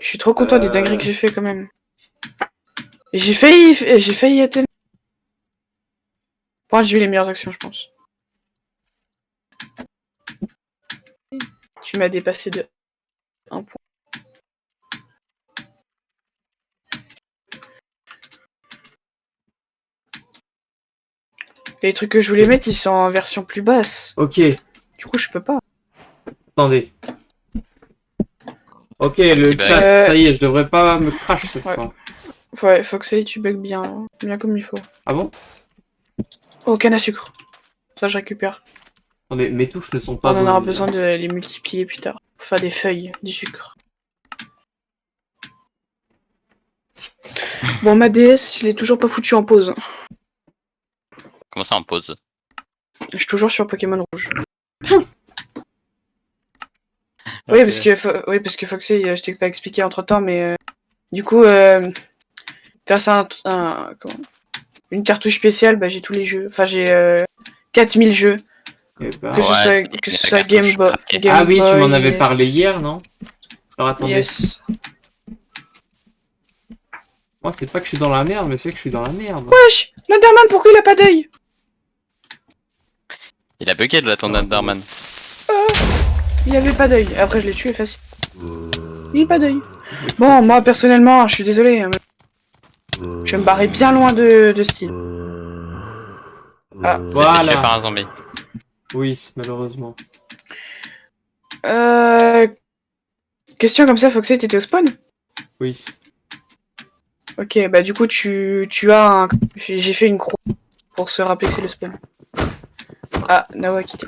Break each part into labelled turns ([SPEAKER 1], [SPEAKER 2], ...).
[SPEAKER 1] Je suis trop content des dingueries que j'ai fait quand même. Et j'ai failli atteindre. Bon, j'ai eu les meilleures actions, je pense. Tu m'as dépassé de 1 point. Et les trucs que je voulais mettre, ils sont en version plus basse.
[SPEAKER 2] Ok,
[SPEAKER 1] Du coup, je peux pas.
[SPEAKER 2] attendez. Ok, le
[SPEAKER 3] Petit
[SPEAKER 2] chat,
[SPEAKER 3] bug.
[SPEAKER 2] ça y est, je devrais pas me crash cette
[SPEAKER 1] Ouais.
[SPEAKER 2] fois.
[SPEAKER 1] Ouais, faut que ça y est, tu bugs bien, hein. Bien comme il faut.
[SPEAKER 2] Ah bon?
[SPEAKER 1] Oh, canne à sucre. Ça, je récupère.
[SPEAKER 2] Attendez, mes touches ne sont pas
[SPEAKER 1] On en
[SPEAKER 2] bonnes.
[SPEAKER 1] aura
[SPEAKER 2] là.
[SPEAKER 1] besoin de les multiplier plus tard. Pour faire des feuilles, du sucre. Bon, ma DS, je l'ai toujours pas foutu en pause.
[SPEAKER 3] Comment ça en pause?
[SPEAKER 1] Je suis toujours sur Pokémon Rouge.
[SPEAKER 3] Ok.
[SPEAKER 1] Oui, parce que Foxy, je t'ai pas expliqué entre temps, mais du coup, grâce à une cartouche spéciale, bah, j'ai tous les jeux. Enfin, j'ai 4000 jeux.
[SPEAKER 2] Eh ben,
[SPEAKER 1] Que ce
[SPEAKER 3] Ouais,
[SPEAKER 1] soit,
[SPEAKER 3] c'est
[SPEAKER 1] que
[SPEAKER 3] une
[SPEAKER 1] ce soit
[SPEAKER 3] cartouche
[SPEAKER 1] Game Boy.
[SPEAKER 3] craquée.
[SPEAKER 2] Ah oui, tu m'en avais
[SPEAKER 1] NES.
[SPEAKER 2] parlé hier, non? Alors attendez,
[SPEAKER 1] Yes.
[SPEAKER 2] moi c'est pas que je suis dans la merde, mais c'est que je suis dans la merde.
[SPEAKER 1] Wesh! L'Underman, pourquoi il a pas d'œil?
[SPEAKER 3] Il a bugué de la ton Underman.
[SPEAKER 1] Il avait pas d'œil. Après, je l'ai tué facile. Il a pas d'œil. Bon, moi, personnellement, je suis désolé. Hein, je vais me barrer bien loin de style. Ah.
[SPEAKER 3] Vous êtes fait tuer
[SPEAKER 2] Voilà.
[SPEAKER 3] par un zombie.
[SPEAKER 2] Oui, malheureusement.
[SPEAKER 1] Question comme ça, Foxy, t'étais au spawn?
[SPEAKER 2] Oui.
[SPEAKER 1] Ok, bah du coup, tu as un... J'ai fait une croix pour se rappeler que c'est le spawn. Ah, Nawa a quitté.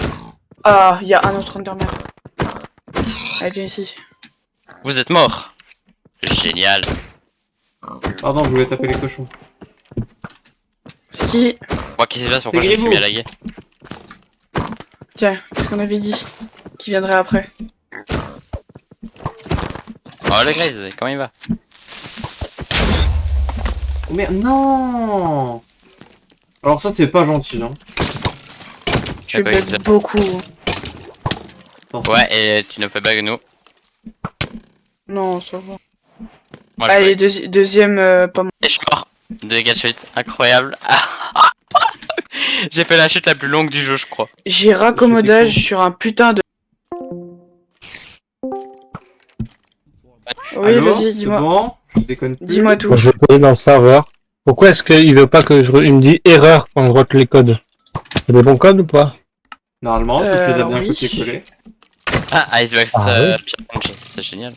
[SPEAKER 1] Ah, il y a un autre Enderman. Allez, viens ici.
[SPEAKER 3] Vous êtes mort. Génial.
[SPEAKER 2] Pardon, je voulais taper les cochons.
[SPEAKER 1] C'est qui?
[SPEAKER 3] Moi, qu'est-ce qui se passe? Pourquoi
[SPEAKER 2] C'est
[SPEAKER 3] j'ai fumé
[SPEAKER 2] Grimaud.
[SPEAKER 3] à la gueule?
[SPEAKER 1] Tiens, qu'est-ce qu'on avait dit? Qui viendrait après?
[SPEAKER 3] Oh, le Graze, comment il va?
[SPEAKER 2] Oh merde, non! Alors ça, c'est pas gentil, hein.
[SPEAKER 1] Tu
[SPEAKER 3] D'accord, il
[SPEAKER 1] bugs
[SPEAKER 3] se-
[SPEAKER 1] beaucoup.
[SPEAKER 2] Attention.
[SPEAKER 3] Ouais, et tu nous fais bug, nous.
[SPEAKER 1] Non, ça va.
[SPEAKER 3] Moi, je
[SPEAKER 1] Allez,
[SPEAKER 3] bug.
[SPEAKER 1] deuxième, pas moi.
[SPEAKER 3] Et je suis mort. Dégâts de chute, incroyable. J'ai fait la chute la plus longue du jeu, je crois.
[SPEAKER 1] J'ai raccommodage
[SPEAKER 2] J'étais
[SPEAKER 1] sur un putain de... Oui,
[SPEAKER 2] Allô?
[SPEAKER 1] vas-y,
[SPEAKER 2] C'est
[SPEAKER 1] dis-moi.
[SPEAKER 2] bon? Je déconne plus.
[SPEAKER 1] Dis-moi tout.
[SPEAKER 4] Moi, je vais coder dans le serveur. Pourquoi est-ce qu'il veut pas que il me dit erreur quand je rote les codes? C'est des bons codes ou pas?
[SPEAKER 2] Normalement, si tu les as
[SPEAKER 1] alors
[SPEAKER 2] bien
[SPEAKER 1] oui.
[SPEAKER 2] copié-collé.
[SPEAKER 3] Ah, Icebox
[SPEAKER 4] Ah, oui.
[SPEAKER 3] Challenge, c'est génial.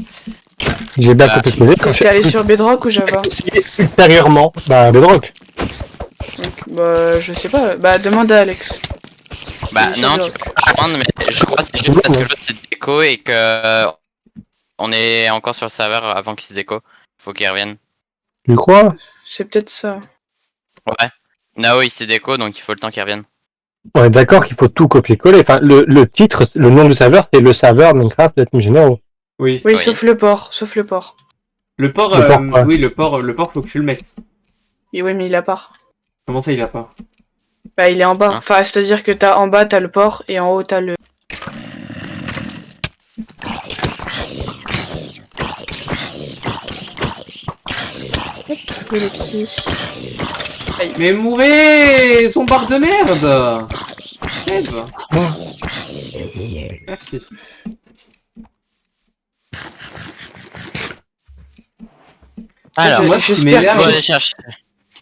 [SPEAKER 4] J'ai bien
[SPEAKER 3] Ah,
[SPEAKER 4] copié-collé quand
[SPEAKER 1] T'es allé sur Bedrock ou Java?
[SPEAKER 4] essayé ultérieurement. Bah, Bedrock.
[SPEAKER 1] Donc, bah, je sais pas. Bah, demande à Alex.
[SPEAKER 3] Bah,
[SPEAKER 1] Oui,
[SPEAKER 3] non,
[SPEAKER 1] sur
[SPEAKER 3] tu peux pas prendre, mais je crois que c'est juste parce que l'autre c'est déco et que on est encore sur le serveur avant qu'il se déco. Faut qu'il revienne.
[SPEAKER 4] Tu crois?
[SPEAKER 1] C'est peut-être ça.
[SPEAKER 3] Ouais. Nao il s'est déco donc il faut le temps qu'il revienne.
[SPEAKER 4] On est d'accord qu'il faut tout copier-coller. Enfin, le titre, le nom du serveur, c'est le serveur Minecraft Let Me General.
[SPEAKER 2] Oui.
[SPEAKER 1] Oui,
[SPEAKER 3] Oui.
[SPEAKER 1] sauf le port. Sauf le port.
[SPEAKER 2] Le port,
[SPEAKER 4] Le port, ouais.
[SPEAKER 2] oui, le port, faut que tu le mettes.
[SPEAKER 1] Et oui, mais il a pas.
[SPEAKER 2] Comment ça, il a pas?
[SPEAKER 1] Bah, il est en bas.
[SPEAKER 3] Hein?
[SPEAKER 1] Enfin, c'est-à-dire que t'as en bas, t'as le port, et en haut, t'as le... Hop, le petit.
[SPEAKER 2] Mais mourez! Son barre de merde! Crève. Merci.
[SPEAKER 3] Alors,
[SPEAKER 2] moi,
[SPEAKER 1] j'espère
[SPEAKER 2] ce qui m'énerve,
[SPEAKER 3] on va
[SPEAKER 1] que-
[SPEAKER 3] aller chercher.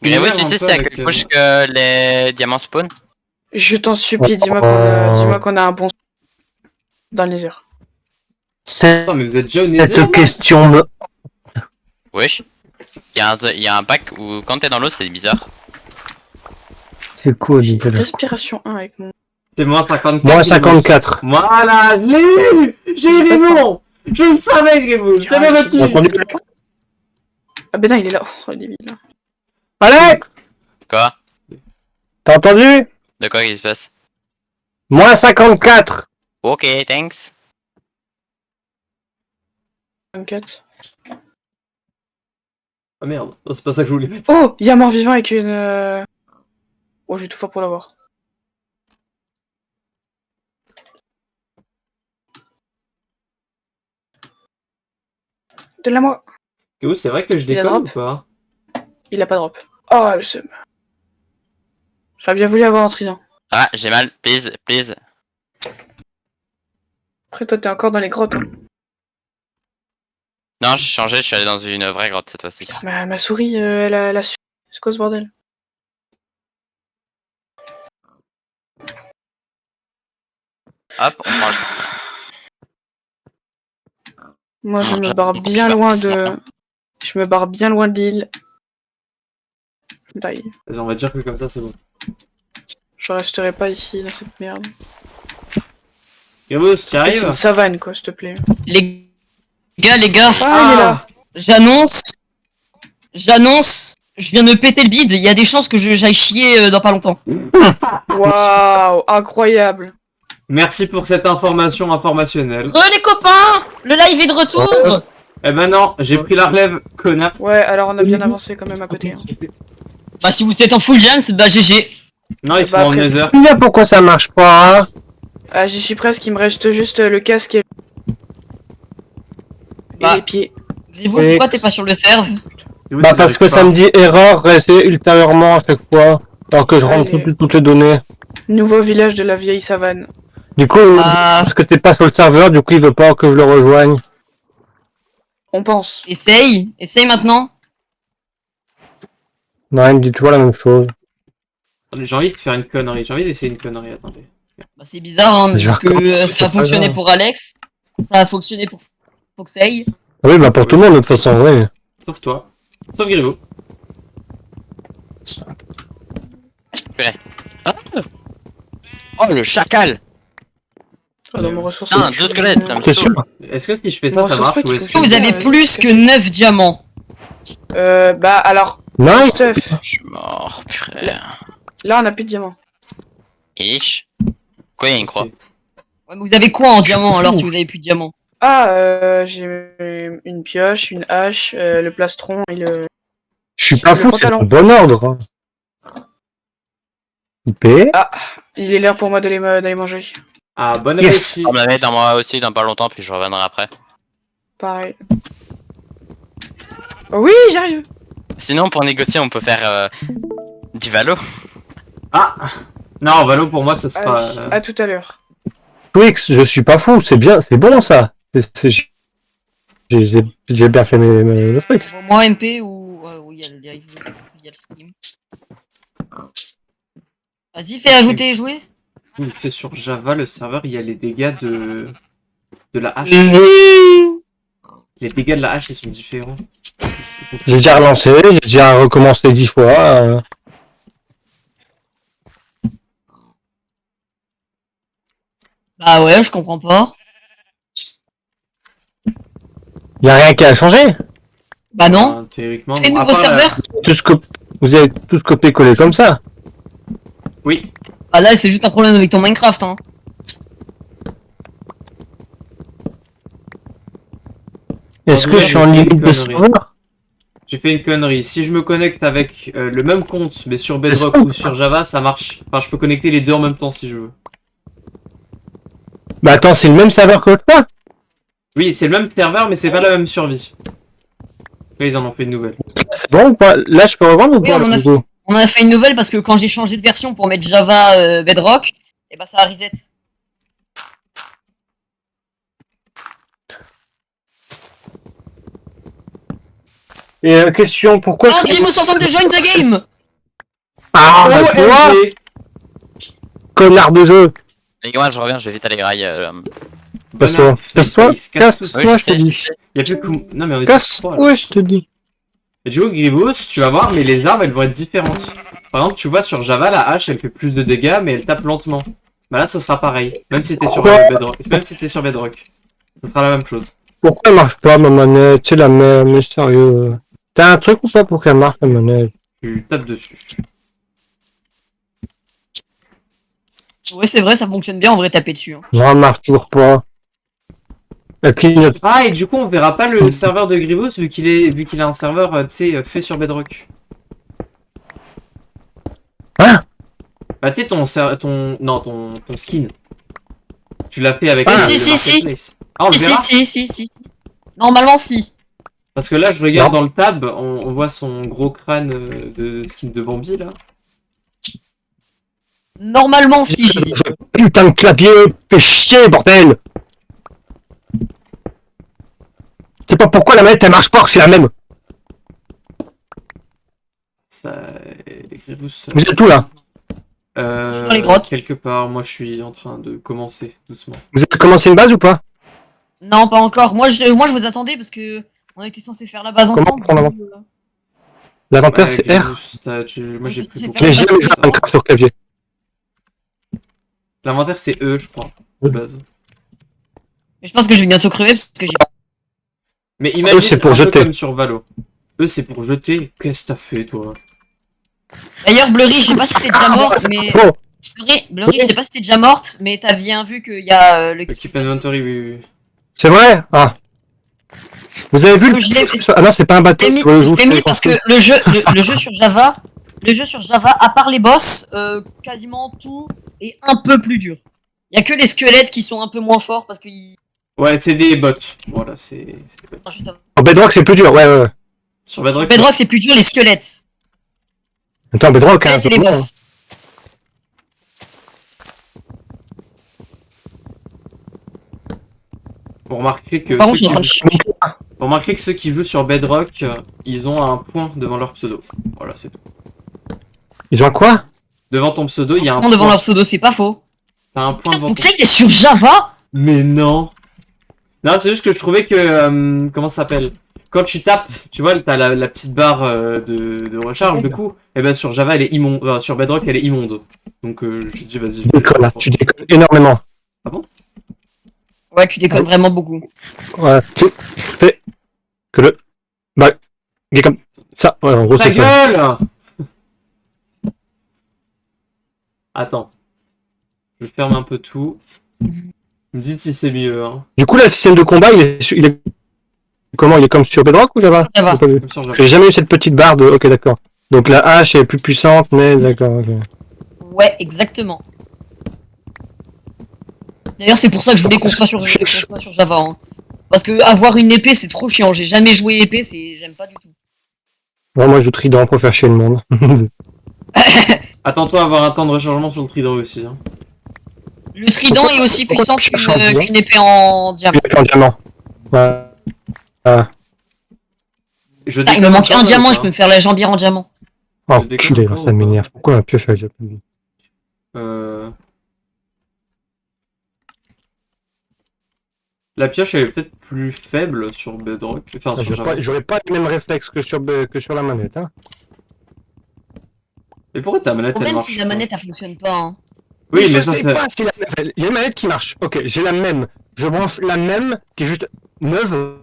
[SPEAKER 2] Il
[SPEAKER 3] Mais oui,
[SPEAKER 2] m'énerve
[SPEAKER 3] tu
[SPEAKER 2] un
[SPEAKER 3] sais,
[SPEAKER 2] peu
[SPEAKER 3] c'est à
[SPEAKER 2] avec,
[SPEAKER 3] quelle couche que les diamants spawn?
[SPEAKER 1] Je t'en supplie, dis-moi qu'on a un bon... Dans les heures.
[SPEAKER 2] Attends, mais vous êtes déjà au Nether, là?
[SPEAKER 4] Cette question me...
[SPEAKER 3] Wesh. Il y a un pack où quand t'es dans l'eau, c'est bizarre.
[SPEAKER 4] C'est quoi, dit-elle?
[SPEAKER 1] Respiration 1 avec mon...
[SPEAKER 2] C'est moins 54.
[SPEAKER 4] Moins
[SPEAKER 2] Grimaud.
[SPEAKER 4] 54.
[SPEAKER 2] Voilà, je l'ai eu! J'ai raison! Je le savais, Grimaud! C'est bien
[SPEAKER 4] T'as
[SPEAKER 2] retenu!
[SPEAKER 4] entendu?
[SPEAKER 1] Ah ben non, il est là. Oh, il est vide, là.
[SPEAKER 4] Allez!
[SPEAKER 3] Quoi?
[SPEAKER 4] T'as entendu?
[SPEAKER 3] De quoi qu'il se passe?
[SPEAKER 4] Moins 54.
[SPEAKER 3] Ok, thanks.
[SPEAKER 1] 24.
[SPEAKER 2] Ah merde, non, c'est pas ça que je voulais mettre.
[SPEAKER 1] Oh, il y a mort vivant avec une... Oh, je vais tout faire pour l'avoir. Donne-la moi.
[SPEAKER 2] Gribos, c'est vrai que je
[SPEAKER 1] Il a
[SPEAKER 2] déconne ou
[SPEAKER 1] drop
[SPEAKER 2] pas?
[SPEAKER 1] Il a pas drop. Oh, le seum. J'aurais bien voulu avoir un trident.
[SPEAKER 3] Ah, j'ai mal, please, please.
[SPEAKER 1] Après, toi, t'es encore dans les grottes. Hein.
[SPEAKER 3] Non, j'ai changé, je suis allé dans une vraie grotte cette fois-ci.
[SPEAKER 1] Ma souris, elle a su. C'est quoi ce bordel?
[SPEAKER 3] Hop, on prend le...
[SPEAKER 1] Moi, je
[SPEAKER 3] Non,
[SPEAKER 1] me
[SPEAKER 3] j'avoue
[SPEAKER 1] barre
[SPEAKER 3] que
[SPEAKER 1] bien
[SPEAKER 3] je
[SPEAKER 1] loin
[SPEAKER 3] suis
[SPEAKER 1] de...
[SPEAKER 3] parti,
[SPEAKER 1] Je me barre bien loin de l'île. D'ailleurs,
[SPEAKER 2] Vas-y, on va dire que comme ça, c'est bon.
[SPEAKER 1] je resterai pas ici, dans cette merde.
[SPEAKER 2] Gribos, tu
[SPEAKER 1] C'est
[SPEAKER 2] arrives?
[SPEAKER 1] une savane, quoi, s'il te plaît.
[SPEAKER 5] Les gars,
[SPEAKER 1] Ah, il est là.
[SPEAKER 5] j'annonce, je viens de péter le bide, il y a des chances que j'aille chier dans pas longtemps.
[SPEAKER 1] Waouh, incroyable.
[SPEAKER 2] Merci pour cette information informationnelle.
[SPEAKER 5] Les copains, le live est de retour.
[SPEAKER 2] Eh ben non, j'ai pris la relève, connard.
[SPEAKER 1] Ouais, alors on a bien avancé quand même à côté. Hein.
[SPEAKER 5] Bah si vous êtes en full jams, bah GG.
[SPEAKER 2] Non, ils sont
[SPEAKER 1] Bah,
[SPEAKER 2] en
[SPEAKER 1] presque.
[SPEAKER 2] nether.
[SPEAKER 4] Là, pourquoi ça marche pas?
[SPEAKER 1] Ah, j'y suis presque, il me reste juste le casque et
[SPEAKER 5] Bah.
[SPEAKER 1] les pieds.
[SPEAKER 5] Grivo,
[SPEAKER 4] Oui.
[SPEAKER 5] pourquoi t'es pas sur le serve?
[SPEAKER 2] Gribos,
[SPEAKER 4] Bah
[SPEAKER 2] il
[SPEAKER 4] parce
[SPEAKER 2] arrive
[SPEAKER 4] que
[SPEAKER 2] pas.
[SPEAKER 4] ça me dit erreur, rester ultérieurement à chaque fois. Alors que je rentre
[SPEAKER 1] Allez.
[SPEAKER 4] toutes les données.
[SPEAKER 1] Nouveau village de la vieille savane.
[SPEAKER 4] Du coup,
[SPEAKER 5] Ah.
[SPEAKER 4] parce que t'es pas sur le serveur, du coup il veut pas que je le rejoigne.
[SPEAKER 1] On pense.
[SPEAKER 5] Essaye maintenant.
[SPEAKER 4] Non, il me dit toujours la même chose.
[SPEAKER 2] Attendez, j'ai envie de faire une connerie, j'ai envie d'essayer une connerie, attendez.
[SPEAKER 5] Bah c'est bizarre, hein,
[SPEAKER 4] Je vais
[SPEAKER 5] parce que
[SPEAKER 4] recommencer,
[SPEAKER 5] ça a
[SPEAKER 4] c'est pas
[SPEAKER 5] fonctionné
[SPEAKER 4] grave.
[SPEAKER 5] pour Alex, ça a fonctionné pour Foxey.
[SPEAKER 4] Oui, bah pour tout le monde de toute façon, oui.
[SPEAKER 2] Sauf toi. Sauf Gribos.
[SPEAKER 3] Oh, le chacal!
[SPEAKER 1] Ah, dans mon ressource.
[SPEAKER 3] Non, 2 squelettes, ça me
[SPEAKER 4] C'est
[SPEAKER 3] saoule.
[SPEAKER 4] sûr.
[SPEAKER 2] Est-ce que si je fais
[SPEAKER 1] Bon,
[SPEAKER 2] ça, ça
[SPEAKER 1] ça se
[SPEAKER 2] marche
[SPEAKER 1] peut
[SPEAKER 2] ou
[SPEAKER 1] qu'il
[SPEAKER 2] est-ce
[SPEAKER 1] faut
[SPEAKER 2] que...
[SPEAKER 5] Vous avez plus que 9 diamants.
[SPEAKER 1] Bah alors,
[SPEAKER 4] Non,
[SPEAKER 1] stuff.
[SPEAKER 3] Je suis mort, purée.
[SPEAKER 1] Là, on a plus de diamants.
[SPEAKER 3] Ish. Quoi, il y a une croix?
[SPEAKER 2] Ok.
[SPEAKER 5] Ouais, mais vous avez quoi en diamant alors si vous avez plus de diamants?
[SPEAKER 1] Ah, j'ai une pioche, une hache, le plastron et le...
[SPEAKER 4] je suis pas
[SPEAKER 1] Le
[SPEAKER 4] fou, c'est
[SPEAKER 1] pantalon.
[SPEAKER 4] le bon ordre. IP.
[SPEAKER 1] Il est l'heure pour moi d'aller manger.
[SPEAKER 2] Ah, bonne
[SPEAKER 4] Yes.
[SPEAKER 2] appétit.
[SPEAKER 3] On me la met dans moi aussi dans pas longtemps, puis je reviendrai après.
[SPEAKER 1] Pareil. Oh oui, j'arrive.
[SPEAKER 3] Sinon, pour négocier, on peut faire du valo.
[SPEAKER 2] Ah non, Valo, pour moi, ça sera...
[SPEAKER 1] Allez, à tout à l'heure.
[SPEAKER 4] Twix, je suis pas fou, c'est bien, c'est bon ça. J'ai bien fait mes trucs.
[SPEAKER 5] Bon, moi MP ou oui, il y a le live, il y a le stream. Vas-y, fais ajouter et jouer.
[SPEAKER 2] Oui, c'est sur Java, le serveur, il y a les dégâts de la hache. Les dégâts de la hache, ils sont différents.
[SPEAKER 4] J'ai déjà relancé, j'ai déjà recommencé 10 fois.
[SPEAKER 5] Bah ouais, je comprends pas.
[SPEAKER 4] Y a rien qui a changé.
[SPEAKER 5] Bah non.
[SPEAKER 2] Enfin, théoriquement,
[SPEAKER 5] Fais
[SPEAKER 2] non. À
[SPEAKER 5] nouveau
[SPEAKER 2] part la-
[SPEAKER 5] serveur.
[SPEAKER 4] Vous avez tous copié-collé comme ça.
[SPEAKER 2] Oui.
[SPEAKER 5] Ah là, c'est juste un problème avec ton Minecraft, hein.
[SPEAKER 4] Est-ce
[SPEAKER 2] Ah,
[SPEAKER 4] que
[SPEAKER 2] oui,
[SPEAKER 4] je suis en
[SPEAKER 2] mais
[SPEAKER 4] limite
[SPEAKER 2] quelle
[SPEAKER 4] de
[SPEAKER 2] connerie.
[SPEAKER 4] serveur?
[SPEAKER 2] J'ai fait une connerie. Si je me connecte avec le même compte, mais sur Bedrock ou sur Java, ça marche. Enfin, je peux connecter les deux en même temps si je veux.
[SPEAKER 4] Bah attends, c'est le même serveur que toi?
[SPEAKER 2] Oui, c'est le même serveur, mais c'est pas la même survie. Là, ils en ont fait une nouvelle.
[SPEAKER 4] C'est bon ou pas? Là, je peux revendre ou
[SPEAKER 5] Oui,
[SPEAKER 4] pas?
[SPEAKER 5] on en a
[SPEAKER 4] du coup
[SPEAKER 5] On a fait une nouvelle parce que quand j'ai changé de version pour mettre Java Bedrock, et bah ça a reset.
[SPEAKER 4] Et question, pourquoi
[SPEAKER 5] Oh, Grimo62 join the game.
[SPEAKER 4] Ah, bah toi,
[SPEAKER 2] OMG.
[SPEAKER 4] connard de jeu.
[SPEAKER 3] Les gars, je reviens, je vais vite à l'égraille.
[SPEAKER 4] Casse-toi, casse-toi,
[SPEAKER 3] Oui,
[SPEAKER 4] casse-toi,
[SPEAKER 3] je
[SPEAKER 4] je te
[SPEAKER 3] sais,
[SPEAKER 4] dis.
[SPEAKER 3] je sais.
[SPEAKER 2] Y a plus que... Non, mais on est tous trois, là.
[SPEAKER 4] Casse-toi, je te dis.
[SPEAKER 2] Et du coup, Gribos, tu vas voir, mais les armes, elles vont être différentes. Par exemple, tu vois, sur Java, la hache, elle fait plus de dégâts, mais elle tape lentement. Bah là, ce sera pareil. Même si t'es sur Bedrock. Même si t'es sur Bedrock. Ce sera la même chose.
[SPEAKER 4] Pourquoi elle marche pas ma manette? Tu sais la mais sérieux. T'as un truc ou pas pour qu'elle marche la manette?
[SPEAKER 2] Tu tapes dessus.
[SPEAKER 5] Ouais, c'est vrai, ça fonctionne bien en vrai taper dessus. Hein.
[SPEAKER 4] Non, elle marche toujours pas. Elle clignote.
[SPEAKER 2] Ah, et du coup, on verra pas le serveur de Gribos vu qu'il a un serveur, tu sais, fait sur Bedrock.
[SPEAKER 4] Hein?
[SPEAKER 2] Bah, tu sais, ton skin. Tu l'as fait avec
[SPEAKER 5] Ah,
[SPEAKER 2] le
[SPEAKER 5] si.
[SPEAKER 2] Marketplace. Ah, on le verra.
[SPEAKER 5] Si. Normalement, si.
[SPEAKER 2] Parce que là, je regarde
[SPEAKER 4] Non.
[SPEAKER 2] dans le tab, on voit son gros crâne de skin de Bambi, là.
[SPEAKER 5] Normalement, si, j'ai dit.
[SPEAKER 4] Putain de clavier, fais chier, bordel! C'est pas pourquoi la manette elle marche pas, c'est la même.
[SPEAKER 2] Ça... Gribus,
[SPEAKER 4] Vous êtes où là?
[SPEAKER 2] euh,
[SPEAKER 5] Je suis dans les grottes.
[SPEAKER 2] quelque part, moi je suis en train de commencer, doucement.
[SPEAKER 4] Vous avez commencé une base ou pas?
[SPEAKER 5] Non, pas encore. Moi, je vous attendais parce que on était censé faire la base
[SPEAKER 4] Comment
[SPEAKER 5] ensemble.
[SPEAKER 4] prendre
[SPEAKER 5] du coup,
[SPEAKER 4] L'inventaire
[SPEAKER 2] Ouais,
[SPEAKER 4] c'est R.
[SPEAKER 2] Gribus, moi j'ai
[SPEAKER 5] Ok,
[SPEAKER 2] pris
[SPEAKER 5] c'est
[SPEAKER 2] beaucoup.
[SPEAKER 5] fait.
[SPEAKER 4] J'ai jamais joué à Minecraft sur clavier.
[SPEAKER 2] L'inventaire c'est E, je crois, de base.
[SPEAKER 5] Mais je pense que je vais bientôt crever parce que j'ai.
[SPEAKER 2] Mais imagine
[SPEAKER 4] c'est pour
[SPEAKER 2] un peu
[SPEAKER 4] jeter.
[SPEAKER 2] comme sur Valo. E c'est pour jeter. Qu'est-ce que t'as fait, toi?
[SPEAKER 5] D'ailleurs, Blurry, je sais pas si t'es déjà morte, mais.
[SPEAKER 4] Bon,
[SPEAKER 5] Blurry, je sais pas si t'es déjà morte, mais t'as bien vu qu'il y a le.
[SPEAKER 2] Le Keep Inventory, oui, oui.
[SPEAKER 4] c'est vrai? Ah. Vous avez vu le...
[SPEAKER 5] Je l'ai-
[SPEAKER 4] Ah non, c'est pas un bateau.
[SPEAKER 5] Je l'ai mis,
[SPEAKER 4] sur le
[SPEAKER 5] je
[SPEAKER 4] joue,
[SPEAKER 5] l'ai mis
[SPEAKER 4] c'est
[SPEAKER 5] parce
[SPEAKER 4] compris.
[SPEAKER 5] que le jeu sur Java, à part les boss, quasiment tout est un peu plus dur. Il y a que les squelettes qui sont un peu moins forts parce qu'ils.
[SPEAKER 2] Ouais, c'est des bots. Voilà, c'est des bots.
[SPEAKER 5] Enfin, juste avant.
[SPEAKER 4] En Bedrock c'est plus dur, ouais, ouais.
[SPEAKER 2] Sur
[SPEAKER 5] Sur
[SPEAKER 2] Bedrock,
[SPEAKER 5] Bedrock, c'est plus dur les squelettes.
[SPEAKER 4] Attends, Bedrock, hein,
[SPEAKER 5] Et les
[SPEAKER 4] c'est bon, hein.
[SPEAKER 5] boss.
[SPEAKER 2] vous remarquerez que
[SPEAKER 5] Par contre,
[SPEAKER 2] ceux
[SPEAKER 5] je suis en
[SPEAKER 2] qui...
[SPEAKER 5] train de
[SPEAKER 2] vous remarquerez que ceux qui jouent sur Bedrock, ils ont un point devant leur pseudo. Voilà, c'est tout.
[SPEAKER 4] Ils ont un quoi?
[SPEAKER 2] Devant ton pseudo, il y a un
[SPEAKER 5] devant
[SPEAKER 2] point.
[SPEAKER 5] leur pseudo, c'est pas faux.
[SPEAKER 2] T'as un point
[SPEAKER 5] Putain,
[SPEAKER 2] devant
[SPEAKER 5] faut
[SPEAKER 2] ton...
[SPEAKER 5] que ça aille sur Java.
[SPEAKER 2] Mais non. Non, c'est juste que je trouvais que... comment ça s'appelle? Quand tu tapes, tu vois, t'as la petite barre de recharge, du coup, et ben sur Java, elle est immonde. Sur Bedrock, elle est immonde. Donc, je dis, vas-y.
[SPEAKER 4] Tu déconnes, là, tu déconnes énormément.
[SPEAKER 5] Ouais, tu déconnes vraiment beaucoup.
[SPEAKER 4] Ouais, tu fais que le... Bah, il est comme ça, ouais, en gros
[SPEAKER 2] Ta
[SPEAKER 4] c'est ça.
[SPEAKER 2] gueule! Attends. Je ferme un peu tout. Vous me dites si c'est mieux, hein.
[SPEAKER 4] Du coup, là, le système de combat, il est... Comment? Il est comme sur Bedrock ou Java?
[SPEAKER 5] Java.
[SPEAKER 4] J'ai pas vu.
[SPEAKER 2] Comme sur Java.
[SPEAKER 4] J'ai jamais eu cette petite barre de... Ok, d'accord. Donc la hache est plus puissante, mais d'accord, ok.
[SPEAKER 5] Ouais, exactement. D'ailleurs, c'est pour ça que je voulais qu'on soit sur Java. Hein. Parce que avoir une épée, c'est trop chiant. J'ai jamais joué épée, j'aime pas du tout.
[SPEAKER 4] Bon, moi, je joue trident pour faire chier le monde.
[SPEAKER 2] Attends-toi à avoir un temps de rechargement sur le trident aussi, hein.
[SPEAKER 5] Le trident est aussi
[SPEAKER 4] pourquoi
[SPEAKER 5] puissant
[SPEAKER 4] tu cherches en diamant
[SPEAKER 5] qu'une épée en diamant.
[SPEAKER 4] En diamant. Ouais.
[SPEAKER 2] Je
[SPEAKER 5] Putain, il me
[SPEAKER 2] déconne
[SPEAKER 5] manque
[SPEAKER 2] encore,
[SPEAKER 5] un diamant,
[SPEAKER 2] ou
[SPEAKER 5] je
[SPEAKER 2] pas
[SPEAKER 5] peux me faire la jambière en diamant.
[SPEAKER 4] Oh,
[SPEAKER 2] Je déconne
[SPEAKER 4] culé,
[SPEAKER 2] encore
[SPEAKER 4] ça
[SPEAKER 2] ou
[SPEAKER 4] m'énerve. Pourquoi un pioche avec Japan?
[SPEAKER 2] La pioche, elle est peut-être plus faible sur Bedrock. Enfin, sur Java.
[SPEAKER 4] J'aurais pas les mêmes réflexes que sur la manette, hein.
[SPEAKER 2] Et pourquoi ta manette, elle
[SPEAKER 5] Problème,
[SPEAKER 2] marche
[SPEAKER 5] si la
[SPEAKER 2] pas
[SPEAKER 5] manette, elle fonctionne pas. Hein.
[SPEAKER 2] Oui,
[SPEAKER 4] je
[SPEAKER 2] mais ça,
[SPEAKER 4] sais
[SPEAKER 2] c'est...
[SPEAKER 4] pas si il y a une manette qui marche. Ok, j'ai la même. Je branche la même, qui est juste neuve,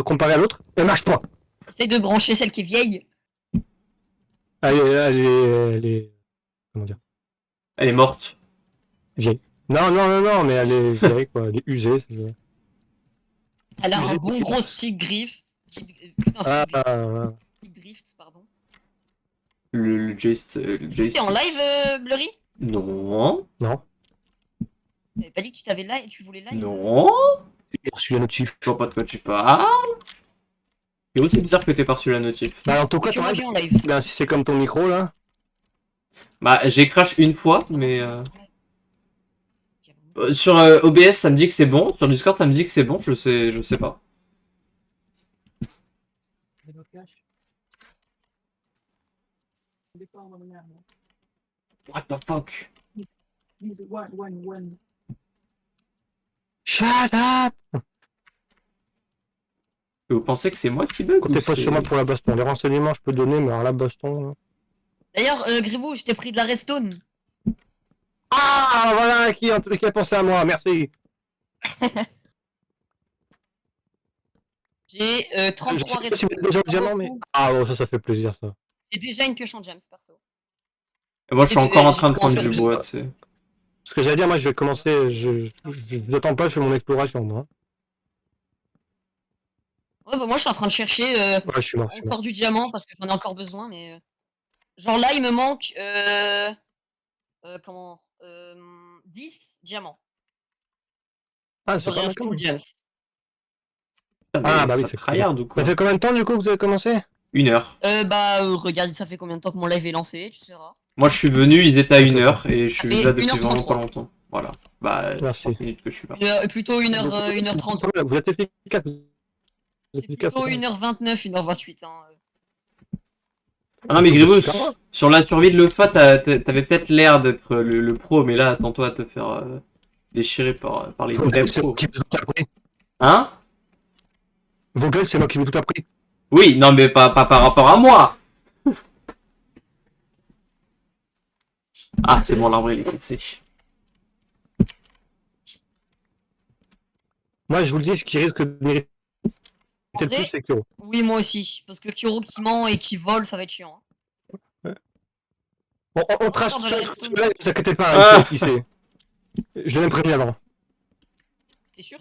[SPEAKER 4] comparée à l'autre. Elle marche pas.
[SPEAKER 5] Essaye de brancher celle qui est vieille.
[SPEAKER 4] Elle est... Comment dire?
[SPEAKER 2] Elle est morte.
[SPEAKER 4] Vieille. Non, mais elle est vieille, quoi. Elle est usée.
[SPEAKER 5] Elle a un
[SPEAKER 4] J'ai-
[SPEAKER 5] bon gros stick griffe. Putain, stick drift, pardon.
[SPEAKER 2] Le joystick... le
[SPEAKER 5] T'es
[SPEAKER 2] joystick.
[SPEAKER 5] en live, Blurry?
[SPEAKER 2] Non.
[SPEAKER 5] T'avais pas dit que tu voulais live?
[SPEAKER 2] Non.
[SPEAKER 4] J'ai reçu la notif.
[SPEAKER 2] Je vois pas de quoi tu parles. C'est aussi bizarre que t'aies pas reçu la notif.
[SPEAKER 4] Bah, en tout cas,
[SPEAKER 5] Tu m'as vu en live.
[SPEAKER 4] ben, si c'est comme ton micro, là.
[SPEAKER 2] Bah, j'ai crash une fois, mais... sur OBS, ça me dit que c'est bon. Sur Discord, ça me dit que c'est bon. Je sais pas. What the fuck?
[SPEAKER 4] Shut up!
[SPEAKER 2] Et vous pensez que c'est moi qui bug ou
[SPEAKER 4] Comptez pas
[SPEAKER 2] c'est...
[SPEAKER 4] sur moi pour la baston. Les renseignements, je peux donner, mais alors la baston. Là...
[SPEAKER 5] D'ailleurs, Gribou, je t'ai pris de la redstone.
[SPEAKER 4] Ah, voilà qui a pensé à moi, merci.
[SPEAKER 5] J'ai
[SPEAKER 4] Je
[SPEAKER 5] 33
[SPEAKER 4] sais pas si vous
[SPEAKER 5] redstone.
[SPEAKER 4] êtes déjà au diamant, mais. Ah, bon, ça fait plaisir, ça.
[SPEAKER 5] J'ai déjà une pioche en gems, perso.
[SPEAKER 2] Et moi, je suis
[SPEAKER 5] Et
[SPEAKER 2] encore en
[SPEAKER 5] j'ai
[SPEAKER 2] train de
[SPEAKER 5] comment
[SPEAKER 2] prendre
[SPEAKER 5] faire
[SPEAKER 2] du
[SPEAKER 5] le
[SPEAKER 2] bois,
[SPEAKER 5] jeu,
[SPEAKER 2] tu sais.
[SPEAKER 4] Ce que j'allais dire, moi, je vais commencer. Je n'attends pas, je fais mon exploration, moi.
[SPEAKER 5] Ouais, bah moi, je suis en train de chercher
[SPEAKER 4] Ouais, je suis mort.
[SPEAKER 5] encore du diamant parce que j'en ai encore besoin, mais. Genre là, il me manque. Comment 10 diamants.
[SPEAKER 4] Ah, c'est
[SPEAKER 5] J'aurai
[SPEAKER 4] pas
[SPEAKER 5] un
[SPEAKER 4] mal quand
[SPEAKER 5] full
[SPEAKER 4] même.
[SPEAKER 5] gems.
[SPEAKER 2] Putain, mais
[SPEAKER 4] Ah bah oui,
[SPEAKER 2] ça
[SPEAKER 4] c'est
[SPEAKER 2] tryhard ou quoi?
[SPEAKER 4] Ça fait combien de temps du coup que vous avez commencé?
[SPEAKER 2] 1 heure.
[SPEAKER 5] Regarde, ça fait combien de temps que mon live est lancé, tu sauras.
[SPEAKER 2] Moi je suis venu, ils étaient à 1 heure et je
[SPEAKER 5] Ça
[SPEAKER 2] suis
[SPEAKER 5] fait
[SPEAKER 2] là depuis
[SPEAKER 5] 1h33.
[SPEAKER 2] vraiment pas longtemps. Voilà. Bah,
[SPEAKER 4] Merci.
[SPEAKER 2] 30 minutes que je suis là.
[SPEAKER 5] Plutôt 1h30.
[SPEAKER 4] Vous êtes efficace. Vous êtes
[SPEAKER 5] C'est
[SPEAKER 4] efficace.
[SPEAKER 5] plutôt 1h29, 1h28. Hein.
[SPEAKER 2] Ah non mais
[SPEAKER 4] C'est
[SPEAKER 2] Gribus,
[SPEAKER 4] super loin.
[SPEAKER 2] sur la survie de l'autre fois, t'avais peut-être l'air d'être le pro, mais là attends-toi à te faire déchirer par les vrais
[SPEAKER 4] C'est moi
[SPEAKER 2] pros.
[SPEAKER 4] qui vous tout appris.
[SPEAKER 2] Hein?
[SPEAKER 4] Vos gueules, c'est moi qui vous tout appris.
[SPEAKER 2] Oui, non mais pas par rapport à moi. Ah c'est bon, l'arbre il est cassé.
[SPEAKER 4] Moi, je vous le dis, ce qui risque de mériter le
[SPEAKER 5] André
[SPEAKER 4] plus, c'est Kyo.
[SPEAKER 5] Oui, moi aussi. Parce que Kuro qui ment et qui vole, ça va être chiant. Hein.
[SPEAKER 4] On trash
[SPEAKER 5] Regarde,
[SPEAKER 4] tout
[SPEAKER 5] j'arrive
[SPEAKER 4] ce là, ne vous inquiétez pas,
[SPEAKER 2] Ah.
[SPEAKER 4] il sait. Je l'ai même prévenu avant.
[SPEAKER 5] T'es sûr?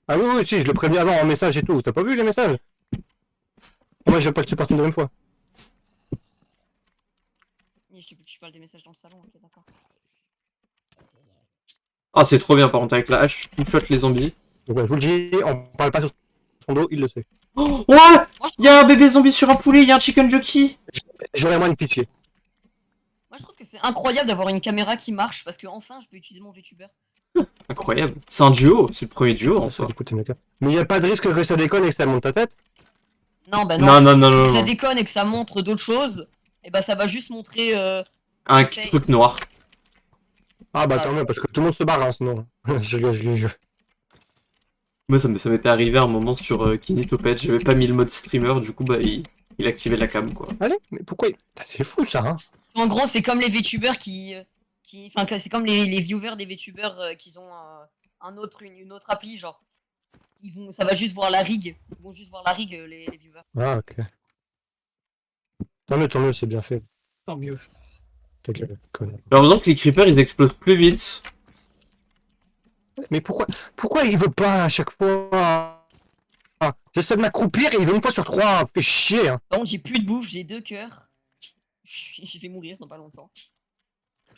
[SPEAKER 4] Ah oui, oui, si, je le prévenu avant en message et tout. T'as pas vu les messages? Moi, je vais pas le supporter une deuxième fois.
[SPEAKER 5] Je sais plus que je parle des messages dans le salon, ok, d'accord.
[SPEAKER 2] Ah c'est trop bien par contre avec la hache, tu shot les zombies.
[SPEAKER 4] Donc, ouais, je vous le dis, on parle pas sur son dos, il le sait.
[SPEAKER 2] Oh ouais, y'a un bébé zombie sur un poulet, y'a un chicken jockey.
[SPEAKER 4] J'aurais moins de pitié.
[SPEAKER 5] Moi, je trouve que c'est incroyable d'avoir une caméra qui marche parce que enfin, je peux utiliser mon VTuber.
[SPEAKER 2] Incroyable. C'est un duo, c'est le premier duo en
[SPEAKER 4] Ah, ça,
[SPEAKER 2] soi.
[SPEAKER 4] du coup, t'es méga. Mais il y a pas de risque que ça déconne et que ça monte ta tête?
[SPEAKER 5] Non, bah non.
[SPEAKER 2] Non, non, non, non,
[SPEAKER 5] Si ça
[SPEAKER 2] non.
[SPEAKER 5] déconne et que ça montre d'autres choses, et bah ça va juste montrer.
[SPEAKER 2] Un
[SPEAKER 5] Face.
[SPEAKER 2] truc noir.
[SPEAKER 4] Ah bah
[SPEAKER 5] Ah,
[SPEAKER 4] tant mieux, parce que tout le monde se barre, hein, sinon. je rigole, je rigole.
[SPEAKER 2] Moi ça m'était arrivé à un moment sur Kinitopet, j'avais pas mis le mode streamer, du coup bah il activait la cam quoi.
[SPEAKER 4] Allez, mais pourquoi Putain, c'est fou ça, hein.
[SPEAKER 5] En gros, c'est comme les VTubers enfin, c'est comme les viewers des VTubers qui ont une autre appli, genre. Ça va juste voir la rig. Ils vont juste voir la rig, les viewers.
[SPEAKER 4] Ah, ok. Tant mieux, c'est bien fait.
[SPEAKER 2] Tant mieux.
[SPEAKER 4] Ok, connard.
[SPEAKER 2] J'ai l'impression que les creepers ils explosent plus vite.
[SPEAKER 4] Mais pourquoi il veut pas à chaque fois? Ah, j'essaie de m'accroupir et il veut une fois sur trois, fait chier, hein.
[SPEAKER 5] Par contre, j'ai plus de bouffe, j'ai 2 cœurs. Je vais mourir dans pas longtemps.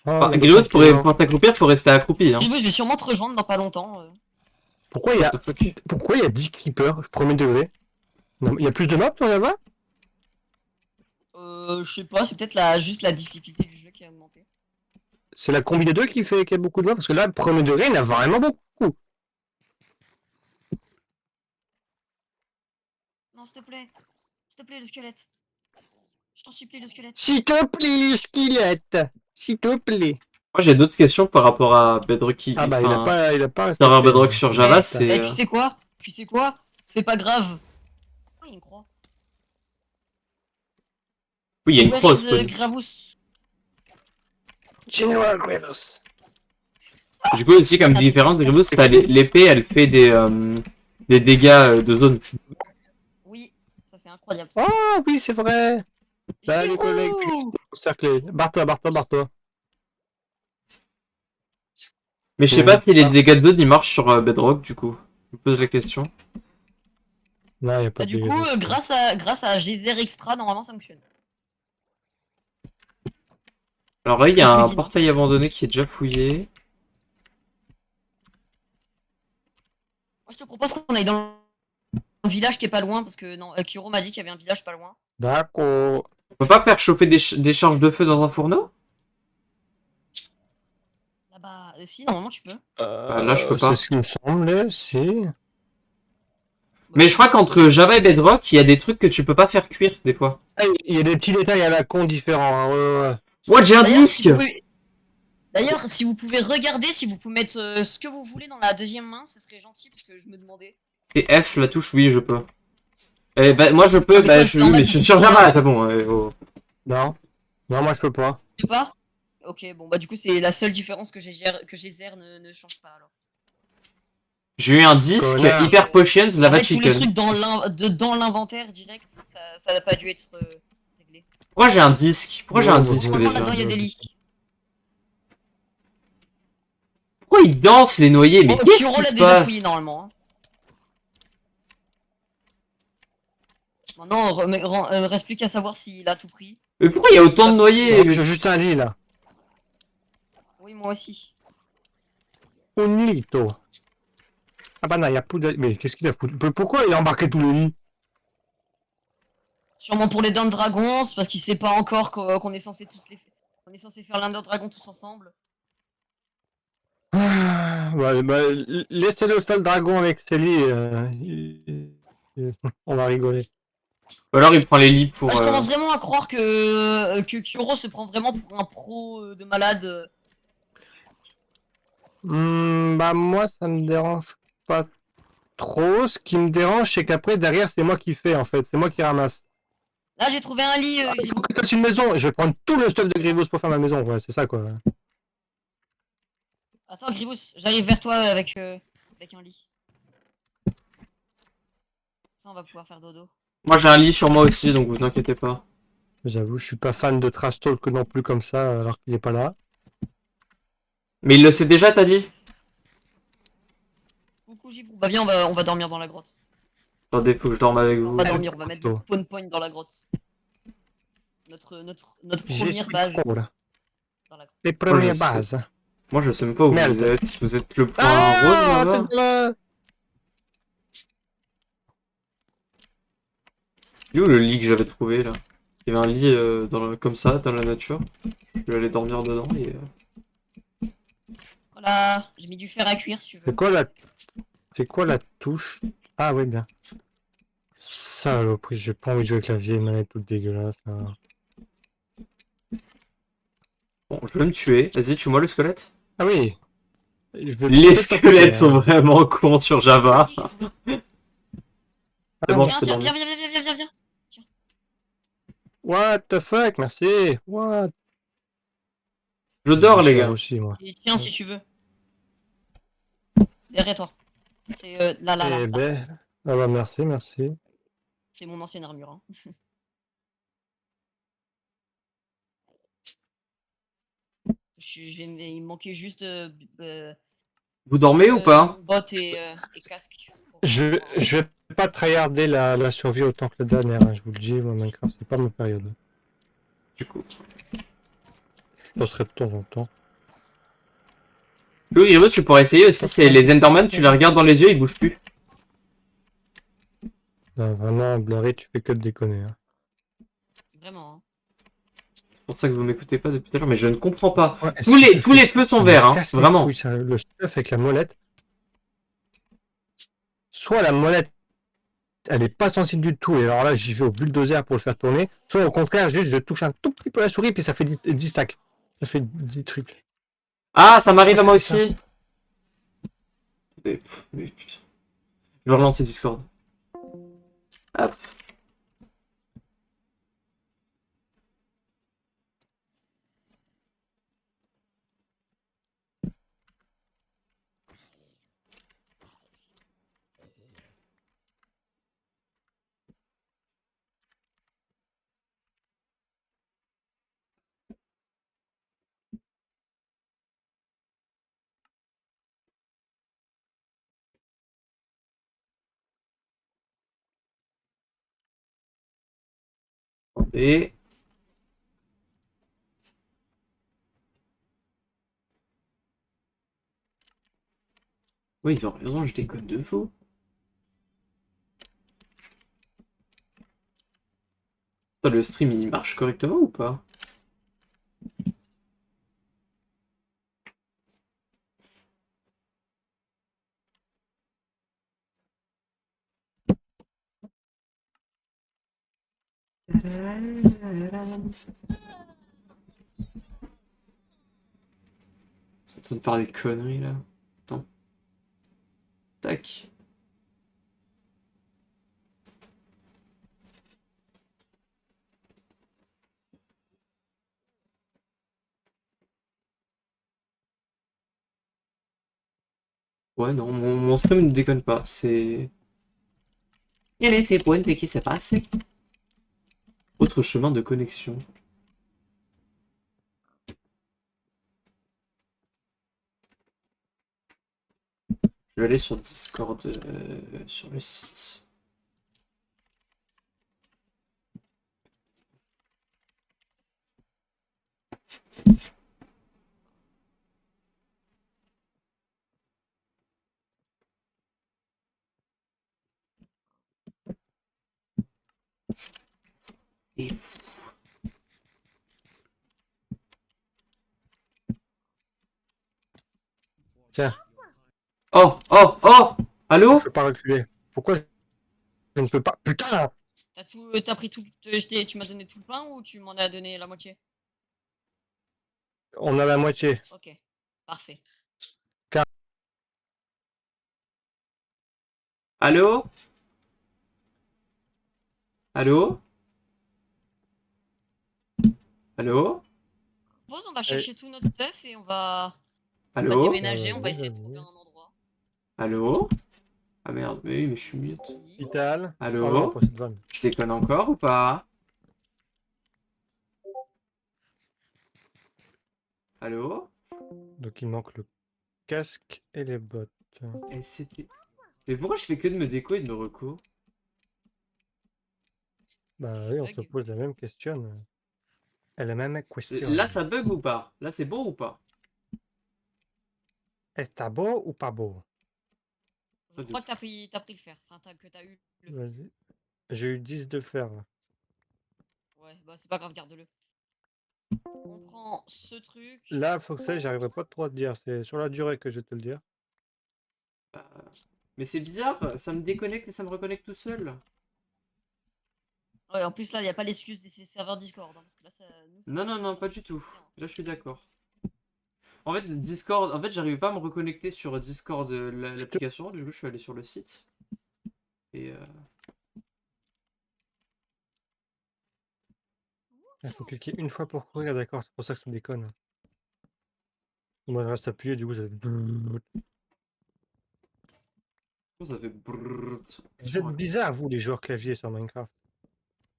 [SPEAKER 4] Ah, mais
[SPEAKER 2] Grégo,
[SPEAKER 4] tranquille, hein.
[SPEAKER 2] pour t'accroupir, faut rester accroupi hein.
[SPEAKER 5] Je vais sûrement te rejoindre dans pas longtemps.
[SPEAKER 4] Pourquoi il y a...
[SPEAKER 2] What the fuck.
[SPEAKER 4] Pourquoi il y a 10 creepers, premier degré? Non, il y a plus de mobs toi là-bas?
[SPEAKER 5] Je sais pas, c'est peut-être juste la difficulté du jeu qui a augmenté.
[SPEAKER 4] C'est la combi des deux qui fait qu'il y a beaucoup de mobs? Parce que là, premier degré, il y en a vraiment beaucoup.
[SPEAKER 5] Non, s'il te plaît, le squelette. Je t'en supplie, le squelette.
[SPEAKER 4] S'il te plaît, les squelettes. S'il te plaît.
[SPEAKER 2] Moi j'ai d'autres questions par rapport à Bedrock.
[SPEAKER 4] Ah bah, il a pas resté.
[SPEAKER 2] Serveur Bedrock sur Java,
[SPEAKER 5] Eh,
[SPEAKER 2] c'est...
[SPEAKER 5] tu sais quoi? C'est pas grave. Oh, il y a une croix.
[SPEAKER 2] Oui, il y a une
[SPEAKER 5] Where
[SPEAKER 2] croix au
[SPEAKER 5] is,
[SPEAKER 2] spawn.
[SPEAKER 5] Gravus?
[SPEAKER 4] General Grievous.
[SPEAKER 2] Du coup aussi comme différence, Grégo, c'est l'épée elle fait des dégâts de zone.
[SPEAKER 5] Oui, ça c'est incroyable.
[SPEAKER 4] Oh oui, c'est vrai. Salut collègue. Cerclé. Barre-toi.
[SPEAKER 2] Mais je sais pas si les dégâts de zone ils marchent sur Bedrock du coup. Je me pose la question.
[SPEAKER 4] Non, il y a pas
[SPEAKER 5] Du
[SPEAKER 4] de...
[SPEAKER 5] coup, grâce à Geyser Extra, normalement ça fonctionne.
[SPEAKER 2] Alors là il y a un
[SPEAKER 5] Dis-moi.
[SPEAKER 2] portail abandonné qui est déjà fouillé.
[SPEAKER 5] Moi je te propose qu'on aille dans un village qui est pas loin, parce que non, Kuro m'a dit qu'il y avait un village pas loin.
[SPEAKER 4] D'accord.
[SPEAKER 2] On peut pas faire chauffer des charges de feu dans un fourneau?
[SPEAKER 5] Là-bas, si, normalement tu peux.
[SPEAKER 2] Là, je peux pas.
[SPEAKER 4] C'est ce qui me semblait, si.
[SPEAKER 2] Mais je crois qu'entre Java et Bedrock, il y a des trucs que tu peux pas faire cuire des fois.
[SPEAKER 4] Ah, il y a des petits détails à la con différents. Hein. Ouais.
[SPEAKER 2] What, j'ai un
[SPEAKER 5] D'ailleurs,
[SPEAKER 2] disque!
[SPEAKER 5] D'ailleurs, si vous pouvez regarder, si vous pouvez mettre ce que vous voulez dans la deuxième main, ce serait gentil, parce que je me demandais.
[SPEAKER 2] C'est F la touche, oui je peux. Eh bah, moi je peux,
[SPEAKER 5] Mais
[SPEAKER 2] bah
[SPEAKER 5] toi,
[SPEAKER 2] je,
[SPEAKER 5] c'est en
[SPEAKER 2] mais
[SPEAKER 5] bas,
[SPEAKER 2] je suis
[SPEAKER 5] c'est
[SPEAKER 2] sur
[SPEAKER 5] pas
[SPEAKER 2] Java,
[SPEAKER 5] grave.
[SPEAKER 2] c'est bon.
[SPEAKER 4] Non, moi je peux pas.
[SPEAKER 5] Tu peux pas? Ok, bon bah du coup c'est la seule différence que Geyser ne change pas alors.
[SPEAKER 2] J'ai eu un disque,
[SPEAKER 4] Connard.
[SPEAKER 2] Hyper Potions,
[SPEAKER 5] En
[SPEAKER 2] Lava
[SPEAKER 5] fait, tous les
[SPEAKER 2] Chicken.
[SPEAKER 5] trucs dans l'inventaire direct, ça n'a pas dû être réglé.
[SPEAKER 2] Pourquoi j'ai un disque? Pourquoi j'ai un
[SPEAKER 4] Ouais,
[SPEAKER 2] disque
[SPEAKER 4] ouais,
[SPEAKER 5] Normalement
[SPEAKER 2] déjà?
[SPEAKER 5] là-dedans il y a des lits.
[SPEAKER 2] Pourquoi ils dansent les noyés? Mais
[SPEAKER 5] Bon,
[SPEAKER 2] qu'est-ce
[SPEAKER 5] Kuro
[SPEAKER 2] qui
[SPEAKER 5] l'a
[SPEAKER 2] se
[SPEAKER 5] déjà
[SPEAKER 2] passe?
[SPEAKER 5] fouillé normalement. Hein. Maintenant, reste plus qu'à savoir s'il a tout pris.
[SPEAKER 2] Mais pourquoi il y a autant de noyés?
[SPEAKER 4] J'ai juste un lit là.
[SPEAKER 5] Oui, moi aussi.
[SPEAKER 4] Un lito. Ah bah non, il y a plus de... Mais qu'est-ce qu'il a foutu? Pourquoi il a embarqué tout le lit?
[SPEAKER 5] Sûrement pour les Dents de Dragon, c'est parce qu'il sait pas encore qu'on est censé tous les faire. On est censé faire l'Under Dragon tous ensemble.
[SPEAKER 4] Laissez-le faire le dragon avec Célie. On va rigoler.
[SPEAKER 2] Ou alors il prend les lits pour...
[SPEAKER 5] Bah, je commence vraiment à croire que Kyoro se prend vraiment pour un pro de malade.
[SPEAKER 4] Bah moi, ça me dérange pas trop. Ce qui me dérange, c'est qu'après, derrière, c'est moi qui fais, en fait. C'est moi qui ramasse.
[SPEAKER 5] Là, j'ai trouvé un lit,
[SPEAKER 4] Il faut
[SPEAKER 5] Grimaud.
[SPEAKER 4] que tu fasses une maison. Je vais prendre tout le stuff de Grievous pour faire ma maison. Ouais, c'est ça, quoi.
[SPEAKER 5] Attends, Grimaud, j'arrive vers toi avec un lit. Ça, on va pouvoir faire dodo.
[SPEAKER 2] Moi j'ai un lit sur moi aussi, donc vous inquiétez pas.
[SPEAKER 4] J'avoue, je suis pas fan de Trash Talk non plus comme ça, alors qu'il est pas là.
[SPEAKER 2] Mais il le sait déjà, t'as dit?
[SPEAKER 5] Coucou, Gibrou. Bah, viens, on va dormir dans la grotte.
[SPEAKER 2] Attendez, faut que je dorme avec
[SPEAKER 5] On
[SPEAKER 2] vous.
[SPEAKER 5] va dormir, on va mettre le spawn point dans la grotte. Notre
[SPEAKER 4] J'ai
[SPEAKER 5] première base
[SPEAKER 4] trop, là.
[SPEAKER 5] dans la grotte.
[SPEAKER 4] Les
[SPEAKER 2] Moi,
[SPEAKER 4] premières
[SPEAKER 2] je sais.
[SPEAKER 4] bases.
[SPEAKER 2] Moi je sais même pas où
[SPEAKER 4] Merde.
[SPEAKER 2] vous êtes. Vous êtes le point
[SPEAKER 4] Ah,
[SPEAKER 2] rose là-bas?
[SPEAKER 4] t'es là.
[SPEAKER 2] Il est où le lit que j'avais trouvé là? Il y avait un lit comme ça, dans la nature. Je vais aller dormir dedans et...
[SPEAKER 5] Voilà, j'ai mis du fer à cuire si tu veux.
[SPEAKER 4] C'est quoi la touche? Ah oui, bien. Saloperie, j'ai pas envie de jouer avec la vieille manette toute dégueulasse, là.
[SPEAKER 2] Bon, je vais me tuer. Vas-y, tue-moi le squelette.
[SPEAKER 4] Ah oui. Je vais
[SPEAKER 2] Les
[SPEAKER 4] peut-être
[SPEAKER 2] squelettes
[SPEAKER 4] pas
[SPEAKER 2] sont
[SPEAKER 4] couper, hein.
[SPEAKER 2] vraiment cons sur Java. C'est bon, je
[SPEAKER 5] Tiens,
[SPEAKER 2] peux
[SPEAKER 5] tiens,
[SPEAKER 2] dormir.
[SPEAKER 5] viens.
[SPEAKER 4] What the fuck, merci. What?
[SPEAKER 2] Je dors les
[SPEAKER 4] Je
[SPEAKER 2] gars.
[SPEAKER 4] aussi, moi.
[SPEAKER 5] Et tiens si tu veux. Derrière toi. C'est là.
[SPEAKER 4] Eh ben, ah bah merci.
[SPEAKER 5] C'est mon ancienne armure. Hein. Il me manquait juste
[SPEAKER 2] Vous dormez ou pas?
[SPEAKER 5] bottes et casque.
[SPEAKER 4] Je vais pas tryharder la survie autant que la dernière, hein, je vous le dis, moi Minecraft c'est pas ma période.
[SPEAKER 2] Du coup.
[SPEAKER 4] Je passerai de temps en temps.
[SPEAKER 2] Oui, Grievous, tu pourrais essayer aussi. C'est les Enderman, tu les regardes dans les yeux, ils bougent plus.
[SPEAKER 4] Non, vraiment, Blurry, tu fais que de déconner. Hein.
[SPEAKER 5] Vraiment. Hein.
[SPEAKER 2] C'est pour ça que vous m'écoutez pas depuis tout à l'heure, mais je ne comprends pas.
[SPEAKER 4] Ouais,
[SPEAKER 2] Tous les feux sont verts, hein, vraiment.
[SPEAKER 4] Couilles, ça, le stuff avec la molette. Soit la molette, elle est pas sensible du tout, et alors là j'y vais au bulldozer pour le faire tourner, soit au contraire, juste je touche un tout petit peu la souris, puis ça fait 10 stacks. Ça fait 10 trucs.
[SPEAKER 2] Ah, ça m'arrive à moi
[SPEAKER 4] Ça.
[SPEAKER 2] aussi. Mais putain. Je vais relancer Discord. Hop. Et... Oui, ils ont raison, je déconne de fou. Putain, le stream, il marche correctement ou pas? C'est en train de faire des conneries là. Attends. Tac. Ouais, non, mon stream ne déconne pas. C'est... Quel est ces points qui s'est passé? Autre chemin de connexion. Je vais aller sur Discord, sur le site. Et...
[SPEAKER 4] Tiens,
[SPEAKER 2] Oh, oh, oh!
[SPEAKER 4] je
[SPEAKER 2] Allô?
[SPEAKER 4] peux pas reculer. Pourquoi je ne peux pas? Putain!
[SPEAKER 5] T'as pris tout, tu m'as donné tout le pain ou tu m'en as donné la moitié?
[SPEAKER 4] On a la moitié.
[SPEAKER 5] Ok, parfait.
[SPEAKER 2] Allô? Allô? Allô?
[SPEAKER 5] Suppose on va chercher tout notre stuff et on va
[SPEAKER 2] Allô?
[SPEAKER 5] déménager, on va
[SPEAKER 4] oui,
[SPEAKER 5] essayer de
[SPEAKER 4] oui.
[SPEAKER 5] trouver un endroit.
[SPEAKER 2] Allô? Ah merde, mais oui, mais je suis mute.
[SPEAKER 5] Oui.
[SPEAKER 4] Vital.
[SPEAKER 2] Allô?
[SPEAKER 4] Oh non, pas cette vanne.
[SPEAKER 2] Je déconne encore ou pas? Allô?
[SPEAKER 4] Donc il manque le casque et les bottes.
[SPEAKER 2] Et c'était... Mais pourquoi je fais que de me déco et de me reco?
[SPEAKER 4] Bah oui, on se
[SPEAKER 5] Bug.
[SPEAKER 4] pose la même question. Et la même question.
[SPEAKER 2] Là, ça bug ou pas? Là, c'est beau ou pas?
[SPEAKER 4] Est-ce beau ou pas beau?
[SPEAKER 5] Je crois que t'as pris le fer. Enfin, que t'as eu le fer.
[SPEAKER 4] Vas-y. J'ai eu 10 de fer là.
[SPEAKER 5] Ouais, bah c'est pas grave, garde-le. On prend ce truc.
[SPEAKER 4] Là, faut que ça, j'arriverai pas trop à te dire. C'est sur la durée que je vais te le dire.
[SPEAKER 2] Bah, mais c'est bizarre, ça me déconnecte et ça me reconnecte tout seul.
[SPEAKER 5] Ouais, en plus là, y a pas l'excuse des serveurs Discord. Hein, parce que là, ça
[SPEAKER 2] Non, non, non, pas du tout. Là, je suis d'accord. En fait, Discord, en fait, j'arrivais pas à me reconnecter sur Discord, l'application. Du coup, je suis allé sur le site. Et
[SPEAKER 4] Il faut cliquer une fois pour courir, d'accord. C'est pour ça que ça déconne. Moi, je reste appuyé, du coup, ça fait...
[SPEAKER 2] ça fait brrrrt.
[SPEAKER 4] Vous êtes bizarres, vous, les joueurs clavier sur Minecraft.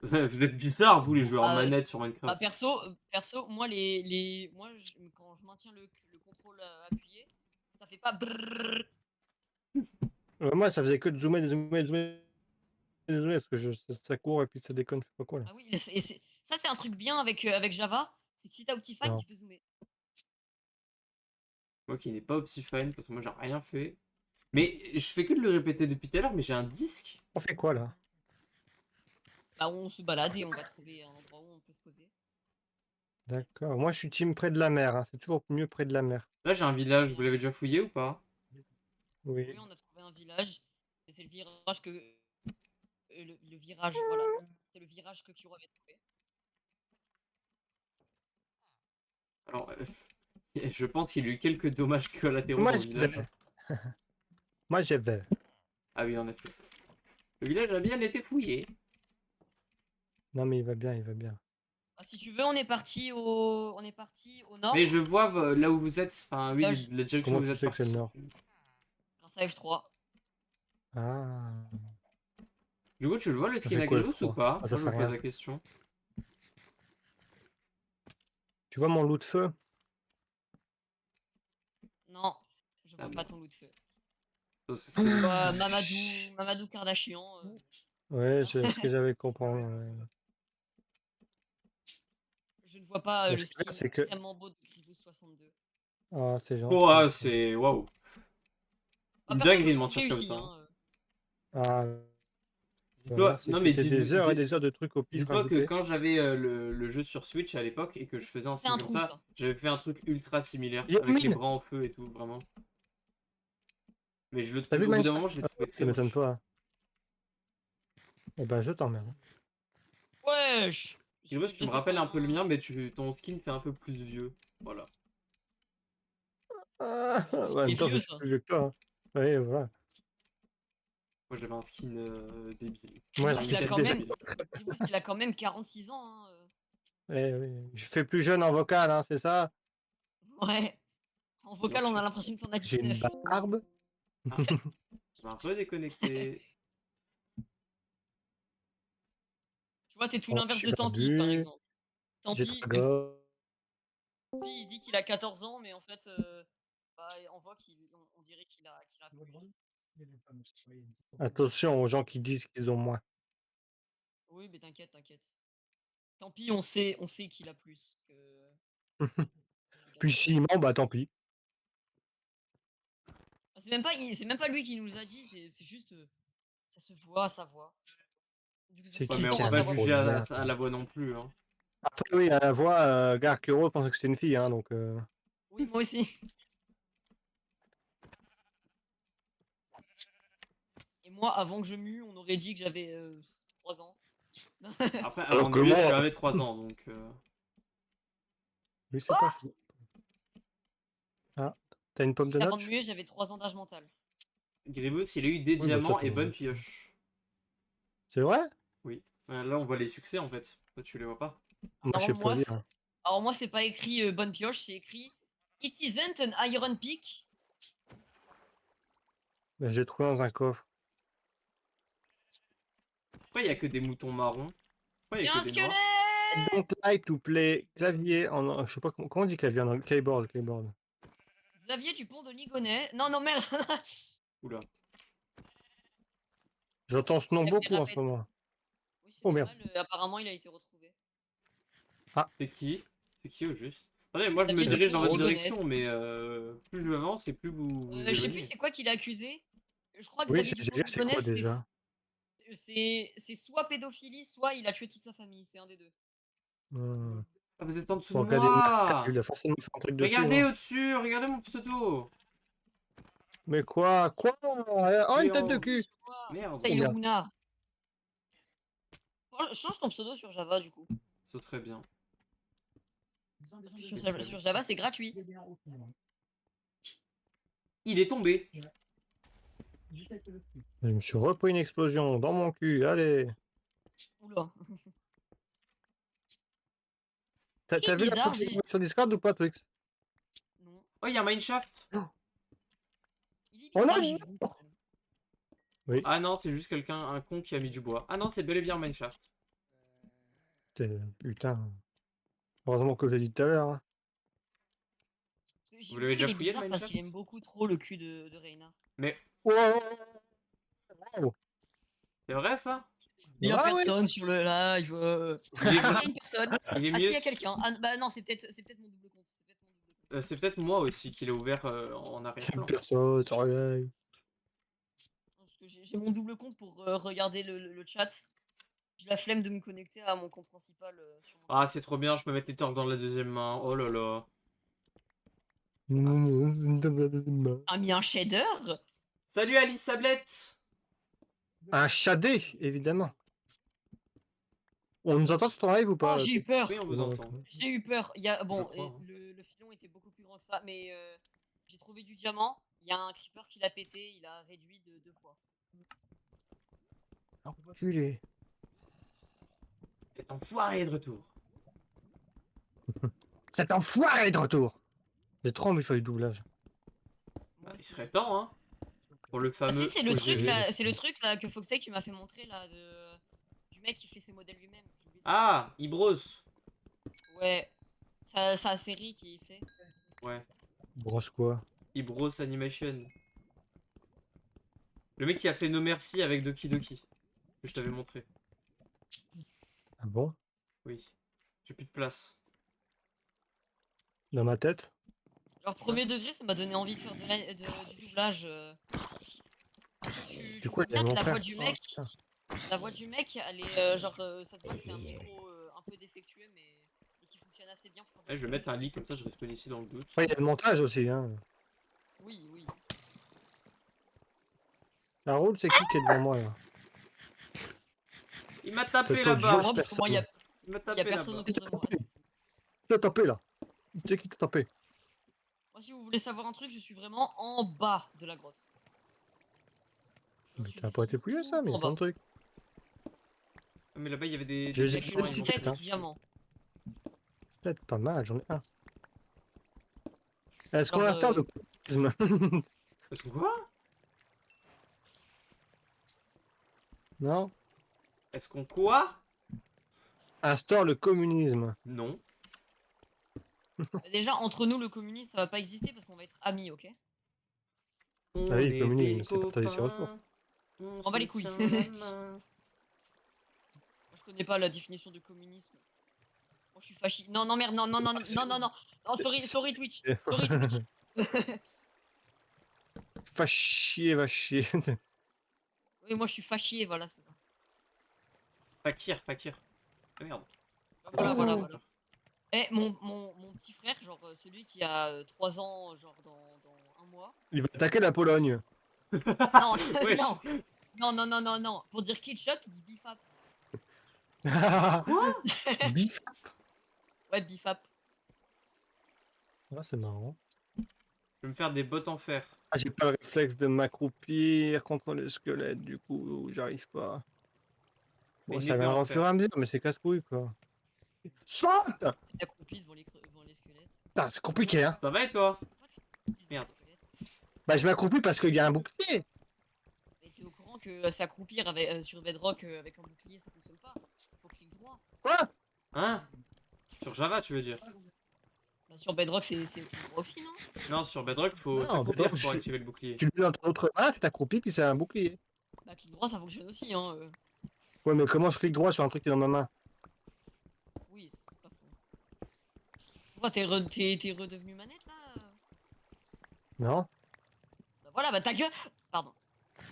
[SPEAKER 2] Vous êtes bizarres, vous, les joueurs
[SPEAKER 5] Ah,
[SPEAKER 2] manette sur
[SPEAKER 5] Bah,
[SPEAKER 2] Minecraft.
[SPEAKER 5] perso, moi, quand je maintiens le contrôle appuyé, ça fait pas brrrr.
[SPEAKER 4] Moi, ça faisait que de zoomer, de zoomer, de zoomer, de zoomer, parce que ça court et puis ça déconne, je sais pas quoi là.
[SPEAKER 5] Ah oui, ça, c'est un truc bien avec Java. C'est que si t'as Optifine,
[SPEAKER 4] Non.
[SPEAKER 5] tu peux zoomer.
[SPEAKER 2] Moi qui n'ai pas Optifine, parce que moi, j'ai rien fait. Mais je fais que de le répéter depuis tout à l'heure, mais j'ai un disque.
[SPEAKER 4] On fait quoi là?
[SPEAKER 5] Bah, on se balade et on va trouver un endroit où on peut se poser.
[SPEAKER 4] D'accord. Moi, je suis team près de la mer. Hein. C'est toujours mieux près de la mer.
[SPEAKER 2] Là, j'ai un village, vous l'avez déjà fouillé ou pas?
[SPEAKER 4] Oui.
[SPEAKER 5] Oui, on a trouvé un village. Et c'est le virage que. Le virage, voilà. C'est le virage que Kuro avait trouvé.
[SPEAKER 2] Alors, je pense qu'il y a eu quelques dommages collatéraux
[SPEAKER 4] Moi,
[SPEAKER 2] dans le
[SPEAKER 4] j'y
[SPEAKER 2] village.
[SPEAKER 4] vais. Moi, j'y vais.
[SPEAKER 2] Ah oui, en effet. Le village a bien été fouillé.
[SPEAKER 4] Non, mais il va bien, il va bien.
[SPEAKER 5] Ah, si tu veux, on est parti au nord.
[SPEAKER 2] Mais je vois là où vous êtes, enfin oui,
[SPEAKER 5] Village.
[SPEAKER 2] la direction
[SPEAKER 4] Comment
[SPEAKER 2] où vous
[SPEAKER 4] tu
[SPEAKER 2] êtes
[SPEAKER 4] sais que c'est le
[SPEAKER 2] parti.
[SPEAKER 4] nord?
[SPEAKER 5] Grâce à F3.
[SPEAKER 4] Ah.
[SPEAKER 2] Du coup, tu le vois le
[SPEAKER 4] Ça
[SPEAKER 2] skin
[SPEAKER 4] fait quoi,
[SPEAKER 2] Agrios ou
[SPEAKER 4] F3?
[SPEAKER 2] pas?
[SPEAKER 4] Ah, ça
[SPEAKER 2] Moi, je
[SPEAKER 4] fait
[SPEAKER 2] me pose
[SPEAKER 4] rien.
[SPEAKER 2] la question.
[SPEAKER 4] Tu vois mon loup de feu?
[SPEAKER 5] Non, je vois
[SPEAKER 2] Ah,
[SPEAKER 5] pas
[SPEAKER 2] merde.
[SPEAKER 5] ton loup de feu.
[SPEAKER 2] Parce que c'est le
[SPEAKER 5] Bah,
[SPEAKER 2] skin.
[SPEAKER 5] Mamadou Kardashian.
[SPEAKER 4] Ouais, c'est ce que j'avais compris. Ouais.
[SPEAKER 5] Je ne vois pas
[SPEAKER 4] Mais
[SPEAKER 5] le
[SPEAKER 4] ce qu'il y a,
[SPEAKER 5] skin
[SPEAKER 4] c'est que...
[SPEAKER 5] extrêmement beau de Gribus 62.
[SPEAKER 4] Ah, c'est gentil.
[SPEAKER 2] Oh, ah,
[SPEAKER 4] ça.
[SPEAKER 2] c'est waouh.
[SPEAKER 5] Ah,
[SPEAKER 2] Une
[SPEAKER 5] perso, je
[SPEAKER 2] dinguerie de
[SPEAKER 5] le trouve
[SPEAKER 2] mentir comme
[SPEAKER 5] réussi.
[SPEAKER 2] ça.
[SPEAKER 5] Hein.
[SPEAKER 4] Ah, bah,
[SPEAKER 2] Dis-toi,
[SPEAKER 4] merci.
[SPEAKER 2] non mais
[SPEAKER 4] C'était des heures et des heures de trucs au pif
[SPEAKER 2] dis-toi que
[SPEAKER 4] rajoutés.
[SPEAKER 2] quand j'avais le jeu sur Switch à l'époque et que je faisais un
[SPEAKER 5] C'est
[SPEAKER 2] skin
[SPEAKER 5] un
[SPEAKER 2] comme
[SPEAKER 5] trou,
[SPEAKER 2] ça,
[SPEAKER 5] ça.
[SPEAKER 2] j'avais fait un truc ultra similaire
[SPEAKER 4] Yo,
[SPEAKER 2] avec les
[SPEAKER 4] mine.
[SPEAKER 2] bras en feu et tout, vraiment. Mais
[SPEAKER 4] T'as vu
[SPEAKER 2] au bout d'un
[SPEAKER 4] Minecraft?
[SPEAKER 2] moment, je l'ai trouvé très
[SPEAKER 4] Ça m'étonne
[SPEAKER 2] moche.
[SPEAKER 4] pas. Eh ben, je t'emmerde.
[SPEAKER 5] Wesh!
[SPEAKER 2] Je sais que tu me rappelles un peu le mien, mais ton skin fait un peu plus vieux. Voilà.
[SPEAKER 4] Ah,
[SPEAKER 5] C'est
[SPEAKER 4] ouais, en même temps,
[SPEAKER 5] vieux,
[SPEAKER 4] c'est
[SPEAKER 5] ça.
[SPEAKER 4] plus vieux que toi. Hein. Oui, voilà.
[SPEAKER 2] Moi j'avais un skin débile.
[SPEAKER 4] Moi,
[SPEAKER 5] Gribus,
[SPEAKER 2] Un
[SPEAKER 5] il a
[SPEAKER 2] Michel
[SPEAKER 5] quand
[SPEAKER 4] déjà...
[SPEAKER 5] même.
[SPEAKER 2] débile.
[SPEAKER 5] Gribus, il a quand même 46 ans. Hein.
[SPEAKER 4] Eh oui. Je fais plus jeune en vocal, hein, c'est ça?
[SPEAKER 5] Ouais. En vocal,
[SPEAKER 2] Bien
[SPEAKER 5] on a
[SPEAKER 2] sûr.
[SPEAKER 5] l'impression que t'en as
[SPEAKER 4] J'ai une
[SPEAKER 5] 19.
[SPEAKER 4] barbe.
[SPEAKER 2] Je m'ai un peu déconnecté.
[SPEAKER 5] Tu vois, t'es tout
[SPEAKER 4] Oh,
[SPEAKER 5] l'inverse
[SPEAKER 4] j'ai
[SPEAKER 5] de Tampi, par
[SPEAKER 4] barbu.
[SPEAKER 5] exemple.
[SPEAKER 4] J'ai
[SPEAKER 5] Tampi,
[SPEAKER 4] trois gosses.
[SPEAKER 5] il dit qu'il a 14 ans, mais en fait, bah, en voix, on dirait qu'il a plus.
[SPEAKER 4] Attention aux gens qui disent qu'ils ont moins.
[SPEAKER 5] Oui, mais t'inquiète, t'inquiète. Tant pis, on sait qu'il a plus que
[SPEAKER 4] Puis
[SPEAKER 5] 14 ans.
[SPEAKER 4] s'il ment, bah tant pis.
[SPEAKER 5] Ah, c'est même pas lui qui nous a dit, c'est juste, ça se voit, sa voix. Du coup, ça
[SPEAKER 4] C'est
[SPEAKER 5] fait
[SPEAKER 2] Ouais,
[SPEAKER 4] qui
[SPEAKER 2] mais on
[SPEAKER 4] qui
[SPEAKER 2] va
[SPEAKER 4] a
[SPEAKER 2] pas
[SPEAKER 4] la
[SPEAKER 5] savoir.
[SPEAKER 2] juger
[SPEAKER 4] voix
[SPEAKER 2] à la voix non plus. Hein.
[SPEAKER 4] Après, oui, à la voix, Gare Kuro, je pensais que c'était une fille, hein, donc...
[SPEAKER 5] Oui, moi aussi. Et moi, avant que je mue, on aurait dit que j'avais 3 ans.
[SPEAKER 2] Après,
[SPEAKER 4] Alors
[SPEAKER 2] avant de
[SPEAKER 4] que
[SPEAKER 2] muer, je
[SPEAKER 4] moi-
[SPEAKER 2] suis arrivé 3 ans, donc...
[SPEAKER 4] Oui, c'est pas faux. Ah, t'as une pomme de
[SPEAKER 5] Avant de
[SPEAKER 4] notch?
[SPEAKER 5] muer, j'avais 3 ans d'âge mental.
[SPEAKER 2] Grievous, il a eu des
[SPEAKER 4] Oui, bah ça,
[SPEAKER 2] diamants
[SPEAKER 4] tout
[SPEAKER 2] et
[SPEAKER 4] le monde
[SPEAKER 2] bonne
[SPEAKER 4] le sait.
[SPEAKER 2] pioche.
[SPEAKER 4] C'est vrai?
[SPEAKER 2] Oui. Là, on voit les succès, en fait. Toi, tu les vois pas.
[SPEAKER 4] Moi, je
[SPEAKER 5] Alors
[SPEAKER 4] sais pas
[SPEAKER 5] moi,
[SPEAKER 4] lire.
[SPEAKER 5] c'est pas écrit bonne pioche, c'est écrit It isn't an iron pick.
[SPEAKER 4] Mais j'ai trouvé dans un coffre.
[SPEAKER 2] Pourquoi il y a que des moutons marrons? Pourquoi il y
[SPEAKER 5] Et
[SPEAKER 2] a que
[SPEAKER 5] un
[SPEAKER 2] des noirs?
[SPEAKER 4] I
[SPEAKER 5] squelette.
[SPEAKER 4] don't like to play clavier en... Je sais pas comment on dit clavier en anglais. Keyboard, keyboard.
[SPEAKER 5] Xavier Dupont de Ligonnès. Non, non, merde.
[SPEAKER 2] Oula.
[SPEAKER 4] J'entends ce nom
[SPEAKER 5] Il a fait
[SPEAKER 4] beaucoup en ce
[SPEAKER 5] rappel.
[SPEAKER 4] moment.
[SPEAKER 5] Oui, c'est
[SPEAKER 4] Oh merde.
[SPEAKER 5] normal. Apparemment, il a été retrouvé.
[SPEAKER 2] C'est qui? C'est qui au juste? Attendez, moi, je me
[SPEAKER 5] Xavier
[SPEAKER 2] dirige dans
[SPEAKER 5] Dupont
[SPEAKER 2] votre
[SPEAKER 5] de Ligonnès.
[SPEAKER 2] direction, mais plus je avance et plus vous
[SPEAKER 5] Je sais plus
[SPEAKER 2] éloignez.
[SPEAKER 5] c'est quoi qu'il a accusé. Je crois que
[SPEAKER 4] Oui,
[SPEAKER 5] Xavier
[SPEAKER 4] c'est
[SPEAKER 5] Dupont de
[SPEAKER 4] c'est quoi
[SPEAKER 5] Ligonnès,
[SPEAKER 4] déjà?
[SPEAKER 5] c'est soit pédophilie, soit il a tué toute sa famille. C'est un des deux.
[SPEAKER 4] Hmm.
[SPEAKER 2] Ah, vous êtes en dessous
[SPEAKER 4] Faut
[SPEAKER 2] de
[SPEAKER 4] regarder une masque,
[SPEAKER 2] moi!
[SPEAKER 4] il a forcément fait un truc dessus,
[SPEAKER 2] Regardez
[SPEAKER 4] non?
[SPEAKER 2] au-dessus! Regardez mon pseudo!
[SPEAKER 4] Mais quoi? Quoi? Oh, une tête de
[SPEAKER 2] Géant!
[SPEAKER 4] cul!
[SPEAKER 2] Merde!
[SPEAKER 5] Ça, il est
[SPEAKER 4] merde.
[SPEAKER 5] Runa. Change ton pseudo sur Java, du coup.
[SPEAKER 2] Ce serait bien.
[SPEAKER 5] Parce que sur Java, c'est gratuit.
[SPEAKER 2] Il est tombé!
[SPEAKER 4] Je me suis repris une explosion dans mon cul, allez!
[SPEAKER 5] Oula.
[SPEAKER 4] T'as vu la
[SPEAKER 5] bizarre,
[SPEAKER 4] photo sur Discord ou pas, Twix?
[SPEAKER 5] Non.
[SPEAKER 2] Oh, il y a un mineshaft!
[SPEAKER 5] Il est
[SPEAKER 4] Oh
[SPEAKER 5] bizarre,
[SPEAKER 4] non,
[SPEAKER 5] j'ai vu.
[SPEAKER 4] Oui,
[SPEAKER 2] Ah non, c'est juste quelqu'un, un con qui a mis du bois. Ah non, c'est bel et bien un mineshaft.
[SPEAKER 4] putain. Heureusement que je l'ai dit tout à l'heure. Hein.
[SPEAKER 5] J'ai
[SPEAKER 2] Vous
[SPEAKER 5] vu
[SPEAKER 2] l'avez
[SPEAKER 5] qu'il
[SPEAKER 2] déjà
[SPEAKER 5] est
[SPEAKER 2] fouillé, le
[SPEAKER 5] bizarre parce
[SPEAKER 2] mineshaft?
[SPEAKER 5] qu'il aime beaucoup trop le cul de Reina.
[SPEAKER 2] Mais
[SPEAKER 4] Wow.
[SPEAKER 2] c'est vrai ça?
[SPEAKER 5] Il y a
[SPEAKER 4] Ah ouais.
[SPEAKER 5] personne sur le live.
[SPEAKER 2] Il est,
[SPEAKER 5] Ah si, il y a une personne.
[SPEAKER 2] il est
[SPEAKER 5] Ah
[SPEAKER 2] mieux.
[SPEAKER 5] si, il y a quelqu'un. Ah bah non, c'est peut-être mon double compte. C'est peut-être mon double compte.
[SPEAKER 2] C'est peut-être moi aussi qui l'ai ouvert en arrière-plan.
[SPEAKER 4] Personne sur le live.
[SPEAKER 5] Parce que j'ai mon double compte pour regarder le chat. J'ai la flemme de me connecter à mon compte principal sur mon
[SPEAKER 2] Ah, c'est trop bien, je peux mettre les torques dans la deuxième main. Oh là là.
[SPEAKER 5] Ah, mis un shader.
[SPEAKER 2] Salut Alice Sablette!
[SPEAKER 4] Un shadé, évidemment. On nous entend sur ton live ou
[SPEAKER 5] Oh,
[SPEAKER 4] pas?
[SPEAKER 5] j'ai eu peur.
[SPEAKER 2] Oui, on vous
[SPEAKER 4] Non,
[SPEAKER 2] entend.
[SPEAKER 5] J'ai eu peur. Il y a, bon,
[SPEAKER 2] crois, hein.
[SPEAKER 5] le filon était beaucoup plus grand que ça, mais j'ai trouvé du diamant. Il y a un creeper qui l'a pété, il a réduit de 2 fois.
[SPEAKER 4] Enculé.
[SPEAKER 2] Cet enfoiré est de retour.
[SPEAKER 4] Cet enfoiré est de retour. J'ai trop envie de faire du doublage.
[SPEAKER 5] Moi
[SPEAKER 2] Il
[SPEAKER 5] aussi.
[SPEAKER 2] serait temps, hein. Pour le
[SPEAKER 5] Ah
[SPEAKER 2] fameux.
[SPEAKER 5] si, c'est le truc
[SPEAKER 2] OGV.
[SPEAKER 5] là, c'est le truc là que Foxey tu m'as fait montrer là du mec qui fait ses modèles lui-même. J'ai oublié son
[SPEAKER 2] Ah, Ibros.
[SPEAKER 5] nom. Ouais. Sa série qui fait.
[SPEAKER 2] Ouais.
[SPEAKER 4] Brosse quoi?
[SPEAKER 2] Ibros Animation. Le mec qui a fait No Mercy avec Doki Doki. Que je t'avais montré.
[SPEAKER 4] Ah bon?
[SPEAKER 2] Oui. J'ai plus de place.
[SPEAKER 4] Dans ma tête?
[SPEAKER 5] Genre premier degré, ça m'a donné envie de faire du doublage. Tu
[SPEAKER 4] quoi,
[SPEAKER 5] vois
[SPEAKER 4] il y a
[SPEAKER 5] bien
[SPEAKER 4] mon
[SPEAKER 5] que la
[SPEAKER 4] frère.
[SPEAKER 5] voix du mec,
[SPEAKER 4] putain.
[SPEAKER 5] la voix du mec, elle est genre, ça se voit que c'est un micro un peu défectueux, mais qui fonctionne assez bien pour.
[SPEAKER 2] Ouais, je vais mettre un lit comme ça, je respawn ici dans le doute.
[SPEAKER 4] Ouais, il y a le montage aussi, hein.
[SPEAKER 5] Oui, oui.
[SPEAKER 4] La roule, c'est qui est devant moi, là?
[SPEAKER 2] Il m'a tapé
[SPEAKER 4] C'est toi,
[SPEAKER 2] là-bas.
[SPEAKER 4] Dieu.
[SPEAKER 5] Parce que moi, il y a
[SPEAKER 2] Il m'a tapé
[SPEAKER 5] personne
[SPEAKER 2] là-bas.
[SPEAKER 5] autour de moi.
[SPEAKER 4] T'as tapé, là. C'est qui t'a tapé?
[SPEAKER 5] Moi, si vous voulez savoir un truc, je suis vraiment en bas de la grotte.
[SPEAKER 4] Mais
[SPEAKER 5] Je
[SPEAKER 4] ça a
[SPEAKER 5] suis
[SPEAKER 4] pas été fouillé, ça, mais il y
[SPEAKER 5] tout
[SPEAKER 4] a
[SPEAKER 5] en
[SPEAKER 4] plein de
[SPEAKER 5] bas.
[SPEAKER 4] trucs.
[SPEAKER 2] Mais là-bas, il y avait des.
[SPEAKER 4] J'ai-
[SPEAKER 5] Il y a
[SPEAKER 4] j'ai
[SPEAKER 5] qu'une
[SPEAKER 4] des petits
[SPEAKER 5] tête
[SPEAKER 4] trucs, hein.
[SPEAKER 5] diamant.
[SPEAKER 4] C'est peut-être pas mal, j'en ai un. Est-ce qu'on
[SPEAKER 5] Genre,
[SPEAKER 4] installe le communisme?
[SPEAKER 2] Parce que quoi?
[SPEAKER 4] Non?
[SPEAKER 2] Est-ce qu'on quoi?
[SPEAKER 4] Instaure le communisme.
[SPEAKER 2] Non.
[SPEAKER 5] Déjà, entre nous, le communisme, ça va pas exister parce qu'on va être amis, ok?
[SPEAKER 2] On
[SPEAKER 4] Ah oui, le
[SPEAKER 2] est
[SPEAKER 4] communisme,
[SPEAKER 2] des
[SPEAKER 4] c'est partager ses ressources.
[SPEAKER 2] copains.
[SPEAKER 5] On va les couilles.
[SPEAKER 2] se tient la main.
[SPEAKER 5] Moi, je connais pas la définition de communisme. Moi, je suis fasciste. Non, non, merde, non, non, non, non, non, non, non. Non, sorry Twitch. Sorry Twitch.
[SPEAKER 4] Va chier, va chier.
[SPEAKER 5] Oui, moi, je suis fascié, voilà, c'est ça.
[SPEAKER 2] Fakir. Ah merde.
[SPEAKER 5] Voilà. Eh, mon petit frère, genre celui qui a 3 ans, genre dans un mois.
[SPEAKER 4] Il va attaquer la Pologne.
[SPEAKER 5] Non,
[SPEAKER 2] Wesh.
[SPEAKER 5] non. Pour dire ketchup, il dit bifap.
[SPEAKER 4] Quoi? Bif.
[SPEAKER 5] Ouais, bifap.
[SPEAKER 4] Ah, c'est marrant.
[SPEAKER 2] Je vais me faire des bottes en fer.
[SPEAKER 4] Ah, j'ai pas le réflexe de m'accroupir contre le squelette, du coup, j'arrive pas.
[SPEAKER 2] Mais
[SPEAKER 4] Bon,
[SPEAKER 2] une
[SPEAKER 4] ça
[SPEAKER 2] épée
[SPEAKER 4] viendra
[SPEAKER 2] en
[SPEAKER 4] au
[SPEAKER 2] fer.
[SPEAKER 4] fur et à mesure, mais c'est casse-couille, quoi. Saute!
[SPEAKER 5] Il accroupi devant les squelettes.
[SPEAKER 4] Putain, c'est compliqué, hein.
[SPEAKER 2] Ça va et toi?
[SPEAKER 5] Pourquoi tu t'accroupis devant
[SPEAKER 2] Merde.
[SPEAKER 5] les squelettes?
[SPEAKER 4] Bah, je m'accroupis parce qu'il y a un bouclier.
[SPEAKER 5] Mais t'es au courant que s'accroupir sur Bedrock avec un bouclier, ça fonctionne pas. Il faut clic droit.
[SPEAKER 4] Quoi?
[SPEAKER 2] Hein? Sur Java, tu veux dire?
[SPEAKER 5] Bah, sur Bedrock, c'est clic droit aussi, non?
[SPEAKER 2] Non, sur Bedrock, faut
[SPEAKER 4] Non,
[SPEAKER 2] s'accroupir
[SPEAKER 4] Bedrock,
[SPEAKER 2] pour
[SPEAKER 4] je-
[SPEAKER 2] activer le bouclier.
[SPEAKER 4] Tu le mets dans ton autre main, tu t'accroupis, puis c'est un bouclier.
[SPEAKER 5] Bah, clic droit, ça fonctionne aussi, hein.
[SPEAKER 4] Ouais, mais comment je clique droit sur un truc qui est dans ma main?
[SPEAKER 5] Oui, c'est pas faux. Pourquoi t'es redevenu manette là?
[SPEAKER 4] Non?
[SPEAKER 5] Bah voilà, bah ta gueule! Pardon.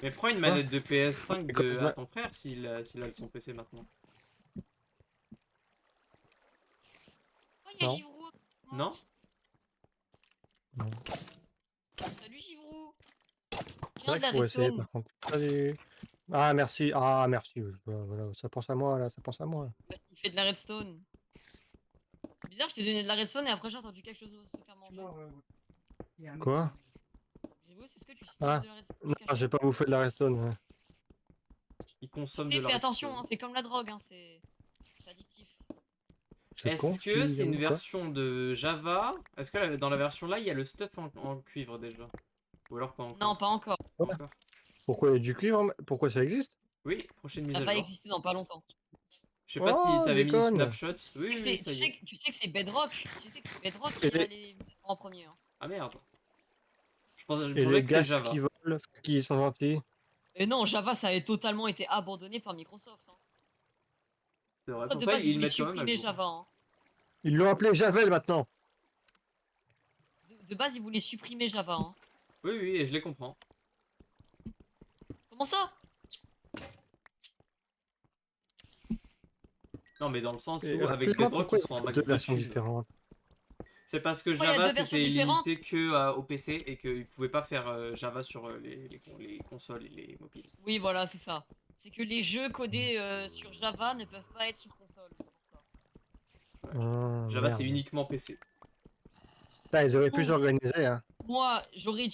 [SPEAKER 2] Mais prends une manette de PS5
[SPEAKER 4] Mais comme
[SPEAKER 2] à
[SPEAKER 4] ça-
[SPEAKER 2] ton frère s'il a son PC maintenant.
[SPEAKER 5] Oh, y'a
[SPEAKER 4] Non.
[SPEAKER 5] Givrou!
[SPEAKER 2] Non?
[SPEAKER 4] Non.
[SPEAKER 5] Salut Givrou!
[SPEAKER 4] C'est
[SPEAKER 5] Tiens,
[SPEAKER 4] vrai
[SPEAKER 5] de la
[SPEAKER 4] qu'il faut essayer,
[SPEAKER 5] redstone!
[SPEAKER 4] par contre. Salut. Ah, merci. Ah, merci. Voilà, ça pense à moi, là. Ça pense à moi.
[SPEAKER 5] Parce qu'il fait de la redstone. C'est bizarre, je t'ai donné de la redstone et après j'ai entendu quelque chose se faire manger.
[SPEAKER 4] Quoi?
[SPEAKER 5] Givrou, c'est ce que tu sniffes
[SPEAKER 4] Ah,
[SPEAKER 5] de la redstone
[SPEAKER 4] Non,
[SPEAKER 5] cachée?
[SPEAKER 4] j'ai pas bouffé de la redstone. Ouais.
[SPEAKER 2] Il
[SPEAKER 5] Tu
[SPEAKER 2] consomme
[SPEAKER 5] sais,
[SPEAKER 2] de la
[SPEAKER 5] fais attention, hein,
[SPEAKER 2] redstone.
[SPEAKER 5] c'est comme la drogue, hein, c'est addictif.
[SPEAKER 4] Je
[SPEAKER 2] Est-ce
[SPEAKER 4] confie,
[SPEAKER 2] que c'est une
[SPEAKER 4] quoi.
[SPEAKER 2] version de Java? Est-ce que dans la version là, il y a le stuff en cuivre déjà? Ou alors pas encore?
[SPEAKER 5] Non, pas encore.
[SPEAKER 2] Pas encore.
[SPEAKER 4] Pourquoi il y a du cuivre? Pourquoi ça existe?
[SPEAKER 2] Oui, prochaine mise
[SPEAKER 5] Ça
[SPEAKER 2] à
[SPEAKER 5] va
[SPEAKER 2] jour.
[SPEAKER 5] exister dans pas longtemps.
[SPEAKER 2] Je sais pas si
[SPEAKER 4] Oh,
[SPEAKER 2] t'avais mis
[SPEAKER 4] déconne.
[SPEAKER 2] snapshot. Oui, oui, ça y est.
[SPEAKER 5] Tu sais que c'est Bedrock. Tu sais que c'est Bedrock qui
[SPEAKER 4] Et
[SPEAKER 5] a les en premier. Hein.
[SPEAKER 2] Ah merde. Je pensais
[SPEAKER 4] Et
[SPEAKER 2] que
[SPEAKER 4] les
[SPEAKER 2] c'était
[SPEAKER 4] gars
[SPEAKER 2] Java.
[SPEAKER 4] qui volent, qui sont gentils.
[SPEAKER 5] Et non, Java, ça a totalement été abandonné par Microsoft. Hein.
[SPEAKER 2] C'est vrai.
[SPEAKER 5] Soit
[SPEAKER 2] Pour
[SPEAKER 5] de
[SPEAKER 2] ça,
[SPEAKER 5] base, ils
[SPEAKER 2] ils
[SPEAKER 5] voulaient
[SPEAKER 2] mettent quand même à
[SPEAKER 5] supprimer
[SPEAKER 2] jour.
[SPEAKER 5] Java. Hein.
[SPEAKER 4] Ils l'ont appelé Javel maintenant.
[SPEAKER 5] De base, ils voulaient supprimer Java. Hein.
[SPEAKER 2] Oui, oui, et je les comprends.
[SPEAKER 5] Comment ça?
[SPEAKER 2] Non, mais dans le sens
[SPEAKER 4] Et
[SPEAKER 2] où avec
[SPEAKER 4] rappelez-moi
[SPEAKER 2] Bedrock,
[SPEAKER 4] pourquoi
[SPEAKER 2] ils sont en
[SPEAKER 4] il y a
[SPEAKER 2] max
[SPEAKER 4] deux
[SPEAKER 2] de
[SPEAKER 4] versions
[SPEAKER 2] cuivre.
[SPEAKER 4] différentes.
[SPEAKER 2] C'est parce que
[SPEAKER 5] Pourquoi il y a
[SPEAKER 2] Java
[SPEAKER 5] deux versions
[SPEAKER 2] c'était
[SPEAKER 5] différentes
[SPEAKER 2] limité que au PC et qu'ils pouvaient pas faire Java sur les consoles et les mobiles.
[SPEAKER 5] Oui, voilà, c'est ça. C'est que les jeux codés sur Java ne peuvent pas être sur console. C'est pour ça.
[SPEAKER 4] Ah,
[SPEAKER 2] Java
[SPEAKER 4] merde.
[SPEAKER 2] c'est uniquement PC.
[SPEAKER 4] Putain, ils auraient pu
[SPEAKER 5] Oh.
[SPEAKER 4] s'organiser, hein.
[SPEAKER 5] Moi, j'aurais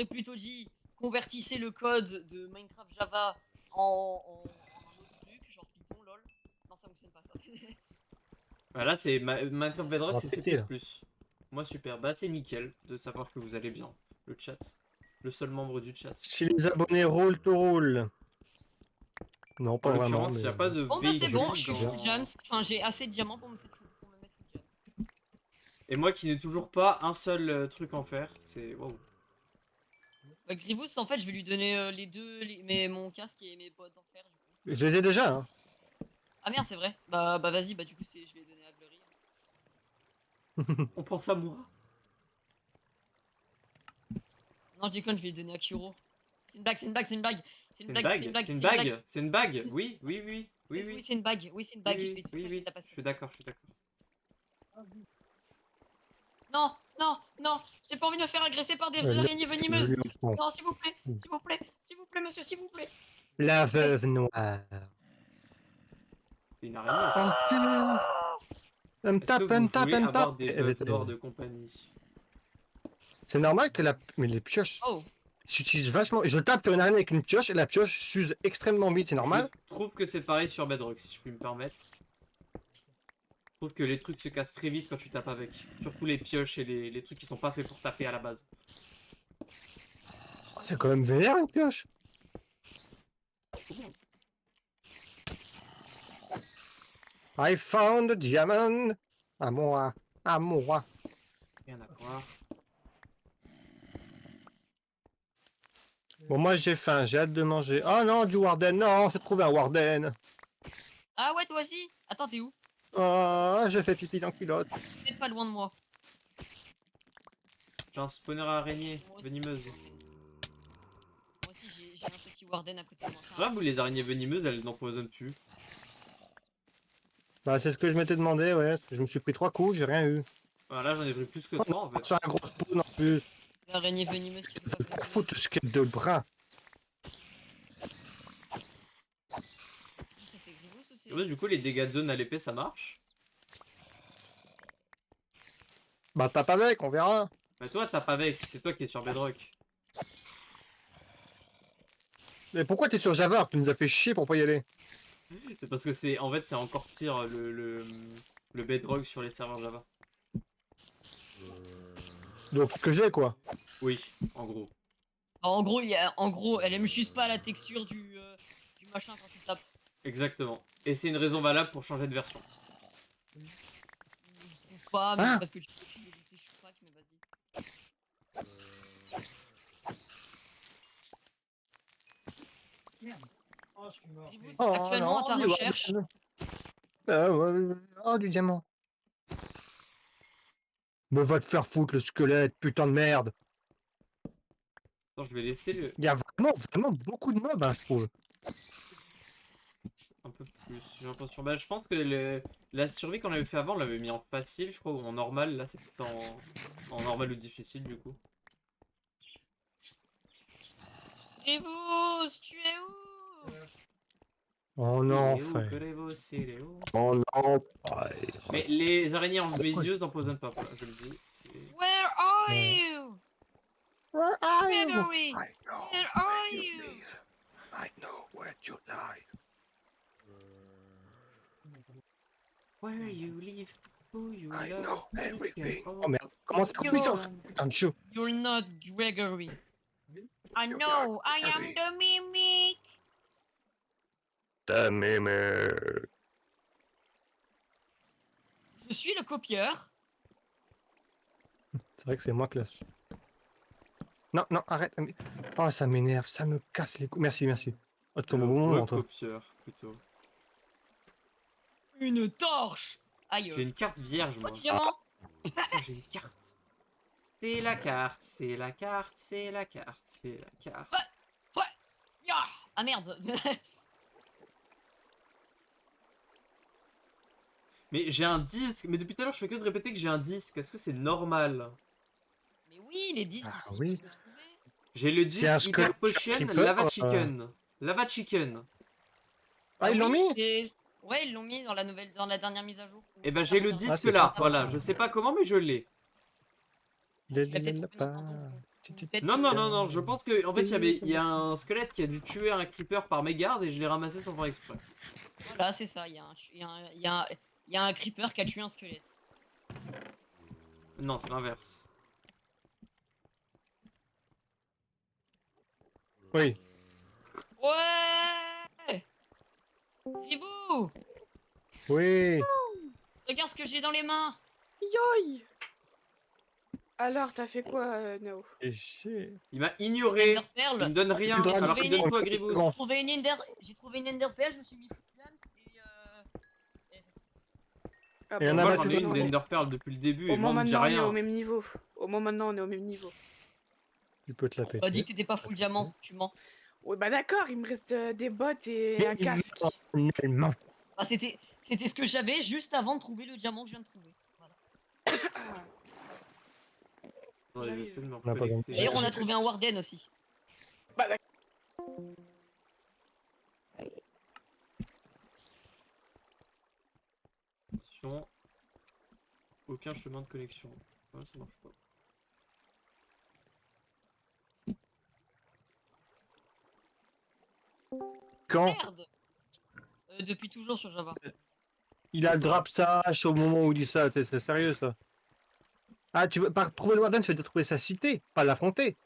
[SPEAKER 5] plutôt dit convertissez le code de Minecraft Java en un autre truc, genre Python, lol. Non, ça fonctionne pas ça.
[SPEAKER 2] Bah là c'est Minecraft Bedrock,
[SPEAKER 4] On va
[SPEAKER 2] c'est
[SPEAKER 4] péter, là.
[SPEAKER 2] C++. Moi super, bah c'est nickel de savoir que vous allez bien. Le chat. Le seul membre du chat.
[SPEAKER 4] Si les abonnés roulent, tout roule. Non,
[SPEAKER 2] En
[SPEAKER 4] pas vraiment.
[SPEAKER 2] l'occurrence, il
[SPEAKER 4] Mais...
[SPEAKER 2] n'y a pas de
[SPEAKER 5] Bon, bah c'est
[SPEAKER 2] véhicule
[SPEAKER 5] bon, je suis
[SPEAKER 2] dans-
[SPEAKER 5] full jams. Enfin, j'ai assez de diamants pour me mettre full jams.
[SPEAKER 2] Et moi qui n'ai toujours pas un seul truc en fer, c'est waouh.
[SPEAKER 5] Bah, Gribus, en fait, je vais lui donner les deux, mon casque et mes bottes en fer. Du coup.
[SPEAKER 4] Je les ai déjà, hein.
[SPEAKER 5] Ah merde, c'est vrai. Bah vas-y, bah du coup, je vais les donner à Blurry.
[SPEAKER 2] On pense à moi.
[SPEAKER 5] Non, je déconne, je vais les donner à Kuro. C'est une blague, c'est une blague, c'est une blague. C'est
[SPEAKER 2] C'est
[SPEAKER 5] une
[SPEAKER 2] une
[SPEAKER 5] blague, c'est une
[SPEAKER 2] bague,
[SPEAKER 5] blague,
[SPEAKER 2] c'est une
[SPEAKER 5] c'est une blague.
[SPEAKER 2] bague, c'est une bague. Oui, oui, oui, oui,
[SPEAKER 5] Oui,
[SPEAKER 2] oui.
[SPEAKER 5] c'est une bague, oui, c'est une bague.
[SPEAKER 2] Oui,
[SPEAKER 5] Je vais
[SPEAKER 2] oui,
[SPEAKER 5] je vais
[SPEAKER 2] oui,
[SPEAKER 5] te la
[SPEAKER 2] je
[SPEAKER 5] passer.
[SPEAKER 2] suis d'accord, je suis d'accord.
[SPEAKER 5] Non, non, non, j'ai pas envie de me faire agresser par des
[SPEAKER 4] Le-
[SPEAKER 5] araignées venimeuses.
[SPEAKER 4] le-
[SPEAKER 5] Non, s'il vous plaît, monsieur, s'il vous plaît.
[SPEAKER 4] La veuve noire.
[SPEAKER 2] C'est une araignée.
[SPEAKER 4] Oh,
[SPEAKER 2] Est-ce que vous voulez avoir des veuves noires de compagnie?
[SPEAKER 4] C'est normal que mais les pioches
[SPEAKER 5] Oh,
[SPEAKER 4] s'utilisent vachement. Je tape sur une araignée avec une pioche et la pioche s'use extrêmement vite, c'est normal.
[SPEAKER 2] Je trouve que c'est pareil sur Bedrock, si je puis me permettre. Je trouve que les trucs se cassent très vite quand tu tapes avec. Surtout les pioches et les trucs qui sont pas faits pour taper à la base.
[SPEAKER 4] C'est quand même vénère une pioche. I found a diamond. À moi. À moi.
[SPEAKER 2] Rien à croire.
[SPEAKER 4] Bon, moi j'ai faim, j'ai hâte de manger. Oh non, du Warden. Non, j'ai trouvé un Warden.
[SPEAKER 5] ah ouais, toi aussi. Attends, t'es où?
[SPEAKER 4] Oh, je fais pipi dans culotte.
[SPEAKER 5] Peut-être pas loin de moi.
[SPEAKER 2] J'ai un spawner à araignée venimeuse.
[SPEAKER 5] Moi aussi, j'ai un petit warden à côté de moi. Enfin,
[SPEAKER 2] J'avoue, les araignées venimeuses, elles n'empoisonnent plus.
[SPEAKER 4] Bah, c'est ce que je m'étais demandé, ouais. Je me suis pris 3 coups, j'ai rien eu.
[SPEAKER 2] Voilà, j'en ai pris plus que 3 en fait.
[SPEAKER 4] Sur un gros spawn en plus.
[SPEAKER 5] Des araignées venimeuses qui sont pas
[SPEAKER 4] Faire foutre ce qu'elle de bras.
[SPEAKER 5] Ça c'est Gribous ou c'est.
[SPEAKER 2] Ouais, du coup, les dégâts de zone à l'épée ça marche.
[SPEAKER 4] Bah, tape avec, on verra.
[SPEAKER 2] Bah, toi, tape avec, c'est toi qui es sur Bedrock.
[SPEAKER 4] Mais pourquoi t'es sur Java alors que tu nous as fait chier pour pas y aller?
[SPEAKER 2] C'est parce que c'est en fait, c'est encore pire le Bedrock sur les serveurs Java.
[SPEAKER 4] Donc, ce que j'ai, quoi.
[SPEAKER 2] Oui, en gros.
[SPEAKER 5] En gros, elle aime juste pas la texture du machin quand tu tapes.
[SPEAKER 2] Exactement. Et c'est une raison valable pour changer de version.
[SPEAKER 5] Je trouve pas, mais
[SPEAKER 4] Ah.
[SPEAKER 5] c'est parce que tu peux débuter, je craque, mais vas-y. Gribous,
[SPEAKER 4] Oh,
[SPEAKER 5] actuellement
[SPEAKER 4] non,
[SPEAKER 5] à ta
[SPEAKER 4] du
[SPEAKER 5] recherche,
[SPEAKER 4] Oh, du diamant. Mais va te faire foutre le squelette, putain de merde.
[SPEAKER 2] Attends, je vais laisser
[SPEAKER 4] Il y a vraiment beaucoup de mobs, hein, je trouve.
[SPEAKER 2] un peu plus, j'ai l'impression. Bah, je pense que la survie qu'on avait fait avant, on l'avait mis en facile, je crois, ou en normal. Là, c'est tout en normal ou difficile, du coup.
[SPEAKER 5] Gribous, tu es où?
[SPEAKER 4] Oh non,
[SPEAKER 2] Il est où,
[SPEAKER 4] frère.
[SPEAKER 2] Grevos, il est où?
[SPEAKER 4] Oh non,
[SPEAKER 2] Mais les araignées en yeux n'empoisonnent pas, voilà, je le dis.
[SPEAKER 5] Where are
[SPEAKER 4] Ouais.
[SPEAKER 5] you?
[SPEAKER 4] Where are
[SPEAKER 5] Gregory,
[SPEAKER 4] I know
[SPEAKER 5] where are you?
[SPEAKER 4] I know where you lie.
[SPEAKER 2] Where you live, who you
[SPEAKER 4] I
[SPEAKER 2] love,
[SPEAKER 4] know
[SPEAKER 2] you
[SPEAKER 4] everything.
[SPEAKER 2] can
[SPEAKER 4] Oh merde, comment ça appuie sur
[SPEAKER 2] all-
[SPEAKER 4] putain de jeu?
[SPEAKER 5] You're not Gregory. I know, I am the mimic.
[SPEAKER 4] Ta mémé.
[SPEAKER 5] Je suis le copieur.
[SPEAKER 4] C'est vrai que c'est moi classe. Non, non, arrête. Oh, ça m'énerve, ça me casse les couilles. Merci, merci. Oh, tu tombes au bon moment, toi.
[SPEAKER 2] recopieur, plutôt.
[SPEAKER 5] Une torche. Aïe.
[SPEAKER 2] J'ai une carte vierge,
[SPEAKER 5] Oh,
[SPEAKER 2] moi.
[SPEAKER 5] diamant.
[SPEAKER 2] J'ai une carte. C'est la carte, c'est la carte, c'est la carte, c'est la carte.
[SPEAKER 5] Ya. Ah merde.
[SPEAKER 2] Mais j'ai un disque, mais depuis tout à l'heure je fais que de répéter que j'ai un disque, est-ce que c'est normal?
[SPEAKER 5] Mais oui, les disques
[SPEAKER 4] Ah
[SPEAKER 5] ici,
[SPEAKER 4] oui.
[SPEAKER 5] peuvent se trouver.
[SPEAKER 2] J'ai le
[SPEAKER 4] C'est un
[SPEAKER 2] disque Hyper
[SPEAKER 4] squelette
[SPEAKER 2] Potion
[SPEAKER 4] creeper,
[SPEAKER 2] Lava Chicken. Lava Chicken.
[SPEAKER 4] Ah, ils l'ont
[SPEAKER 5] oui,
[SPEAKER 4] mis?
[SPEAKER 5] Ouais, ils l'ont mis dans la dernière mise à jour.
[SPEAKER 2] Et ben j'ai le
[SPEAKER 5] Ah,
[SPEAKER 2] disque
[SPEAKER 4] c'est
[SPEAKER 2] là,
[SPEAKER 4] ça.
[SPEAKER 2] voilà, je sais pas comment mais je l'ai.
[SPEAKER 5] Tu l'as peut-être trouvé dans un donjon. Peut-être
[SPEAKER 2] Non,
[SPEAKER 5] que-
[SPEAKER 2] non, non, non, je pense que en fait il y a un squelette qui a dû tuer un creeper par mégarde et je l'ai ramassé sans faire exprès.
[SPEAKER 5] Voilà, c'est ça. Il y a un creeper qui a tué un squelette.
[SPEAKER 2] Non, c'est l'inverse.
[SPEAKER 4] Oui.
[SPEAKER 5] Ouais. Gribou,
[SPEAKER 4] Oui.
[SPEAKER 5] regarde ce que j'ai dans les mains.
[SPEAKER 1] Yoï. Alors, t'as fait quoi, Nao?
[SPEAKER 4] Et chier.
[SPEAKER 2] Il m'a ignoré,
[SPEAKER 5] Ender
[SPEAKER 2] il me
[SPEAKER 5] Pearl.
[SPEAKER 2] donne rien,
[SPEAKER 4] Tu
[SPEAKER 2] alors qu'il donne tout à
[SPEAKER 4] Bon.
[SPEAKER 2] Gribouille.
[SPEAKER 5] J'ai trouvé une Ender Pearl, je me suis mis full lance et
[SPEAKER 1] Ah,
[SPEAKER 4] Et on
[SPEAKER 1] bon,
[SPEAKER 4] a
[SPEAKER 2] Moi
[SPEAKER 4] battu
[SPEAKER 2] j'en ai une
[SPEAKER 1] on est-
[SPEAKER 2] d'Enderpearl depuis le début
[SPEAKER 1] Au
[SPEAKER 2] et
[SPEAKER 1] moins
[SPEAKER 2] moi j'ai
[SPEAKER 1] maintenant, on est
[SPEAKER 2] rien.
[SPEAKER 1] au même niveau. Au moins maintenant, on est au même niveau.
[SPEAKER 4] Tu peux te la
[SPEAKER 5] on m'a dit
[SPEAKER 4] péter.
[SPEAKER 5] que t'étais pas full diamant, tu mens.
[SPEAKER 1] Ouais, bah d'accord, il me reste des bottes et un casque.
[SPEAKER 4] Nellement.
[SPEAKER 5] Ah, c'était ce que j'avais juste avant de trouver le diamant que je viens de trouver. Voilà.
[SPEAKER 2] Attendez,
[SPEAKER 1] J'arrive.
[SPEAKER 2] j'essaie de me
[SPEAKER 4] On a pas
[SPEAKER 2] reconnecter.
[SPEAKER 5] D'ailleurs, on a trouvé un Warden aussi.
[SPEAKER 1] Bah d'accord.
[SPEAKER 2] Attention. Aucun chemin de connexion. Ouais, ça marche pas.
[SPEAKER 4] Quand
[SPEAKER 5] Merde. Depuis toujours sur Java.
[SPEAKER 4] il a le drap sache au moment où il dit ça, c'est sérieux ça. Ah, tu veux pas trouver le Warden, tu veux trouver sa cité, pas l'affronter.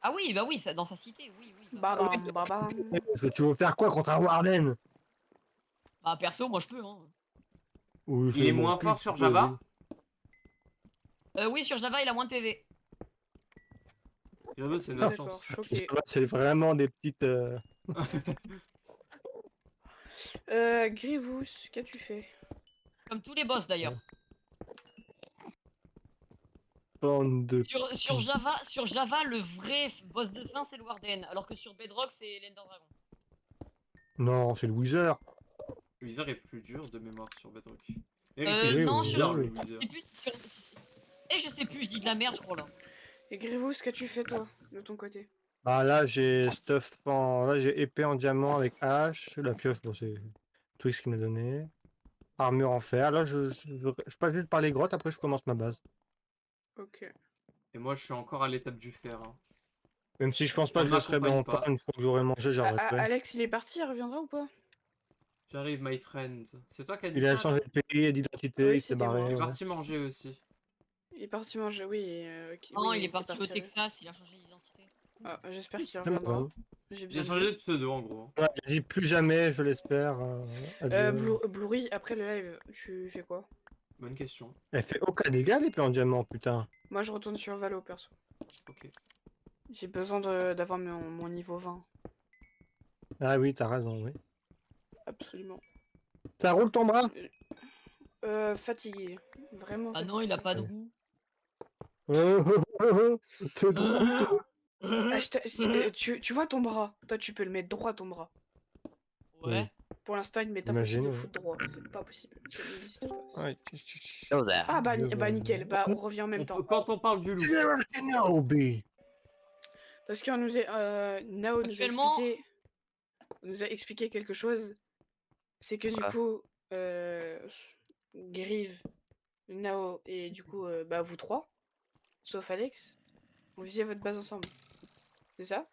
[SPEAKER 5] Ah oui, bah oui, ça, dans sa cité, oui, oui.
[SPEAKER 1] Bah bam, bah bam.
[SPEAKER 4] Parce que tu veux faire quoi contre un Warden?
[SPEAKER 5] Bah perso, moi je peux. Hein.
[SPEAKER 4] Oui,
[SPEAKER 2] Il est moins fort sur Java.
[SPEAKER 5] Oui, sur Java, il a moins de PV.
[SPEAKER 2] Gribouille, c'est notre
[SPEAKER 1] D'accord,
[SPEAKER 2] chance.
[SPEAKER 1] choqué.
[SPEAKER 4] C'est vraiment des petites.
[SPEAKER 1] Grivous, qu'as-tu fait?
[SPEAKER 5] Comme tous les boss d'ailleurs.
[SPEAKER 4] Bandes de.
[SPEAKER 5] Sur Java, le vrai boss de fin c'est le Warden, alors que sur Bedrock c'est l'Ender Dragon.
[SPEAKER 4] Non, c'est le Wither.
[SPEAKER 2] Le Wither est plus dur de mémoire sur Bedrock.
[SPEAKER 5] non,
[SPEAKER 2] Wither,
[SPEAKER 5] sur-
[SPEAKER 2] le
[SPEAKER 5] Je
[SPEAKER 2] Wither.
[SPEAKER 5] sais plus sur... Et je sais plus, je dis de la merde, je crois là.
[SPEAKER 1] Et Grivous, qu'as-tu fait toi, de ton côté?
[SPEAKER 4] Bah là j'ai stuff en. Là j'ai épée en diamant avec hache, la pioche, bon c'est Twix qui m'a donné. Armure en fer. Là je passe juste par les grottes, après je commence ma base.
[SPEAKER 1] Ok.
[SPEAKER 2] Et moi, je suis encore à l'étape du fer. Hein.
[SPEAKER 4] Même si je pense pas
[SPEAKER 2] On
[SPEAKER 4] que je le serai
[SPEAKER 2] m'accompagne
[SPEAKER 4] longtemps,
[SPEAKER 2] pas.
[SPEAKER 4] une fois que j'aurai mangé, j'arrêterai.
[SPEAKER 1] Alex, il est parti, il reviendra ou pas?
[SPEAKER 2] J'arrive, my friend. C'est toi qui as dit
[SPEAKER 4] Il a
[SPEAKER 2] ça,
[SPEAKER 4] changé
[SPEAKER 2] là
[SPEAKER 4] de pays et d'identité,
[SPEAKER 1] Oui,
[SPEAKER 4] il s'est
[SPEAKER 1] c'était moi.
[SPEAKER 4] barré.
[SPEAKER 2] Il est
[SPEAKER 4] Ouais.
[SPEAKER 2] parti manger aussi.
[SPEAKER 1] Il est parti manger, oui.
[SPEAKER 5] Non,
[SPEAKER 1] oui,
[SPEAKER 5] il est parti au
[SPEAKER 1] avec-
[SPEAKER 5] Texas, il a changé d'identité.
[SPEAKER 1] Ah, j'espère qu'il
[SPEAKER 4] C'est
[SPEAKER 1] reviendra.
[SPEAKER 4] marrant.
[SPEAKER 1] J'ai
[SPEAKER 2] Il
[SPEAKER 1] besoin
[SPEAKER 2] a
[SPEAKER 1] de
[SPEAKER 2] changé
[SPEAKER 1] lui.
[SPEAKER 2] de pseudo, en gros.
[SPEAKER 4] Ouais, il dit plus jamais, je l'espère. Adieu.
[SPEAKER 1] Blurry, après le live, tu fais quoi?
[SPEAKER 2] Bonne question.
[SPEAKER 4] Elle fait aucun dégât l'épée en diamant, putain.
[SPEAKER 1] Moi, je retourne sur Valo, perso.
[SPEAKER 2] Ok.
[SPEAKER 1] J'ai besoin d'avoir mon niveau 20.
[SPEAKER 4] Ah oui, t'as raison, oui.
[SPEAKER 1] Absolument.
[SPEAKER 4] Ça roule ton bras?
[SPEAKER 1] Fatigué. Vraiment
[SPEAKER 5] Ah
[SPEAKER 1] fatigué.
[SPEAKER 5] non, il a pas de roue.
[SPEAKER 4] T'es drôle, toi.
[SPEAKER 1] Ah, tu vois ton bras? Toi, tu peux le mettre droit, ton bras.
[SPEAKER 5] Ouais.
[SPEAKER 1] Pour l'instant, il m'est
[SPEAKER 4] Imagine,
[SPEAKER 1] impossible de
[SPEAKER 4] ouais.
[SPEAKER 1] foutre droit. C'est pas possible. Ça n'existe pas.
[SPEAKER 4] Ouais.
[SPEAKER 3] Dozer.
[SPEAKER 1] Ah, bah,
[SPEAKER 4] Je
[SPEAKER 1] bah
[SPEAKER 4] vois.
[SPEAKER 1] nickel. Bah, on revient en même temps.
[SPEAKER 2] Quand on parle du loup.
[SPEAKER 4] Kenobi.
[SPEAKER 1] Parce qu'on nous a... Nao
[SPEAKER 5] Actuellement-
[SPEAKER 1] nous a expliqué quelque chose. C'est que du
[SPEAKER 3] Voilà.
[SPEAKER 1] coup, Grive, Nao et du coup, bah, vous trois, sauf Alex, vous faisiez votre base ensemble. C'est ça?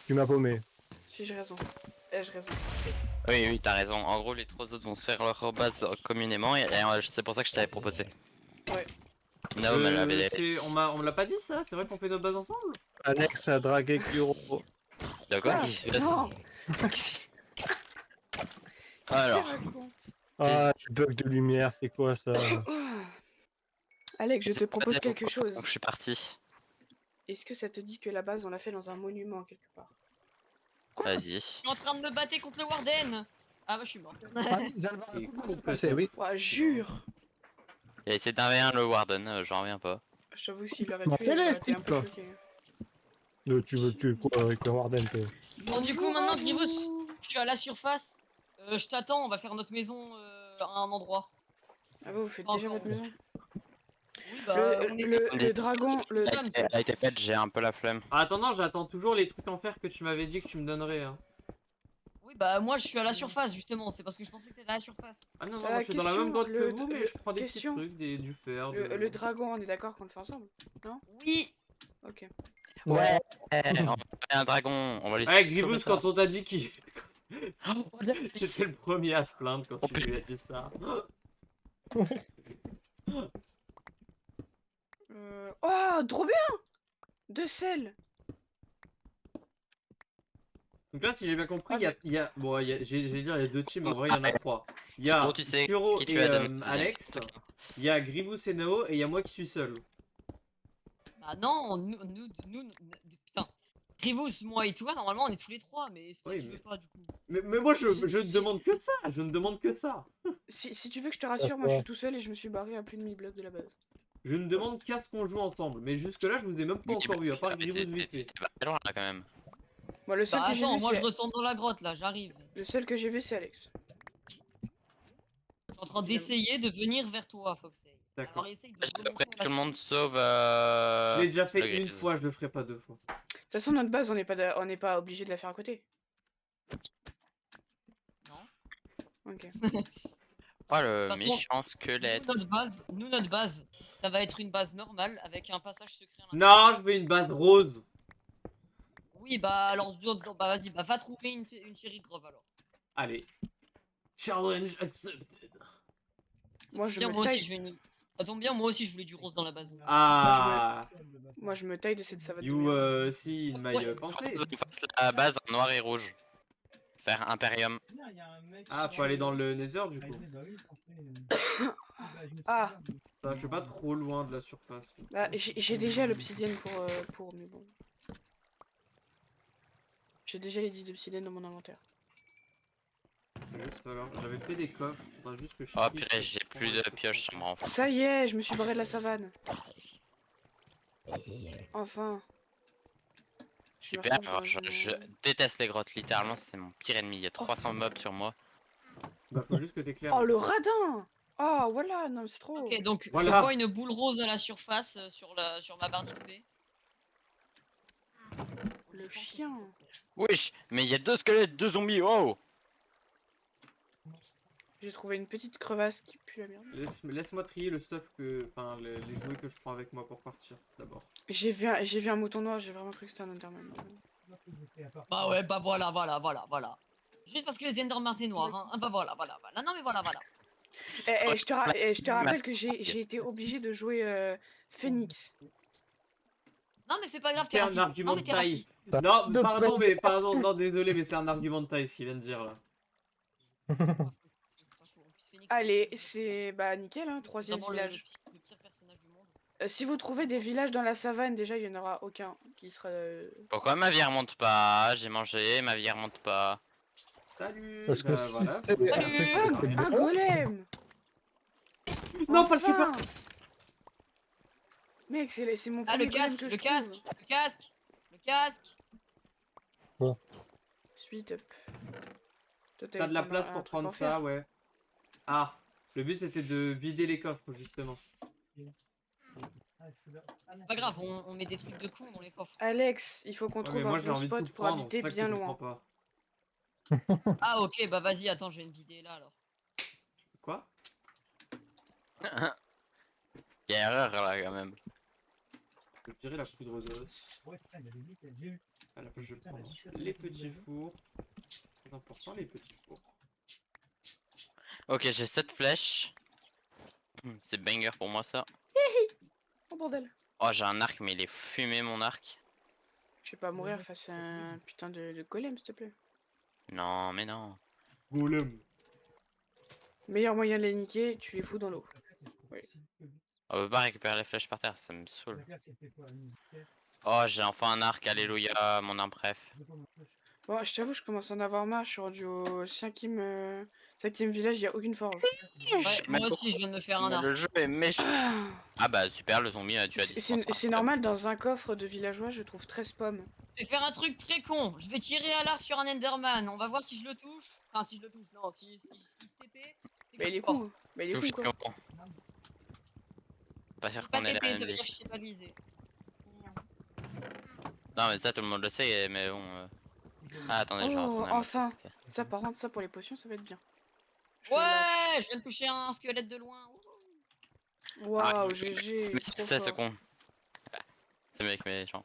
[SPEAKER 4] Tu m'as paumé.
[SPEAKER 1] Suis-je raison? Ai-je raison?
[SPEAKER 3] Oui, oui, t'as raison. En gros, les trois autres vont se faire leur base communément et c'est pour ça que je t'avais proposé.
[SPEAKER 1] Ouais.
[SPEAKER 3] Nao me l'avait.
[SPEAKER 2] On me l'a pas dit ça, c'est vrai qu'on fait notre base ensemble.
[SPEAKER 4] Alex a dragué Kuro.
[SPEAKER 3] De quoi
[SPEAKER 1] Ah,
[SPEAKER 3] qu'est-ce qui se passe?
[SPEAKER 1] non. Qu'est-ce
[SPEAKER 3] Alors,
[SPEAKER 1] qu'il raconte?
[SPEAKER 4] Ah, ce bug de lumière, c'est quoi ça?
[SPEAKER 1] Ah. Alex, je te propose quelque chose.
[SPEAKER 3] donc je suis parti.
[SPEAKER 1] Est-ce que ça te dit que la base, on l'a fait dans un monument quelque part?
[SPEAKER 3] Vas-y.
[SPEAKER 5] Je suis en train de me battre contre le Warden. Ah bah je suis mort.
[SPEAKER 4] C'est oui.
[SPEAKER 1] Ouah, jure!
[SPEAKER 3] Il a essayé d'1v1 le Warden, j'en reviens pas.
[SPEAKER 1] Je t'avoue, s'il l'aurait
[SPEAKER 4] Bon,
[SPEAKER 1] tué,
[SPEAKER 4] fais-le,
[SPEAKER 1] j'aurais été un peu
[SPEAKER 4] type.
[SPEAKER 1] choqué.
[SPEAKER 4] Tu veux tuer quoi avec le Warden, toi?
[SPEAKER 5] Bon du coup maintenant Grivous, je suis à la surface. Je t'attends, on va faire notre maison à un endroit.
[SPEAKER 1] Ah vous faites
[SPEAKER 5] Pas
[SPEAKER 1] déjà
[SPEAKER 5] encore.
[SPEAKER 1] votre maison?
[SPEAKER 5] Oui bah on est...
[SPEAKER 1] Le dragon, le...
[SPEAKER 3] Elle a été faite, j'ai un peu la flemme.
[SPEAKER 2] En attendant, j'attends toujours les trucs en fer que tu m'avais dit que tu me donnerais. Hein.
[SPEAKER 5] Oui bah moi je suis à la surface justement, c'est parce que je pensais que t'étais à la surface.
[SPEAKER 2] Ah non, non, moi, je suis dans la
[SPEAKER 1] question,
[SPEAKER 2] même grotte que
[SPEAKER 1] le-
[SPEAKER 2] vous, mais
[SPEAKER 1] le-
[SPEAKER 2] je prends des petits
[SPEAKER 1] question.
[SPEAKER 2] trucs, du fer.
[SPEAKER 1] Le dragon, on est d'accord qu'on le fait ensemble?
[SPEAKER 5] Oui.
[SPEAKER 1] Ok.
[SPEAKER 4] Ouais.
[SPEAKER 3] On va un dragon, on va les
[SPEAKER 2] Ouais,
[SPEAKER 3] sauver
[SPEAKER 2] Gribus,
[SPEAKER 3] ça.
[SPEAKER 2] quand on t'a dit qu'il.
[SPEAKER 3] Oh,
[SPEAKER 2] C'était le premier à se plaindre quand
[SPEAKER 3] Oh,
[SPEAKER 2] tu lui as dit ça.
[SPEAKER 1] Oh, trop bien! 2 sels!
[SPEAKER 2] Donc là, si j'ai bien compris,
[SPEAKER 1] Ah,
[SPEAKER 2] bon, j'allais dire, il y a deux teams, en vrai, il y en a trois. Il y a
[SPEAKER 3] Bon, tu sais
[SPEAKER 2] Kuro
[SPEAKER 3] qui tu
[SPEAKER 2] et
[SPEAKER 3] as donné.
[SPEAKER 2] Alex, il y a Grivous et Nao, et il y a moi qui suis seul.
[SPEAKER 5] Bah non, putain. Grivous, moi et toi, normalement on est tous les trois, mais toi
[SPEAKER 2] Oui,
[SPEAKER 5] tu
[SPEAKER 2] mais-
[SPEAKER 5] veux pas du coup.
[SPEAKER 2] Mais moi, je ne demande que ça, je ne demande que ça.
[SPEAKER 1] Si tu veux que je te rassure, moi je suis tout seul et je me suis barré à plus de 1000 blocs de la base.
[SPEAKER 2] Je ne demande qu'à ce qu'on joue ensemble, mais jusque-là, je vous ai même pas encore vu, à part Grivous vite fait.
[SPEAKER 3] T'es pas loin là quand même.
[SPEAKER 1] Moi, le seul
[SPEAKER 5] Bah
[SPEAKER 1] que j'ai
[SPEAKER 5] attends,
[SPEAKER 1] vu,
[SPEAKER 5] moi je
[SPEAKER 1] c'est...
[SPEAKER 5] retourne dans la grotte là, j'arrive.
[SPEAKER 1] Le seul que j'ai vu, c'est Alex.
[SPEAKER 5] Je suis en train d'essayer de venir vers toi, Foxey.
[SPEAKER 2] D'accord.
[SPEAKER 5] Alors essaye de
[SPEAKER 3] J'ai
[SPEAKER 5] remonter
[SPEAKER 3] après
[SPEAKER 5] dans la
[SPEAKER 3] tout le monde sauf.
[SPEAKER 2] Je l'ai déjà
[SPEAKER 3] le
[SPEAKER 2] fait une
[SPEAKER 3] grise.
[SPEAKER 2] fois, je le ferai pas deux fois.
[SPEAKER 1] De toute façon, notre base, on n'est pas obligé de la faire à côté.
[SPEAKER 5] Non.
[SPEAKER 1] Ok.
[SPEAKER 3] Oh le
[SPEAKER 5] De toute façon,
[SPEAKER 3] méchant squelette.
[SPEAKER 5] Nous, notre base, ça va être une base normale avec un passage secret à
[SPEAKER 2] Non,
[SPEAKER 5] l'intérieur.
[SPEAKER 2] je veux une base rose.
[SPEAKER 5] Oui, bah alors, bah vas-y, bah va trouver une Cherry Grove alors.
[SPEAKER 2] Allez. Challenge accepted.
[SPEAKER 1] Moi, je
[SPEAKER 5] Bien,
[SPEAKER 1] me
[SPEAKER 5] moi aussi,
[SPEAKER 1] taille.
[SPEAKER 5] je vais une... Ça tombe bien, moi aussi je voulais du rose dans la base.
[SPEAKER 2] Ah,
[SPEAKER 1] Moi, je me taille de cette savate de
[SPEAKER 2] you
[SPEAKER 1] merde.
[SPEAKER 2] see in my
[SPEAKER 5] Ouais.
[SPEAKER 2] pensée.
[SPEAKER 3] On fasse la base en noir et rouge. Faire Imperium.
[SPEAKER 2] Ah, faut aller dans le Nether du coup.
[SPEAKER 1] Ah.
[SPEAKER 2] Bah, je suis pas trop loin de la surface.
[SPEAKER 1] Bah, j'ai déjà l'obsidienne pour... Mais bon. J'ai déjà les 10 d'obsidienne dans mon inventaire.
[SPEAKER 2] Juste alors, j'avais fait des coffres, faudra juste que je...
[SPEAKER 3] Oh purée, j'ai plus de pioches, ça me rend fou.
[SPEAKER 1] Ça y est, je me suis barré de la savane. Enfin. Je me
[SPEAKER 3] Super,
[SPEAKER 1] retrouve
[SPEAKER 3] alors
[SPEAKER 1] dans
[SPEAKER 3] je déteste les grottes, littéralement c'est mon pire ennemi. Il y a 300 mobs sur moi.
[SPEAKER 2] Bah, faut juste que t'éclaires.
[SPEAKER 1] Oh, le radin! Oh, voilà, non, mais c'est trop.
[SPEAKER 5] Ok, donc
[SPEAKER 2] Voilà.
[SPEAKER 5] je vois une boule rose à la surface sur ma barre d'XP.
[SPEAKER 1] Le
[SPEAKER 5] Je pense que
[SPEAKER 1] chien.
[SPEAKER 5] c'est-
[SPEAKER 3] Wesh, mais il y a 2 squelettes, 2 zombies, wow.
[SPEAKER 1] J'ai trouvé une petite crevasse qui pue la merde.
[SPEAKER 2] Laisse-moi trier le stuff que. Enfin, les jouets que je prends avec moi pour partir, d'abord.
[SPEAKER 1] J'ai vu un mouton noir, j'ai vraiment cru que c'était un Enderman.
[SPEAKER 5] Bah ouais, bah voilà. Juste parce que les Endermans c'est noir, hein. Ah bah voilà. Non mais voilà.
[SPEAKER 1] Je te rappelle que j'ai été obligé de jouer Phoenix.
[SPEAKER 5] Non mais c'est pas grave,
[SPEAKER 2] C'est
[SPEAKER 5] t'es
[SPEAKER 2] un
[SPEAKER 5] raciste.
[SPEAKER 2] argument
[SPEAKER 5] Non mais
[SPEAKER 2] de
[SPEAKER 5] t'es
[SPEAKER 2] taille.
[SPEAKER 5] raciste.
[SPEAKER 2] Non, pardon, non, désolé, mais c'est un argument de taille ce qu'il vient de dire là.
[SPEAKER 5] C'est pas faux. En plus, Phoenix,
[SPEAKER 1] Allez, c'est bah nickel, hein,
[SPEAKER 5] c'est
[SPEAKER 1] troisième
[SPEAKER 5] vraiment
[SPEAKER 1] village.
[SPEAKER 5] le pire personnage du monde.
[SPEAKER 1] Si vous trouvez des villages dans la savane, déjà il y en aura aucun qui sera.
[SPEAKER 3] Pourquoi ma vie remonte pas? J'ai mangé, ma vie remonte pas.
[SPEAKER 2] Salut.
[SPEAKER 6] Parce que
[SPEAKER 2] Bah,
[SPEAKER 4] si
[SPEAKER 2] voilà.
[SPEAKER 4] c'est
[SPEAKER 5] Salut.
[SPEAKER 4] un truc
[SPEAKER 1] Un,
[SPEAKER 4] c'est
[SPEAKER 1] un
[SPEAKER 4] bien.
[SPEAKER 1] golem.
[SPEAKER 2] Non, pas le
[SPEAKER 1] Enfin. Mec, c'est mon
[SPEAKER 5] Ah
[SPEAKER 1] premier
[SPEAKER 5] le
[SPEAKER 1] golem
[SPEAKER 5] casque,
[SPEAKER 1] que
[SPEAKER 5] le
[SPEAKER 1] je
[SPEAKER 5] casque,
[SPEAKER 1] trouve.
[SPEAKER 5] le casque, le casque.
[SPEAKER 1] Suite up. Toi,
[SPEAKER 2] T'as de la
[SPEAKER 1] t'as
[SPEAKER 2] place
[SPEAKER 1] un
[SPEAKER 2] pour
[SPEAKER 1] truc
[SPEAKER 2] prendre
[SPEAKER 1] en
[SPEAKER 2] ça,
[SPEAKER 1] fer.
[SPEAKER 2] ouais. Ah, le but c'était de vider les coffres justement.
[SPEAKER 5] C'est pas grave, on met des trucs de con dans les coffres.
[SPEAKER 1] Alex, il faut qu'on
[SPEAKER 2] Ouais, mais
[SPEAKER 1] trouve
[SPEAKER 2] moi
[SPEAKER 1] un
[SPEAKER 2] j'ai
[SPEAKER 1] bon
[SPEAKER 2] envie de tout
[SPEAKER 1] spot pour
[SPEAKER 2] prendre, c'est
[SPEAKER 1] habiter
[SPEAKER 2] ça que tu
[SPEAKER 1] bien
[SPEAKER 2] comprends
[SPEAKER 1] loin.
[SPEAKER 2] pas.
[SPEAKER 5] Ah ok, bah vas-y, attends, je vais me vider là alors.
[SPEAKER 2] Quoi?
[SPEAKER 3] Il y a erreur là quand même.
[SPEAKER 2] Je vais tirer la poudre d'os. À la place je prends les petits fours. C'est important les petits fours.
[SPEAKER 3] Ok, j'ai 7 flèches. C'est banger pour moi ça.
[SPEAKER 1] Oh bordel.
[SPEAKER 3] Oh, j'ai un arc, mais il est fumé mon arc.
[SPEAKER 1] Je vais pas mourir face à un putain de golem, s'il te plaît.
[SPEAKER 3] Non, mais non.
[SPEAKER 2] Golem.
[SPEAKER 1] Meilleur moyen de les niquer, tu les fous dans l'eau.
[SPEAKER 3] On peut pas récupérer les flèches par terre, ça me saoule. Oh, j'ai enfin un arc, alléluia, mon impréf.
[SPEAKER 1] Bon, je t'avoue, je commence à en avoir marre. Je suis rendu au cinquième village, il y a aucune forge.
[SPEAKER 5] Ouais, moi aussi, je viens de me faire un
[SPEAKER 3] Mais
[SPEAKER 5] arc.
[SPEAKER 3] le jeu est méchant. Ah bah super, le zombie, tu as dit.
[SPEAKER 1] C'est normal, dans un coffre de villageois, je trouve 13 pommes.
[SPEAKER 5] Je vais faire un truc très con. Je vais tirer à l'arc sur un Enderman. On va voir si je le touche. Enfin, si je le touche, non, si se TP. c'est
[SPEAKER 1] Bah,
[SPEAKER 5] que
[SPEAKER 1] il est
[SPEAKER 5] je suis mort.
[SPEAKER 1] con. Bah, il est
[SPEAKER 3] Touche
[SPEAKER 1] con, quoi.
[SPEAKER 3] comment? Pas sûr
[SPEAKER 5] Pas
[SPEAKER 3] qu'on ait
[SPEAKER 5] TP,
[SPEAKER 3] la
[SPEAKER 5] ça
[SPEAKER 3] même
[SPEAKER 5] veut dire
[SPEAKER 3] vie.
[SPEAKER 5] que je sais pas viser.
[SPEAKER 3] Non mais ça tout le monde le sait, mais bon... Ah attendez, je vais
[SPEAKER 1] Oh,
[SPEAKER 3] retourner à ma
[SPEAKER 1] enfin.
[SPEAKER 3] activité.
[SPEAKER 1] Ça, par contre, ça pour les potions, ça va être bien. Je lâche.
[SPEAKER 5] Ouais, je viens de toucher un squelette de loin. Wouhou.
[SPEAKER 1] Waouh,
[SPEAKER 3] Ah,
[SPEAKER 1] GG.
[SPEAKER 3] mais
[SPEAKER 1] trop
[SPEAKER 3] c'est ce
[SPEAKER 1] fort.
[SPEAKER 3] con. C'est mieux avec mes gens.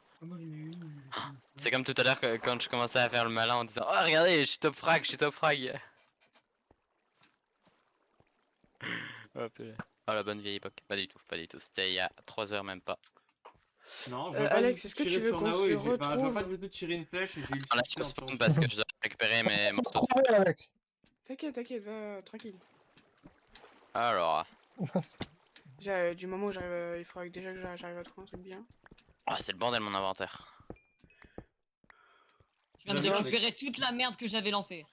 [SPEAKER 3] C'est comme tout à l'heure quand je commençais à faire le malin en disant oh regardez, je suis top frag, je suis top frag. Oh, purée. Oh la bonne vieille époque. Pas du tout, pas du tout. C'était il y a 3 heures même pas.
[SPEAKER 2] Non, je vois pas
[SPEAKER 1] Alex,
[SPEAKER 2] du tout
[SPEAKER 1] est-ce que
[SPEAKER 2] tirer
[SPEAKER 1] tu veux
[SPEAKER 2] sur
[SPEAKER 1] qu'on
[SPEAKER 2] Nao
[SPEAKER 1] se
[SPEAKER 2] et enfin, je vois pas
[SPEAKER 1] retrouve
[SPEAKER 2] du tout tirer une flèche et j'ai eu le
[SPEAKER 3] Ah, là
[SPEAKER 2] succès
[SPEAKER 3] je
[SPEAKER 2] en
[SPEAKER 3] spawn
[SPEAKER 2] tirant
[SPEAKER 3] parce
[SPEAKER 2] sur-
[SPEAKER 3] que je dois récupérer mes morceaux.
[SPEAKER 4] Alex.
[SPEAKER 1] T'inquiète, t'inquiète, va tranquille.
[SPEAKER 3] Alors,
[SPEAKER 1] Déjà, du moment où j'arrive, il faudra que déjà que j'arrive à trouver un truc bien.
[SPEAKER 3] oh, c'est le bordel mon inventaire.
[SPEAKER 5] Je viens de
[SPEAKER 2] D'accord.
[SPEAKER 5] récupérer toute la merde que j'avais lancée.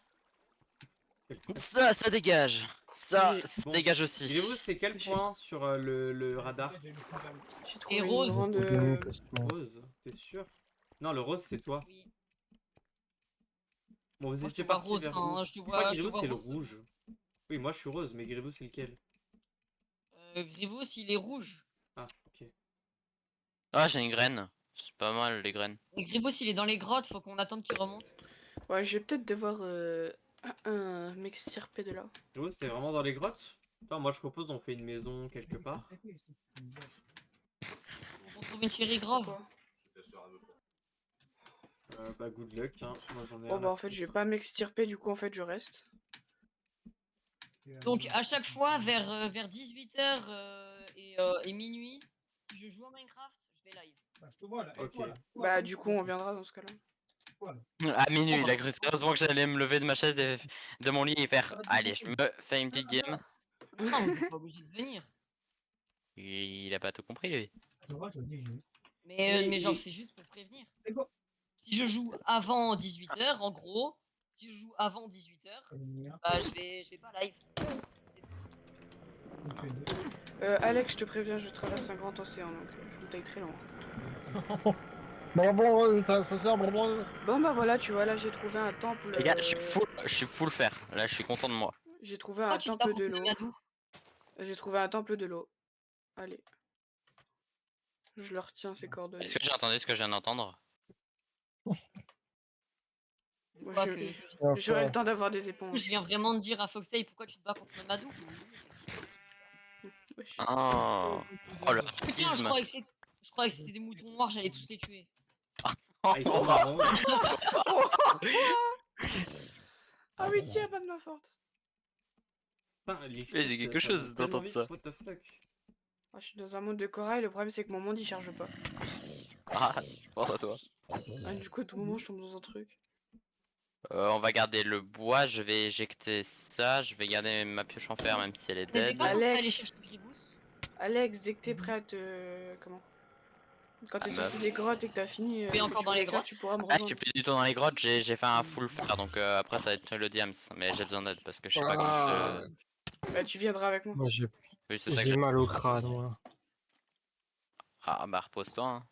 [SPEAKER 3] Ça dégage. Ça
[SPEAKER 1] J'ai-
[SPEAKER 3] dégage aussi.
[SPEAKER 2] Direz-vous, c'est quel point sur le radar?
[SPEAKER 1] J'ai trouvé une
[SPEAKER 5] rose.
[SPEAKER 1] grande.
[SPEAKER 2] Rose, t'es sûr? Non, le rose c'est toi.
[SPEAKER 5] Oui.
[SPEAKER 2] Bon, vous
[SPEAKER 5] Moi, je
[SPEAKER 2] étiez
[SPEAKER 5] te vois
[SPEAKER 2] parti
[SPEAKER 5] rose,
[SPEAKER 2] vers
[SPEAKER 5] hein,
[SPEAKER 2] où?
[SPEAKER 5] je te
[SPEAKER 2] Je crois
[SPEAKER 5] vois-
[SPEAKER 2] que
[SPEAKER 5] je te
[SPEAKER 2] Gribouille,
[SPEAKER 5] vois
[SPEAKER 2] c'est le
[SPEAKER 5] rose.
[SPEAKER 2] rouge. Oui, moi je suis rose, mais Gribouille c'est lequel?
[SPEAKER 5] Grievous, il est rouge.
[SPEAKER 2] Ah, ok.
[SPEAKER 3] Ah, j'ai une graine. C'est pas mal les graines.
[SPEAKER 5] Et Grievous, il est dans les grottes, faut qu'on attende qu'il remonte.
[SPEAKER 1] Ouais, je vais peut-être devoir m'extirper de là.
[SPEAKER 2] Gribouille, c'était vraiment dans les grottes? Attends, moi je propose on fait une maison quelque part.
[SPEAKER 5] On trouve une cherry grave.
[SPEAKER 1] Quoi
[SPEAKER 2] Bah good luck, hein. Moi j'en ai
[SPEAKER 1] Bon
[SPEAKER 2] rien
[SPEAKER 1] bah
[SPEAKER 2] à
[SPEAKER 1] en fait
[SPEAKER 2] foutre.
[SPEAKER 1] je vais pas m'extirper, du coup en fait je reste.
[SPEAKER 5] Donc à chaque fois, vers 18h et minuit, si je joue à Minecraft, je vais live.
[SPEAKER 2] Ok.
[SPEAKER 1] Bah du coup on viendra dans ce cas-là.
[SPEAKER 3] À minuit, il a cru sérieusement que j'allais me lever de ma chaise et de mon lit et faire allez, je me fais une petite game.
[SPEAKER 5] Non, vous êtes pas obligé de venir.
[SPEAKER 3] Il a pas tout compris lui.
[SPEAKER 5] Mais genre, c'est juste pour prévenir. Si je joue avant 18h, en gros, si je joue avant 18h, bah je vais pas live.
[SPEAKER 1] Alex, je te préviens, je traverse un grand océan donc je me taille très loin. Bon bah voilà, tu vois, là j'ai trouvé un temple.
[SPEAKER 3] Les gars, je suis full fer. Là, je suis content de moi.
[SPEAKER 1] J'ai trouvé
[SPEAKER 5] Pourquoi
[SPEAKER 1] un
[SPEAKER 5] tu te bats
[SPEAKER 1] temple de
[SPEAKER 5] contre le
[SPEAKER 1] l'eau.
[SPEAKER 5] Madou?
[SPEAKER 1] J'ai trouvé un temple de l'eau. Allez. Je leur retiens ses coordonnées.
[SPEAKER 3] Est-ce que j'ai entendu ce que je viens d'entendre?
[SPEAKER 1] Moi,
[SPEAKER 5] Quoi
[SPEAKER 1] je-
[SPEAKER 5] que-
[SPEAKER 1] J'aurai le temps d'avoir des éponges.
[SPEAKER 5] Je viens vraiment de dire à Foxey pourquoi tu te bats contre le Madou.
[SPEAKER 1] Wesh.
[SPEAKER 3] Oh, oh le
[SPEAKER 5] Putain,
[SPEAKER 3] racisme.
[SPEAKER 5] je croyais que c'était des moutons noirs, j'allais tous les tuer.
[SPEAKER 2] Ah, ils sont marrons.
[SPEAKER 1] Ah oui, tiens, pas de main forte.
[SPEAKER 2] Putain, Alexis,
[SPEAKER 3] Mais j'ai quelque
[SPEAKER 2] ça
[SPEAKER 3] chose
[SPEAKER 2] va tellement
[SPEAKER 3] d'entendre
[SPEAKER 2] vite,
[SPEAKER 3] ça.
[SPEAKER 2] What the fuck?
[SPEAKER 1] Ah, je suis dans un monde de corail, le problème c'est que mon monde il charge pas.
[SPEAKER 3] Ah, pense à toi.
[SPEAKER 1] Ah, du coup, à tout moment je tombe dans un truc.
[SPEAKER 3] On va garder le bois, je vais éjecter ça, je vais garder ma pioche en fer même si elle est
[SPEAKER 5] On n'était
[SPEAKER 3] dead.
[SPEAKER 5] pas censé
[SPEAKER 1] Alex.
[SPEAKER 5] aller chercher Gribous.
[SPEAKER 1] Alex, dès que t'es prêt à te. Comment? Quand t'es
[SPEAKER 3] Ah,
[SPEAKER 1] sorti
[SPEAKER 3] meuf.
[SPEAKER 1] des grottes et que t'as fini.
[SPEAKER 5] Tu es
[SPEAKER 1] ce que
[SPEAKER 5] encore
[SPEAKER 1] tu
[SPEAKER 5] dans
[SPEAKER 1] voulais
[SPEAKER 5] les
[SPEAKER 1] faire,
[SPEAKER 5] grottes?
[SPEAKER 1] Tu pourras me
[SPEAKER 3] Ah, je
[SPEAKER 1] rejoindre.
[SPEAKER 3] suis plus du tout dans les grottes, j'ai fait un full fer donc après ça va être le diams, mais j'ai besoin d'aide parce que je sais pas
[SPEAKER 4] Ah.
[SPEAKER 3] comment.
[SPEAKER 1] Bah, tu viendras avec moi.
[SPEAKER 4] Moi, j'ai
[SPEAKER 3] Oui, c'est ça que
[SPEAKER 4] j'ai
[SPEAKER 3] j'ai.
[SPEAKER 4] mal au crâne, moi.
[SPEAKER 3] Ah, bah repose-toi. Hein.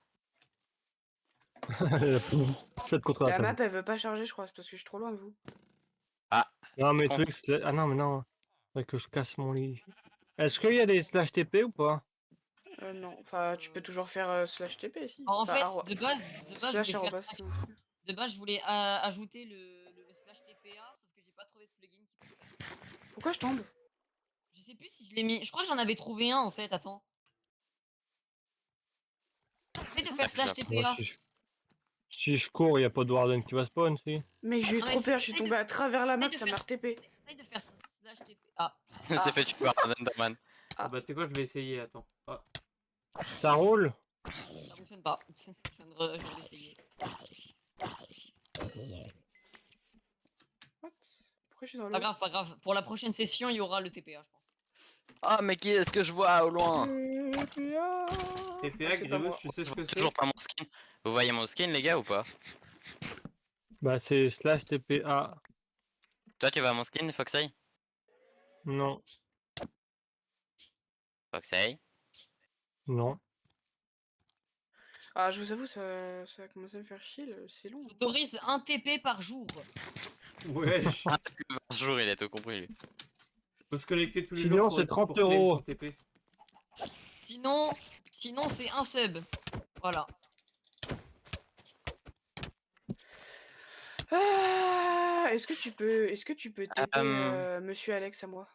[SPEAKER 4] Peut-être contre
[SPEAKER 1] La
[SPEAKER 4] la
[SPEAKER 1] map
[SPEAKER 4] table.
[SPEAKER 1] elle veut pas charger, je crois, c'est parce que je suis trop loin de vous.
[SPEAKER 4] Non, mais
[SPEAKER 3] con,
[SPEAKER 4] truc, ah non, mais non. Faudrait que je casse mon lit. Est-ce qu'il y a des slash TP ou pas?
[SPEAKER 1] Non, enfin, tu peux toujours faire /TP si.
[SPEAKER 5] En
[SPEAKER 1] Enfin,
[SPEAKER 5] fait,
[SPEAKER 1] arro-
[SPEAKER 5] de base,
[SPEAKER 1] slash
[SPEAKER 5] je voulais faire
[SPEAKER 1] arrobas,
[SPEAKER 5] slash-
[SPEAKER 1] non.
[SPEAKER 5] de base, je voulais ajouter le slash TPA, sauf que j'ai pas trouvé de plugin qui peut le faire.
[SPEAKER 1] Pourquoi je tombe?
[SPEAKER 5] Je sais plus si je l'ai mis. Je crois que j'en avais trouvé un en fait, attends. Essaye de
[SPEAKER 3] C'est
[SPEAKER 5] faire
[SPEAKER 3] ça que
[SPEAKER 5] slash
[SPEAKER 3] j'ai-
[SPEAKER 4] Moi,
[SPEAKER 5] TPA.
[SPEAKER 4] si je cours, il a pas de Warden qui va spawn, si.
[SPEAKER 1] Mec, j'ai eu
[SPEAKER 5] Ah, mais
[SPEAKER 1] trop peur, je suis
[SPEAKER 5] essaye de-
[SPEAKER 1] tombé à travers la map,
[SPEAKER 5] essaye de
[SPEAKER 1] ça m'a
[SPEAKER 5] faire-
[SPEAKER 1] RTP.
[SPEAKER 5] Essaye de faire slash TPA.
[SPEAKER 3] C'est fait tuer par un Enderman.
[SPEAKER 2] Ah bah, tu sais quoi, je vais essayer, attends. Ah.
[SPEAKER 4] Ça roule?
[SPEAKER 5] Ça fonctionne pas. Je viens d'essayer.
[SPEAKER 1] What? Pourquoi je suis dans
[SPEAKER 5] Pas
[SPEAKER 1] l'eau?
[SPEAKER 5] grave, pas grave. Pour la prochaine session, il y aura le TPA, je pense.
[SPEAKER 3] Ah, mais qui est-ce que je vois au loin?
[SPEAKER 2] TPA,
[SPEAKER 1] c'est pas
[SPEAKER 2] Grimaud,
[SPEAKER 1] moi.
[SPEAKER 2] tu sais
[SPEAKER 3] Je
[SPEAKER 2] ce
[SPEAKER 3] vois
[SPEAKER 2] que c'est?
[SPEAKER 3] toujours pas mon skin. Vous voyez mon skin, les gars, ou pas?
[SPEAKER 4] Bah, c'est slash TPA.
[SPEAKER 3] Toi, tu vois mon skin, Foxey?
[SPEAKER 4] Non,
[SPEAKER 3] Foxey?
[SPEAKER 4] non.
[SPEAKER 1] Ah, je vous avoue, ça a commencé à me faire chier, c'est long.
[SPEAKER 5] J'autorise 1 TP par jour.
[SPEAKER 2] Wesh.
[SPEAKER 3] Ah, par jour, il a tout compris, lui.
[SPEAKER 2] Faut se connecter tous les
[SPEAKER 4] Sinon,
[SPEAKER 2] jours
[SPEAKER 4] c'est
[SPEAKER 2] pour
[SPEAKER 4] 30
[SPEAKER 2] claim
[SPEAKER 4] euros.
[SPEAKER 2] son TP.
[SPEAKER 5] Sinon c'est un sub. Voilà.
[SPEAKER 1] Ah, est-ce que tu peux TP
[SPEAKER 3] Euh,
[SPEAKER 1] Monsieur Alex à moi?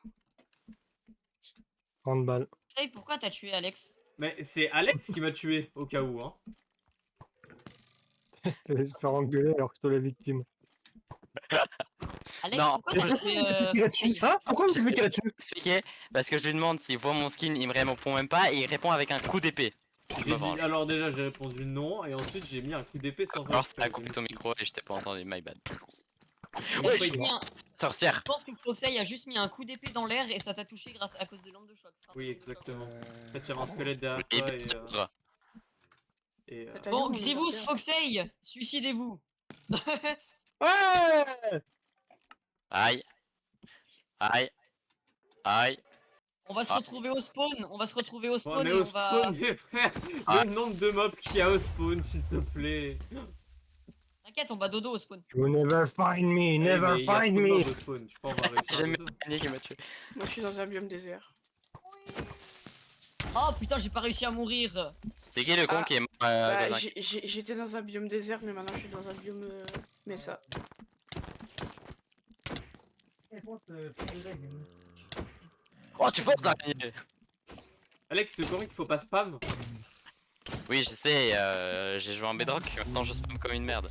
[SPEAKER 4] 30 balles.
[SPEAKER 5] Tu sais pourquoi t'as tué Alex?
[SPEAKER 2] Mais c'est Alex qui m'a tué, au cas où, hein.
[SPEAKER 4] Tu vas se faire engueuler alors que c'est toi la victime.
[SPEAKER 5] Alex,
[SPEAKER 3] Non.
[SPEAKER 5] pourquoi t'as tué Foxey?
[SPEAKER 4] Ah, pourquoi vous avez tiré dessus?
[SPEAKER 3] Expliquer, parce que je lui demande s'il voit mon skin, il me répond même pas, et il répond avec un coup d'épée. Je
[SPEAKER 2] J'ai
[SPEAKER 3] me
[SPEAKER 2] dit-
[SPEAKER 3] venge.
[SPEAKER 2] alors déjà j'ai répondu non et ensuite j'ai mis un coup d'épée sans
[SPEAKER 3] Alors,
[SPEAKER 2] faire
[SPEAKER 3] ça a coupé ton micro et je t'ai pas entendu, my bad.
[SPEAKER 5] Il a
[SPEAKER 3] Ouais,
[SPEAKER 5] juste
[SPEAKER 3] je-
[SPEAKER 5] mis un-
[SPEAKER 3] Sortir.
[SPEAKER 5] Je pense que Foxey a juste mis un coup d'épée dans l'air et ça t'a touché grâce à cause de l'onde de choc.
[SPEAKER 2] Oui exactement. En fait j'avais un squelette derrière
[SPEAKER 3] Et
[SPEAKER 2] toi
[SPEAKER 3] puis,
[SPEAKER 2] et
[SPEAKER 1] T'as
[SPEAKER 5] Bon,
[SPEAKER 1] dit, on
[SPEAKER 5] Grievous,
[SPEAKER 1] va faire.
[SPEAKER 5] Foxey, suicidez-vous.
[SPEAKER 4] Ouais!
[SPEAKER 3] Aïe. Aïe. Aïe.
[SPEAKER 5] On va se
[SPEAKER 3] Ah.
[SPEAKER 5] retrouver au spawn. On va se retrouver au
[SPEAKER 2] Ouais,
[SPEAKER 5] spawn
[SPEAKER 2] mais
[SPEAKER 5] et
[SPEAKER 2] au
[SPEAKER 5] on va.
[SPEAKER 2] spawn, mes frères,
[SPEAKER 3] Ah.
[SPEAKER 2] le nombre de mobs qu'il y a au spawn, s'il te plaît.
[SPEAKER 5] T'inquiète, on va dodo au spawn.
[SPEAKER 4] You never find me,
[SPEAKER 2] Eh,
[SPEAKER 4] never
[SPEAKER 2] mais il y a
[SPEAKER 4] find
[SPEAKER 2] trop de
[SPEAKER 4] me.
[SPEAKER 2] mobs au spawn, tu peux avoir réussi
[SPEAKER 3] J'ai
[SPEAKER 2] à
[SPEAKER 3] mis
[SPEAKER 2] deux.
[SPEAKER 3] un qui m'a tué.
[SPEAKER 1] Moi, je suis dans un biome désert.
[SPEAKER 5] Oh putain, j'ai pas réussi à mourir.
[SPEAKER 3] C'est qui le con
[SPEAKER 1] Ah.
[SPEAKER 3] qui est mort
[SPEAKER 1] Bah,
[SPEAKER 3] à cause d'un-
[SPEAKER 1] j'étais dans un biome désert, mais maintenant je suis dans un biome Mesa.
[SPEAKER 3] Oh, tu penses d'araignée.
[SPEAKER 2] Alex, c'est correct qu'il faut pas spam.
[SPEAKER 3] Oui, je sais, j'ai joué en Bedrock, maintenant je spam comme une merde.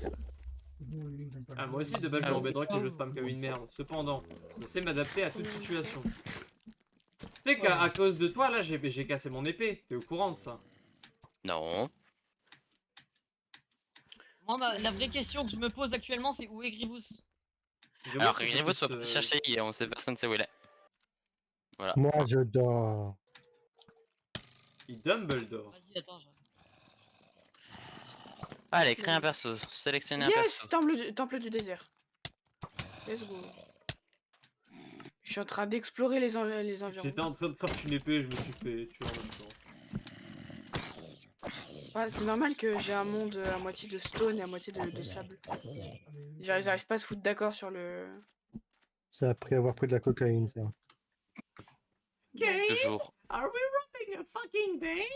[SPEAKER 2] Ah, moi aussi de base je joue en Bedrock et je spam comme une merde. Cependant, je sais m'adapter à toute situation. Tu sais qu'à cause de toi là j'ai cassé mon épée, t'es au courant de ça?
[SPEAKER 3] Non.
[SPEAKER 5] Moi, la vraie question que je me pose actuellement, c'est où est Grievous?
[SPEAKER 3] Alors,
[SPEAKER 2] c'est
[SPEAKER 3] Grievous
[SPEAKER 2] plus,
[SPEAKER 3] soit pas chercher et on sait personne sait où il est. Voilà.
[SPEAKER 4] Moi, je dors.
[SPEAKER 2] Il Dumbledore.
[SPEAKER 5] Vas-y, attends.
[SPEAKER 3] Allez, crée un perso, sélectionnez un
[SPEAKER 1] Yes!
[SPEAKER 3] perso.
[SPEAKER 1] Temple du désert. Let's go. Je suis en train d'explorer les environs.
[SPEAKER 2] J'étais en train de craft une épée, je me suis fait tuer en même temps.
[SPEAKER 1] Ouais, c'est normal que j'ai un monde à moitié de stone et à moitié de sable. Genre, ils arrivent pas à se foutre d'accord sur le.
[SPEAKER 4] C'est après avoir pris de la cocaïne, ça.
[SPEAKER 3] Toujours.
[SPEAKER 2] Are we robbing a fucking bank?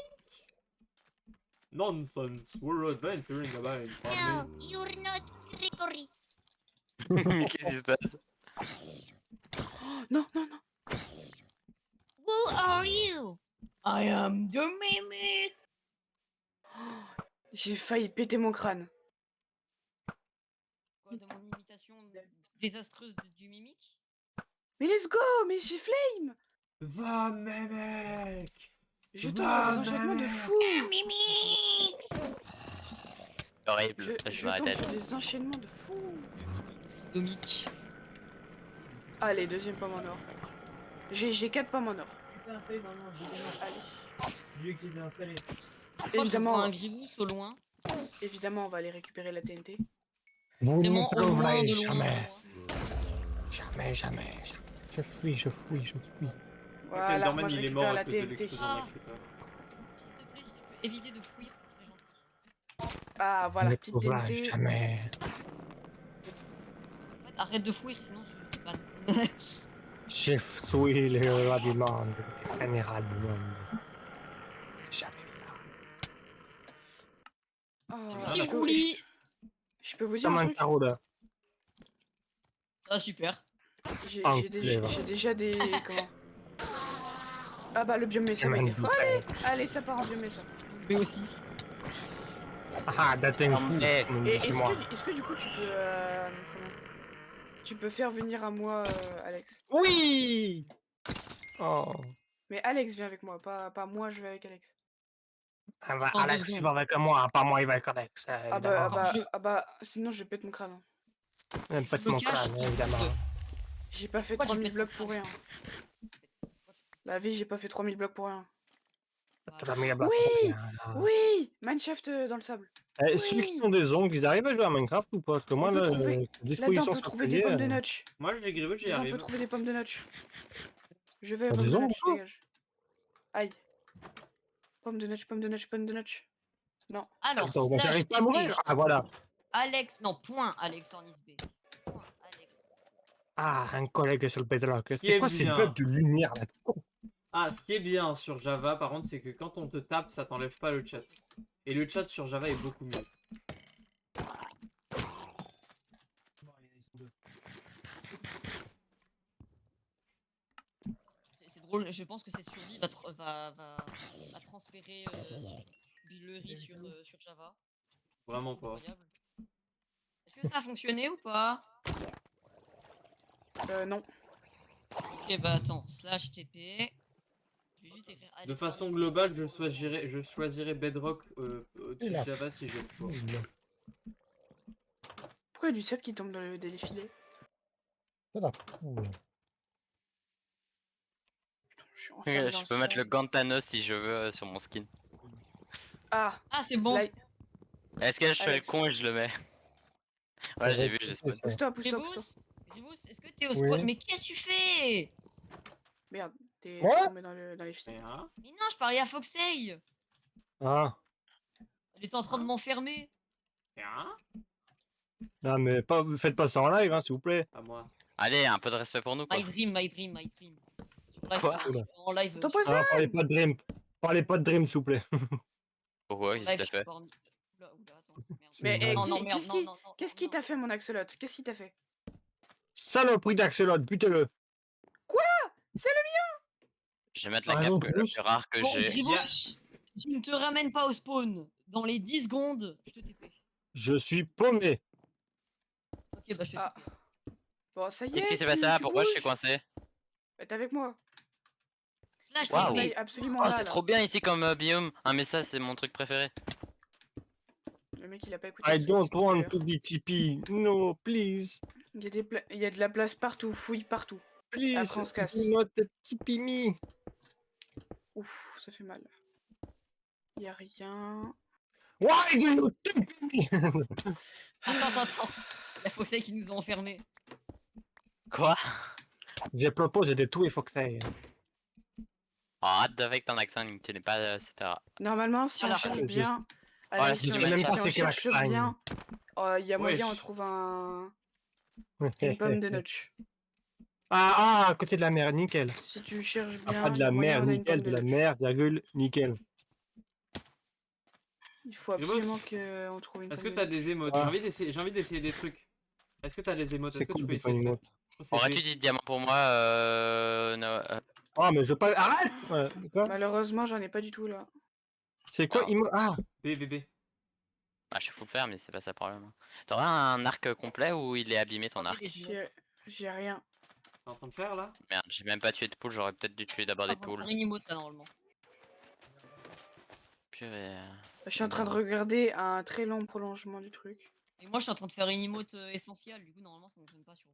[SPEAKER 2] Nonsense, we're adventuring a bank.
[SPEAKER 7] No, you're not Gregory.
[SPEAKER 3] Qu'est-ce qui se passe?
[SPEAKER 1] Non, non, non.
[SPEAKER 7] Who are you?
[SPEAKER 5] I am the mimic.
[SPEAKER 1] J'ai failli péter mon crâne.
[SPEAKER 5] Quoi, de mon imitation désastreuse du mimic?
[SPEAKER 1] Mais let's go, mais j'ai flame.
[SPEAKER 2] Va, mec!
[SPEAKER 1] Je tombe sur des enchantements de fou.
[SPEAKER 7] Mimi.
[SPEAKER 3] Horrible.
[SPEAKER 1] Je
[SPEAKER 3] Je
[SPEAKER 1] tombe
[SPEAKER 3] m'arrête.
[SPEAKER 1] sur des enchaînements de fou.
[SPEAKER 5] Mimic.
[SPEAKER 1] Allez, deuxième pomme en or. J'ai 4 pommes en or. Allez. Évidemment,
[SPEAKER 5] Un gribousse au loin.
[SPEAKER 1] évidemment, on va aller récupérer la TNT.
[SPEAKER 4] Vous ne
[SPEAKER 5] Vraiment
[SPEAKER 4] me
[SPEAKER 5] au loin,
[SPEAKER 4] trouverez
[SPEAKER 5] de loin.
[SPEAKER 4] jamais. Jamais, jamais. Je fuis, je fuis, je fuis.
[SPEAKER 1] Voilà,
[SPEAKER 2] Enderman,
[SPEAKER 1] moi je
[SPEAKER 2] il est
[SPEAKER 1] récupère
[SPEAKER 2] mort
[SPEAKER 1] la
[SPEAKER 2] à cause de
[SPEAKER 1] TNT.
[SPEAKER 2] l'explosion
[SPEAKER 5] Ah.
[SPEAKER 2] d'un creeper.
[SPEAKER 5] S'il te plaît, si tu peux éviter de fuir, ce serait gentil.
[SPEAKER 1] Ah,
[SPEAKER 4] Vous
[SPEAKER 1] voilà,
[SPEAKER 4] ne
[SPEAKER 1] petite
[SPEAKER 4] trouverez
[SPEAKER 1] TNT.
[SPEAKER 4] jamais.
[SPEAKER 5] En fait, arrête de fuir, sinon je te banne.
[SPEAKER 4] Je suis le roi du monde, le général du monde. Jamais.
[SPEAKER 1] Oh,
[SPEAKER 2] Ah,
[SPEAKER 1] je,
[SPEAKER 2] la
[SPEAKER 1] peux,
[SPEAKER 5] Rouli.
[SPEAKER 1] je peux vous dire un
[SPEAKER 4] Comment
[SPEAKER 1] truc?
[SPEAKER 4] ça roule?
[SPEAKER 5] Ah, super.
[SPEAKER 1] J'ai
[SPEAKER 4] Enclave.
[SPEAKER 1] déjà des... Comment? Ah bah le biome ça
[SPEAKER 4] Chemin
[SPEAKER 1] mec.
[SPEAKER 4] de
[SPEAKER 1] Allez, allez, ça part en biome ça.
[SPEAKER 5] Mais aussi.
[SPEAKER 4] Ah, Datenku.
[SPEAKER 3] Eh,
[SPEAKER 1] Et
[SPEAKER 4] Chez moi.
[SPEAKER 1] est-ce que du coup tu peux... comment? Tu peux faire venir à moi, Alex.
[SPEAKER 4] Oui! Oh.
[SPEAKER 1] Mais Alex vient avec moi, pas moi je vais avec Alex.
[SPEAKER 4] Ah bah,
[SPEAKER 5] En deux
[SPEAKER 4] Alex, il
[SPEAKER 5] secondes.
[SPEAKER 4] va avec moi, pas moi, il va avec Alex.
[SPEAKER 1] Ah bah,
[SPEAKER 4] Évidemment.
[SPEAKER 1] sinon je pète mon crâne. Hein.
[SPEAKER 4] Pas de
[SPEAKER 5] Je me
[SPEAKER 4] mon
[SPEAKER 5] cache.
[SPEAKER 4] crâne, évidemment.
[SPEAKER 1] J'ai pas fait
[SPEAKER 5] Pourquoi tu
[SPEAKER 1] 3000
[SPEAKER 5] pètes
[SPEAKER 1] blocs
[SPEAKER 5] ton
[SPEAKER 1] pour rien. La vie, j'ai pas fait 3000 blocs pour rien.
[SPEAKER 4] Tu l'as mis à bloc.
[SPEAKER 1] Oui!
[SPEAKER 4] Ah.
[SPEAKER 1] Oui! Mineshaft dans le sable.
[SPEAKER 4] Eh, ceux qui ont des ongles, ils arrivent à jouer à Minecraft ou pas? Parce que moi,
[SPEAKER 1] peut
[SPEAKER 4] là,
[SPEAKER 1] trouver-
[SPEAKER 4] la
[SPEAKER 1] Là-dedans,
[SPEAKER 4] disposition
[SPEAKER 1] on peut
[SPEAKER 4] sur
[SPEAKER 1] trouver des
[SPEAKER 4] clavier,
[SPEAKER 1] pommes de notch.
[SPEAKER 2] Moi, j'ai gribouille, j'y
[SPEAKER 1] Là-dedans, on
[SPEAKER 2] arrive.
[SPEAKER 1] peut trouver des pommes de notch. Je vais,
[SPEAKER 4] Ah,
[SPEAKER 1] pommes
[SPEAKER 4] des
[SPEAKER 1] de
[SPEAKER 4] ongles,
[SPEAKER 1] notch,
[SPEAKER 4] quoi.
[SPEAKER 1] dégage. Aïe. Pomme de notch, pomme de notch, pomme de notch. Non.
[SPEAKER 5] Alors,
[SPEAKER 4] Attends, moi,
[SPEAKER 5] slash
[SPEAKER 4] j'arrive pas à
[SPEAKER 5] TT.
[SPEAKER 4] mourir. Ah, voilà.
[SPEAKER 5] Alex, non, point Alex Ornis B. Point Alex.
[SPEAKER 4] Ah, un collègue sur le bedrock.
[SPEAKER 2] Ce qui
[SPEAKER 4] C'est
[SPEAKER 2] est
[SPEAKER 4] quoi ces
[SPEAKER 2] bien.
[SPEAKER 4] bugs de lumière là?
[SPEAKER 2] Ah, ce qui est bien sur Java, par contre, c'est que quand on te tape, ça t'enlève pas le chat. Et le chat sur Java est beaucoup mieux.
[SPEAKER 5] C'est drôle, je pense que cette survie va transférer le riz sur Java.
[SPEAKER 2] Vraiment
[SPEAKER 5] C'est
[SPEAKER 2] pas.
[SPEAKER 5] incroyable. Est-ce que ça a fonctionné ou pas?
[SPEAKER 1] Non.
[SPEAKER 5] Ok, bah attends, slash TP. Je vais juste écrire
[SPEAKER 2] De
[SPEAKER 5] Alex
[SPEAKER 2] façon
[SPEAKER 5] Ornis.
[SPEAKER 2] globale, je choisirais Bedrock au-dessus de
[SPEAKER 4] Oula.
[SPEAKER 2] Java si j'ai le choix.
[SPEAKER 1] Pourquoi il y a du sable qui tombe dans le défilé?
[SPEAKER 4] Voilà.
[SPEAKER 1] Je suis enfermé dans
[SPEAKER 3] Je
[SPEAKER 1] le
[SPEAKER 3] peux mettre
[SPEAKER 1] sang.
[SPEAKER 3] le Gantanos si je veux sur mon skin.
[SPEAKER 1] Ah,
[SPEAKER 5] Ah, c'est bon.
[SPEAKER 1] là,
[SPEAKER 3] Est-ce que je fais le
[SPEAKER 1] Alex.
[SPEAKER 3] con et je le mets? Ouais, j'ai vu, j'ai spawn.
[SPEAKER 1] pousse-toi, pousse-toi, pousse-toi.
[SPEAKER 5] Gribous, est-ce que t'es au spawn?
[SPEAKER 4] Oui.
[SPEAKER 5] Mais qu'est-ce que tu fais?
[SPEAKER 1] Merde, t'es
[SPEAKER 4] Quoi
[SPEAKER 1] tombé dans les filets.
[SPEAKER 2] Et hein
[SPEAKER 5] Mais non, je parlais à Foxey.
[SPEAKER 4] Ah.
[SPEAKER 5] Elle était en train de m'enfermer.
[SPEAKER 2] Et hein
[SPEAKER 4] Non, mais pas, faites pas ça en live, hein, s'il vous plaît.
[SPEAKER 2] À moi.
[SPEAKER 3] Allez, un peu de respect pour nous, quoi.
[SPEAKER 5] My dream, my dream, my dream. Sur live,
[SPEAKER 3] Quoi
[SPEAKER 5] en live.
[SPEAKER 1] Attends,
[SPEAKER 5] sur-
[SPEAKER 1] pas ça.
[SPEAKER 4] Ah, parlez pas de Dream. Parlez pas de Dream, s'il vous plaît.
[SPEAKER 3] Pourquoi? Qu'est-ce
[SPEAKER 5] live,
[SPEAKER 3] que
[SPEAKER 5] je
[SPEAKER 3] t'as
[SPEAKER 5] suis
[SPEAKER 3] fait?
[SPEAKER 5] pas en- Oula, oula, attends, merde.
[SPEAKER 1] Mais
[SPEAKER 4] C'est
[SPEAKER 5] Non,
[SPEAKER 1] qui-
[SPEAKER 5] non, merde,
[SPEAKER 1] qu'est-ce
[SPEAKER 5] non,
[SPEAKER 1] qui-
[SPEAKER 5] non, non,
[SPEAKER 1] Qu'est-ce
[SPEAKER 5] non,
[SPEAKER 1] qui
[SPEAKER 5] non.
[SPEAKER 1] t'a fait, mon Axolot? Qu'est-ce qui t'a fait?
[SPEAKER 4] Saloperie d'Axolot, butez-le.
[SPEAKER 3] Je vais mettre la
[SPEAKER 4] Ah,
[SPEAKER 3] cape
[SPEAKER 4] non,
[SPEAKER 3] le
[SPEAKER 4] plus.
[SPEAKER 3] plus rare que
[SPEAKER 5] Bon,
[SPEAKER 3] j'ai.
[SPEAKER 5] Gribous, si tu ne te ramènes pas au spawn dans les 10 secondes, je te TP.
[SPEAKER 4] Je suis paumé.
[SPEAKER 5] Ok, bah je te
[SPEAKER 1] Ah.
[SPEAKER 5] TP.
[SPEAKER 1] Bon, ça y est.
[SPEAKER 3] Qu'est-ce qui s'est
[SPEAKER 1] tu-
[SPEAKER 3] passé là?
[SPEAKER 1] tu
[SPEAKER 3] Pourquoi je suis
[SPEAKER 1] bouges.
[SPEAKER 3] coincé?
[SPEAKER 1] Bah, t'es avec moi.
[SPEAKER 5] Slash
[SPEAKER 3] Waouh.
[SPEAKER 1] On
[SPEAKER 5] TP.
[SPEAKER 1] aille absolument
[SPEAKER 3] Oh,
[SPEAKER 1] là,
[SPEAKER 3] c'est
[SPEAKER 1] là.
[SPEAKER 3] trop bien ici comme biome. Ah, mais ça, c'est mon truc préféré.
[SPEAKER 1] Le mec, il a pas écouté.
[SPEAKER 4] I
[SPEAKER 1] ce
[SPEAKER 4] don't
[SPEAKER 1] que
[SPEAKER 4] want
[SPEAKER 1] j'ai
[SPEAKER 4] to be TP. No, please.
[SPEAKER 1] Il y a il y a de la place partout, fouille partout.
[SPEAKER 4] Please.
[SPEAKER 1] Après, on se casse.
[SPEAKER 4] Do not TP me.
[SPEAKER 1] Ouf, ça fait mal. Il y a rien.
[SPEAKER 4] Why do you TP me?
[SPEAKER 5] Attends. La Foxey qui nous a enfermés.
[SPEAKER 3] Quoi?
[SPEAKER 4] Je propose de tuer Foxey.
[SPEAKER 3] Oh, arrête avec ton accent, tu n'es pas, etc.
[SPEAKER 1] Normalement, si on
[SPEAKER 5] Alors,
[SPEAKER 1] cherche
[SPEAKER 4] je-
[SPEAKER 1] bien.
[SPEAKER 3] Voilà,
[SPEAKER 1] Allez,
[SPEAKER 3] si
[SPEAKER 1] si
[SPEAKER 3] tu
[SPEAKER 1] on,
[SPEAKER 3] m'aimes
[SPEAKER 1] si
[SPEAKER 3] pas,
[SPEAKER 1] on
[SPEAKER 4] c'est que
[SPEAKER 1] cherche
[SPEAKER 4] l'accent.
[SPEAKER 1] bien, il y a moyen,
[SPEAKER 2] Wesh.
[SPEAKER 1] on trouve une pomme de notch.
[SPEAKER 4] Ah, à côté de la mer, nickel.
[SPEAKER 1] Si tu cherches
[SPEAKER 4] Ah,
[SPEAKER 1] bien,
[SPEAKER 4] pas de la
[SPEAKER 1] il y a moyen
[SPEAKER 4] mer,
[SPEAKER 1] d'avoir une
[SPEAKER 4] nickel,
[SPEAKER 1] pomme
[SPEAKER 4] de la
[SPEAKER 1] luche.
[SPEAKER 4] mer, virgule, nickel.
[SPEAKER 1] Il faut
[SPEAKER 2] Grimaud,
[SPEAKER 1] absolument qu'on trouve une
[SPEAKER 2] Est-ce
[SPEAKER 1] pomme
[SPEAKER 2] que
[SPEAKER 1] de
[SPEAKER 2] t'as
[SPEAKER 1] luche.
[SPEAKER 2] des émotes?
[SPEAKER 4] Ah.
[SPEAKER 2] J'ai envie d'essayer des trucs. Est-ce que t'as des émotes?
[SPEAKER 4] C'est
[SPEAKER 2] Est-ce que tu
[SPEAKER 4] cool
[SPEAKER 2] peux
[SPEAKER 4] des
[SPEAKER 2] essayer de faire?
[SPEAKER 4] animaux.
[SPEAKER 2] Je crois que c'est
[SPEAKER 3] Aurais-tu
[SPEAKER 2] B.
[SPEAKER 3] dit diamant pour moi,
[SPEAKER 4] Oh, mais je veux pas. Arrête! Ouais, quoi?
[SPEAKER 1] Malheureusement, j'en ai pas du tout là.
[SPEAKER 4] C'est quoi,
[SPEAKER 3] Ah.
[SPEAKER 4] Imo? Ah!
[SPEAKER 2] B, B, B.
[SPEAKER 3] Ah, je fous le faire, mais c'est pas ça le problème. hein. T'aurais un arc complet ou il est abîmé ton arc?
[SPEAKER 1] J'ai rien.
[SPEAKER 2] T'es en train de faire là?
[SPEAKER 3] Merde, j'ai même pas tué de poules, j'aurais peut-être dû tuer d'abord des poules.
[SPEAKER 5] Une emote là normalement.
[SPEAKER 3] Purée.
[SPEAKER 1] Je suis en train de regarder un très long prolongement du truc.
[SPEAKER 5] Et moi je suis en train de faire une emote essentielle, du coup normalement ça ne fonctionne pas sur.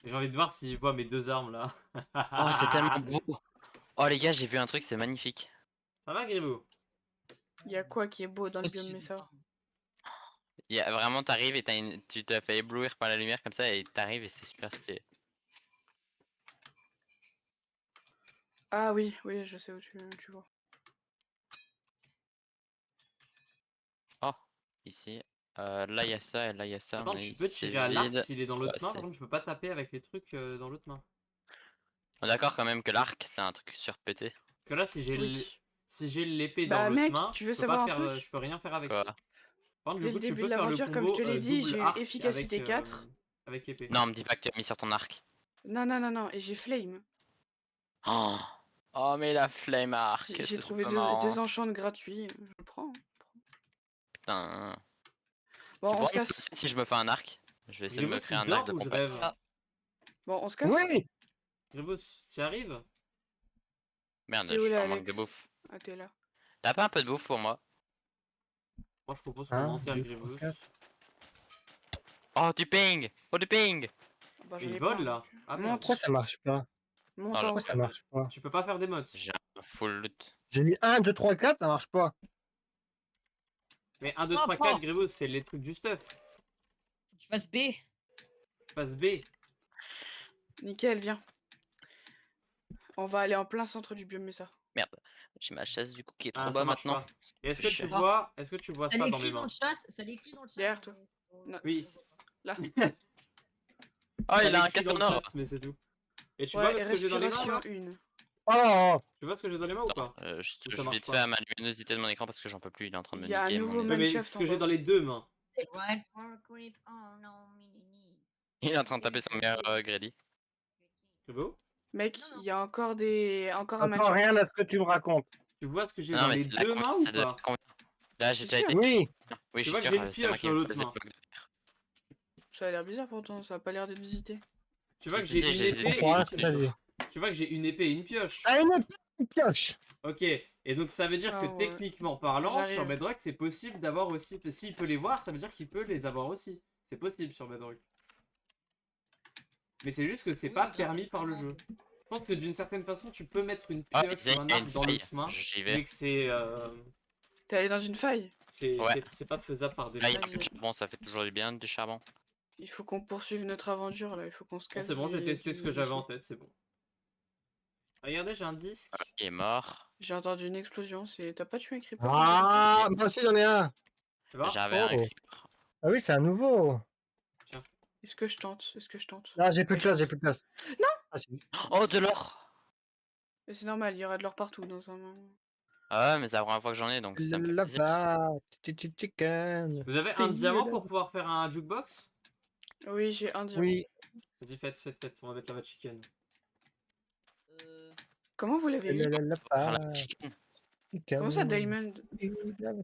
[SPEAKER 2] J'ai envie de voir s'il voit mes deux armes là.
[SPEAKER 3] Oh, c'est tellement beau. Oh les gars, j'ai vu un truc, c'est magnifique.
[SPEAKER 2] Ça va, Grimaud?
[SPEAKER 1] Il y a quoi qui est beau dans le
[SPEAKER 5] Aussi,
[SPEAKER 1] biome
[SPEAKER 5] j'ai
[SPEAKER 1] Mesa?
[SPEAKER 5] des-
[SPEAKER 3] Il y a, vraiment, t'arrives et tu te fais éblouir par la lumière comme ça et t'arrives et c'est super stylé.
[SPEAKER 1] Ah oui, oui, je sais où tu vois.
[SPEAKER 3] Oh, ici. Là il y a ça et là il y a ça.
[SPEAKER 2] Attends,
[SPEAKER 3] mais
[SPEAKER 2] tu peux
[SPEAKER 3] c'est
[SPEAKER 2] tirer à l'arc
[SPEAKER 3] vide.
[SPEAKER 2] s'il est dans l'autre
[SPEAKER 3] Ouais,
[SPEAKER 2] main,
[SPEAKER 3] c'est-
[SPEAKER 2] par contre, je peux pas taper avec les trucs dans l'autre main.
[SPEAKER 3] On est d'accord quand même que l'arc c'est un truc surpété.
[SPEAKER 2] Parce que là,
[SPEAKER 1] Oui.
[SPEAKER 2] si j'ai l'épée
[SPEAKER 1] Bah,
[SPEAKER 2] dans l'autre
[SPEAKER 1] mec,
[SPEAKER 2] main,
[SPEAKER 1] tu veux
[SPEAKER 2] je peux pas
[SPEAKER 1] savoir un
[SPEAKER 2] faire,
[SPEAKER 1] truc?
[SPEAKER 2] je peux rien faire avec.
[SPEAKER 3] Quoi?
[SPEAKER 2] Par contre,
[SPEAKER 1] Dès
[SPEAKER 2] du coup,
[SPEAKER 1] le
[SPEAKER 2] tu
[SPEAKER 1] début
[SPEAKER 2] peux
[SPEAKER 1] de
[SPEAKER 2] faire le
[SPEAKER 1] l'aventure, comme
[SPEAKER 2] combo
[SPEAKER 1] je te l'ai dit,
[SPEAKER 2] double
[SPEAKER 1] j'ai eu
[SPEAKER 2] arc
[SPEAKER 1] efficacité
[SPEAKER 2] avec,
[SPEAKER 1] 4.
[SPEAKER 2] avec épée.
[SPEAKER 3] Non, me dis pas que tu as mis sur ton arc.
[SPEAKER 1] Non, non, non, non, et j'ai flame.
[SPEAKER 3] Oh, oh mais la flame à arc,
[SPEAKER 1] J'ai
[SPEAKER 3] c'est
[SPEAKER 1] trouvé
[SPEAKER 3] super marrant.
[SPEAKER 1] des enchants gratuits, je le prends.
[SPEAKER 3] Putain.
[SPEAKER 1] Bon,
[SPEAKER 3] Tu
[SPEAKER 1] on
[SPEAKER 3] pourras
[SPEAKER 1] se
[SPEAKER 3] me
[SPEAKER 1] casse.
[SPEAKER 3] pousser si je me fais un arc. Je vais essayer de me
[SPEAKER 2] Grimaud,
[SPEAKER 3] créer
[SPEAKER 2] il
[SPEAKER 3] un
[SPEAKER 2] dort
[SPEAKER 3] arc de
[SPEAKER 2] ou je
[SPEAKER 3] compact.
[SPEAKER 2] rêve?
[SPEAKER 5] Ah.
[SPEAKER 1] Bon, on se casse.
[SPEAKER 4] Oui!
[SPEAKER 2] Grimaud, tu arrives?
[SPEAKER 3] Merde,
[SPEAKER 1] T'es
[SPEAKER 3] je
[SPEAKER 1] où
[SPEAKER 3] suis
[SPEAKER 1] là,
[SPEAKER 3] en manque de
[SPEAKER 1] Alex?
[SPEAKER 3] bouffe.
[SPEAKER 1] Ah, t'es là.
[SPEAKER 3] T'as pas un peu de bouffe pour moi?
[SPEAKER 2] Moi, je propose qu'on
[SPEAKER 4] Un,
[SPEAKER 2] enterre
[SPEAKER 4] deux,
[SPEAKER 2] Grimaud.
[SPEAKER 4] trois, quatre.
[SPEAKER 3] Oh, du ping! Oh, du ping!
[SPEAKER 1] Bah, j'en
[SPEAKER 2] Mais
[SPEAKER 1] ai
[SPEAKER 2] il
[SPEAKER 1] plein,
[SPEAKER 2] vole là.
[SPEAKER 1] donc.
[SPEAKER 2] Ah
[SPEAKER 1] Monte.
[SPEAKER 2] merde.
[SPEAKER 4] Pourquoi ça marche pas?
[SPEAKER 1] Monte
[SPEAKER 3] Non,
[SPEAKER 1] en haut.
[SPEAKER 4] Pourquoi ça marche pas?
[SPEAKER 2] Tu peux pas faire des mods.
[SPEAKER 3] J'ai un full loot.
[SPEAKER 4] J'ai mis 1, 2, 3, 4, ça marche pas.
[SPEAKER 2] Mais 1, 2,
[SPEAKER 5] Ah,
[SPEAKER 2] 3,
[SPEAKER 5] pas.
[SPEAKER 2] 4, Grimaud, c'est les trucs du stuff.
[SPEAKER 5] Faut que tu fasses B.
[SPEAKER 2] Phase B.
[SPEAKER 1] Nickel, viens. On va aller en plein centre du biome Mesa.
[SPEAKER 3] Merde, j'ai ma chaise du coup qui est trop
[SPEAKER 2] Ah,
[SPEAKER 3] bas
[SPEAKER 2] ça marche
[SPEAKER 3] maintenant.
[SPEAKER 2] pas. Et est-ce que tu
[SPEAKER 3] Je-
[SPEAKER 2] vois, est-ce que tu vois
[SPEAKER 5] Ça
[SPEAKER 2] ça dans mes
[SPEAKER 5] l'écrit dans
[SPEAKER 2] mains?
[SPEAKER 5] le chat, ça l'écrit dans le chat.
[SPEAKER 1] Derrière toi.
[SPEAKER 5] mais-
[SPEAKER 1] Non.
[SPEAKER 2] Oui.
[SPEAKER 1] Là.
[SPEAKER 3] Oh, il a un
[SPEAKER 2] écrit
[SPEAKER 3] casque
[SPEAKER 2] dans
[SPEAKER 3] en
[SPEAKER 2] le
[SPEAKER 3] or!
[SPEAKER 2] chat, mais c'est tout. Et tu
[SPEAKER 1] Ouais,
[SPEAKER 2] vois
[SPEAKER 1] et
[SPEAKER 2] ce que j'ai dans les mains là?
[SPEAKER 1] respiration 1.
[SPEAKER 4] Oh!
[SPEAKER 2] Tu vois ce que j'ai dans les mains ou
[SPEAKER 3] Attends,
[SPEAKER 2] pas? Ou ça
[SPEAKER 3] je
[SPEAKER 2] marche
[SPEAKER 3] vite
[SPEAKER 2] pas
[SPEAKER 3] fait à ma luminosité de mon écran parce que j'en peux plus, il est en train de me
[SPEAKER 1] Il y a un
[SPEAKER 3] niquer
[SPEAKER 1] nouveau
[SPEAKER 3] mon...
[SPEAKER 2] Ouais, mais
[SPEAKER 1] Mineshaft
[SPEAKER 2] ce
[SPEAKER 1] en
[SPEAKER 2] que j'ai
[SPEAKER 1] bas.
[SPEAKER 2] dans les deux mains.
[SPEAKER 7] Right for creep on no mini.
[SPEAKER 3] Il est en train de taper son meilleur Grady.
[SPEAKER 2] C'est beau?
[SPEAKER 1] Mec,
[SPEAKER 5] Non, non.
[SPEAKER 1] il y a encore encore un
[SPEAKER 4] J'entends rien à
[SPEAKER 1] Mineshaft.
[SPEAKER 4] ce que tu me racontes.
[SPEAKER 2] Tu vois ce que j'ai
[SPEAKER 3] Non,
[SPEAKER 2] dans
[SPEAKER 3] mais
[SPEAKER 2] les
[SPEAKER 3] c'est de la
[SPEAKER 2] deux mains
[SPEAKER 3] confiance,
[SPEAKER 2] ou
[SPEAKER 3] c'est de la
[SPEAKER 2] pas?
[SPEAKER 3] confiance. Là, j'ai
[SPEAKER 1] C'est
[SPEAKER 3] déjà été.
[SPEAKER 1] sûr.
[SPEAKER 4] Oui!
[SPEAKER 3] Oui, je
[SPEAKER 2] vois
[SPEAKER 3] suis
[SPEAKER 2] que
[SPEAKER 3] sûr,
[SPEAKER 2] j'ai une
[SPEAKER 3] c'est moi
[SPEAKER 2] pioche
[SPEAKER 3] qui
[SPEAKER 2] dans
[SPEAKER 3] ai
[SPEAKER 2] l'autre
[SPEAKER 3] posé
[SPEAKER 2] main.
[SPEAKER 3] le bloc de pierre.
[SPEAKER 1] Ça a l'air bizarre pourtant, ça a pas l'air d'être visité.
[SPEAKER 2] Tu vois que
[SPEAKER 3] Si,
[SPEAKER 2] j'ai
[SPEAKER 3] si,
[SPEAKER 2] une
[SPEAKER 3] j'ai-
[SPEAKER 2] épée
[SPEAKER 4] Pour
[SPEAKER 2] et
[SPEAKER 4] rien, ce que t'as dit.
[SPEAKER 2] tu vois que j'ai une épée et une pioche.
[SPEAKER 4] Ah, une pioche!
[SPEAKER 2] Ok, et donc ça veut dire que
[SPEAKER 1] Ah ouais.
[SPEAKER 2] techniquement parlant,
[SPEAKER 1] J'arrive.
[SPEAKER 2] sur Bedrock, c'est possible d'avoir aussi. S'il peut les voir, ça veut dire qu'il peut les avoir aussi. C'est possible sur Bedrock. Mais c'est juste que c'est
[SPEAKER 5] Oui,
[SPEAKER 2] pas
[SPEAKER 5] grâce à
[SPEAKER 2] permis par le
[SPEAKER 5] Clément.
[SPEAKER 2] jeu. Je pense que d'une certaine façon, tu peux mettre une
[SPEAKER 3] Ah,
[SPEAKER 2] pioche
[SPEAKER 3] il y
[SPEAKER 2] ou un
[SPEAKER 3] a
[SPEAKER 2] arc
[SPEAKER 3] une
[SPEAKER 2] dans
[SPEAKER 3] faille.
[SPEAKER 2] l'autre main,
[SPEAKER 3] J'y
[SPEAKER 2] mais
[SPEAKER 3] vais.
[SPEAKER 2] que c'est
[SPEAKER 1] T'es allé dans une faille?
[SPEAKER 3] Ouais.
[SPEAKER 2] c'est pas faisable par
[SPEAKER 3] Là, il y
[SPEAKER 2] défaut.
[SPEAKER 3] a plus de charbon, ça fait toujours du bien, du charbon.
[SPEAKER 1] Il faut qu'on poursuive notre aventure là, il faut qu'on se
[SPEAKER 2] Bon,
[SPEAKER 1] casse.
[SPEAKER 2] c'est bon, j'ai testé
[SPEAKER 1] du
[SPEAKER 2] ce que j'avais en
[SPEAKER 1] vaisseau.
[SPEAKER 2] tête, c'est bon. Regardez, j'ai un disque.
[SPEAKER 3] Il est mort.
[SPEAKER 1] J'ai entendu une explosion, c'est. T'as pas tué un creeper?
[SPEAKER 4] Ah! Moi aussi j'en ai un!
[SPEAKER 2] Tu vois?
[SPEAKER 3] J'avais un
[SPEAKER 4] Oh.
[SPEAKER 3] creeper.
[SPEAKER 4] Ah oui, c'est un nouveau!
[SPEAKER 1] Est-ce que je tente? Est-ce que je tente?
[SPEAKER 4] Là, j'ai plus de place, j'ai plus de place.
[SPEAKER 1] Non!
[SPEAKER 4] Ah, c'est-
[SPEAKER 3] Oh, de l'or!
[SPEAKER 1] Mais c'est normal, il y aura de l'or partout dans un.
[SPEAKER 3] Ah ouais, mais c'est la première fois que j'en ai, donc ça me fait plaisir.
[SPEAKER 4] Là-bas! Chicken!
[SPEAKER 2] Vous avez un diamant pour pouvoir faire un jukebox?
[SPEAKER 1] Oui, j'ai un diamant.
[SPEAKER 4] Oui.
[SPEAKER 2] Vas-y, faites. On va mettre la chicken.
[SPEAKER 1] Comment vous l'avez mis?
[SPEAKER 3] Faire
[SPEAKER 4] Là-bas!
[SPEAKER 3] la chicken.
[SPEAKER 1] Comment ça, Diamond?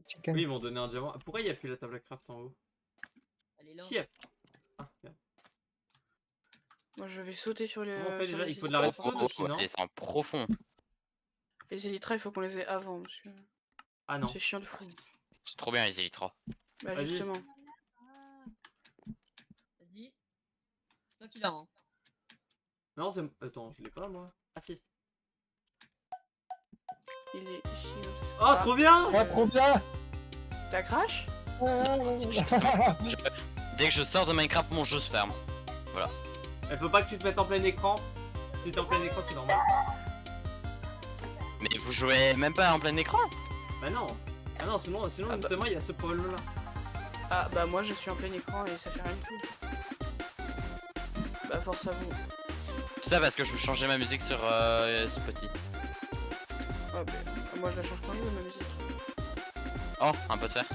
[SPEAKER 4] Chicken.
[SPEAKER 2] Oui, ils m'ont donné un diamant. Pourquoi il n'y a plus la table à craft en haut?
[SPEAKER 5] Elle est là.
[SPEAKER 2] Qui a. Ah, merde.
[SPEAKER 1] Moi je vais sauter sur les.
[SPEAKER 2] Comment on fait
[SPEAKER 1] sur
[SPEAKER 2] déjà?
[SPEAKER 1] les
[SPEAKER 2] Il faut de la
[SPEAKER 1] élytras.
[SPEAKER 2] redstone aussi, non?
[SPEAKER 3] Elle descend profond.
[SPEAKER 1] Les élytras, il faut qu'on les ait avant, parce que
[SPEAKER 2] Ah non.
[SPEAKER 1] c'est chiant de fou.
[SPEAKER 3] C'est trop bien les élytras.
[SPEAKER 1] Bah
[SPEAKER 2] Vas-y.
[SPEAKER 1] justement.
[SPEAKER 5] Vas-y. C'est toi qui l'as, hein.
[SPEAKER 2] Non, c'est. Attends, je l'ai pas moi. Ah si.
[SPEAKER 1] Il est.
[SPEAKER 2] Oh, trop bien!
[SPEAKER 4] Ah, trop bien!
[SPEAKER 1] T'as crash?
[SPEAKER 3] Dès que je sors de Minecraft, mon jeu se ferme.
[SPEAKER 2] Il faut pas que tu te mettes en plein écran. Si t'es en plein écran, c'est normal.
[SPEAKER 3] Mais vous jouez même pas en plein écran?
[SPEAKER 2] Bah non. Ah non, sinon
[SPEAKER 3] Ah bah.
[SPEAKER 2] justement, il y a ce problème là.
[SPEAKER 1] Ah bah moi je suis en plein écran et ça fait rien du tout. Bah force à vous.
[SPEAKER 3] Tout ça parce que je veux changer ma musique sur Spotify.
[SPEAKER 1] Ah bah moi je la change pas ma musique.
[SPEAKER 3] Oh, un peu de fer.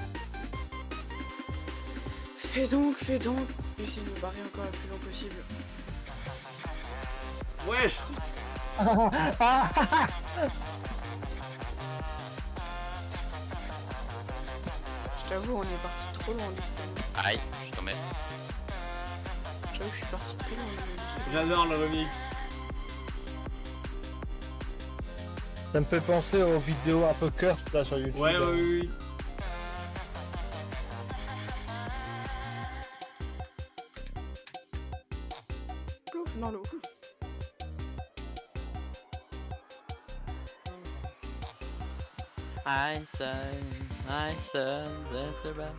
[SPEAKER 1] Fais donc, fais donc. Je vais essayer de me barrer encore le plus long possible.
[SPEAKER 2] Wesh.
[SPEAKER 1] Je t'avoue, on est parti trop loin du spawn.
[SPEAKER 3] Aïe, je suis tombé.
[SPEAKER 1] J'avoue, je suis parti très loin du spawn.
[SPEAKER 2] J'adore le remix.
[SPEAKER 4] Ça me fait penser aux vidéos un peu curse là sur YouTube.
[SPEAKER 2] Ouais, ouais, oui, oui.
[SPEAKER 1] Plouf dans l'eau.
[SPEAKER 3] I said that the back.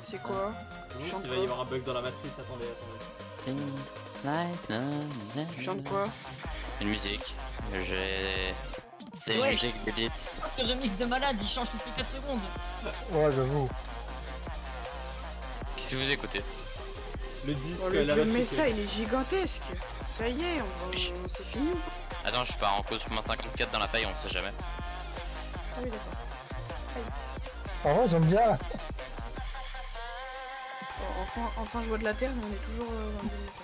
[SPEAKER 1] C'est quoi?
[SPEAKER 2] Je
[SPEAKER 1] Chante
[SPEAKER 2] il va y
[SPEAKER 1] quoi?
[SPEAKER 2] avoir un bug dans la matrice, attendez, attendez.
[SPEAKER 1] Tu chantes quoi?
[SPEAKER 3] Une musique. C'est une
[SPEAKER 5] Ouais.
[SPEAKER 3] musique d'edit.
[SPEAKER 5] Ce remix de malade, il change toutes les 4 secondes.
[SPEAKER 4] Ouais, j'avoue.
[SPEAKER 3] Qu'est-ce que vous écoutez?
[SPEAKER 2] Le disque,
[SPEAKER 1] Oh,
[SPEAKER 2] la
[SPEAKER 1] le
[SPEAKER 2] matrice.
[SPEAKER 1] Mesa il est gigantesque. Ça y est, c'est fini.
[SPEAKER 3] Attends, je pars en cause pour 54 dans la faille, on sait jamais.
[SPEAKER 1] Ah oui d'accord.
[SPEAKER 4] En vrai, j'aime bien.
[SPEAKER 1] Oh, enfin je vois de la terre mais on est toujours dans le Mesa.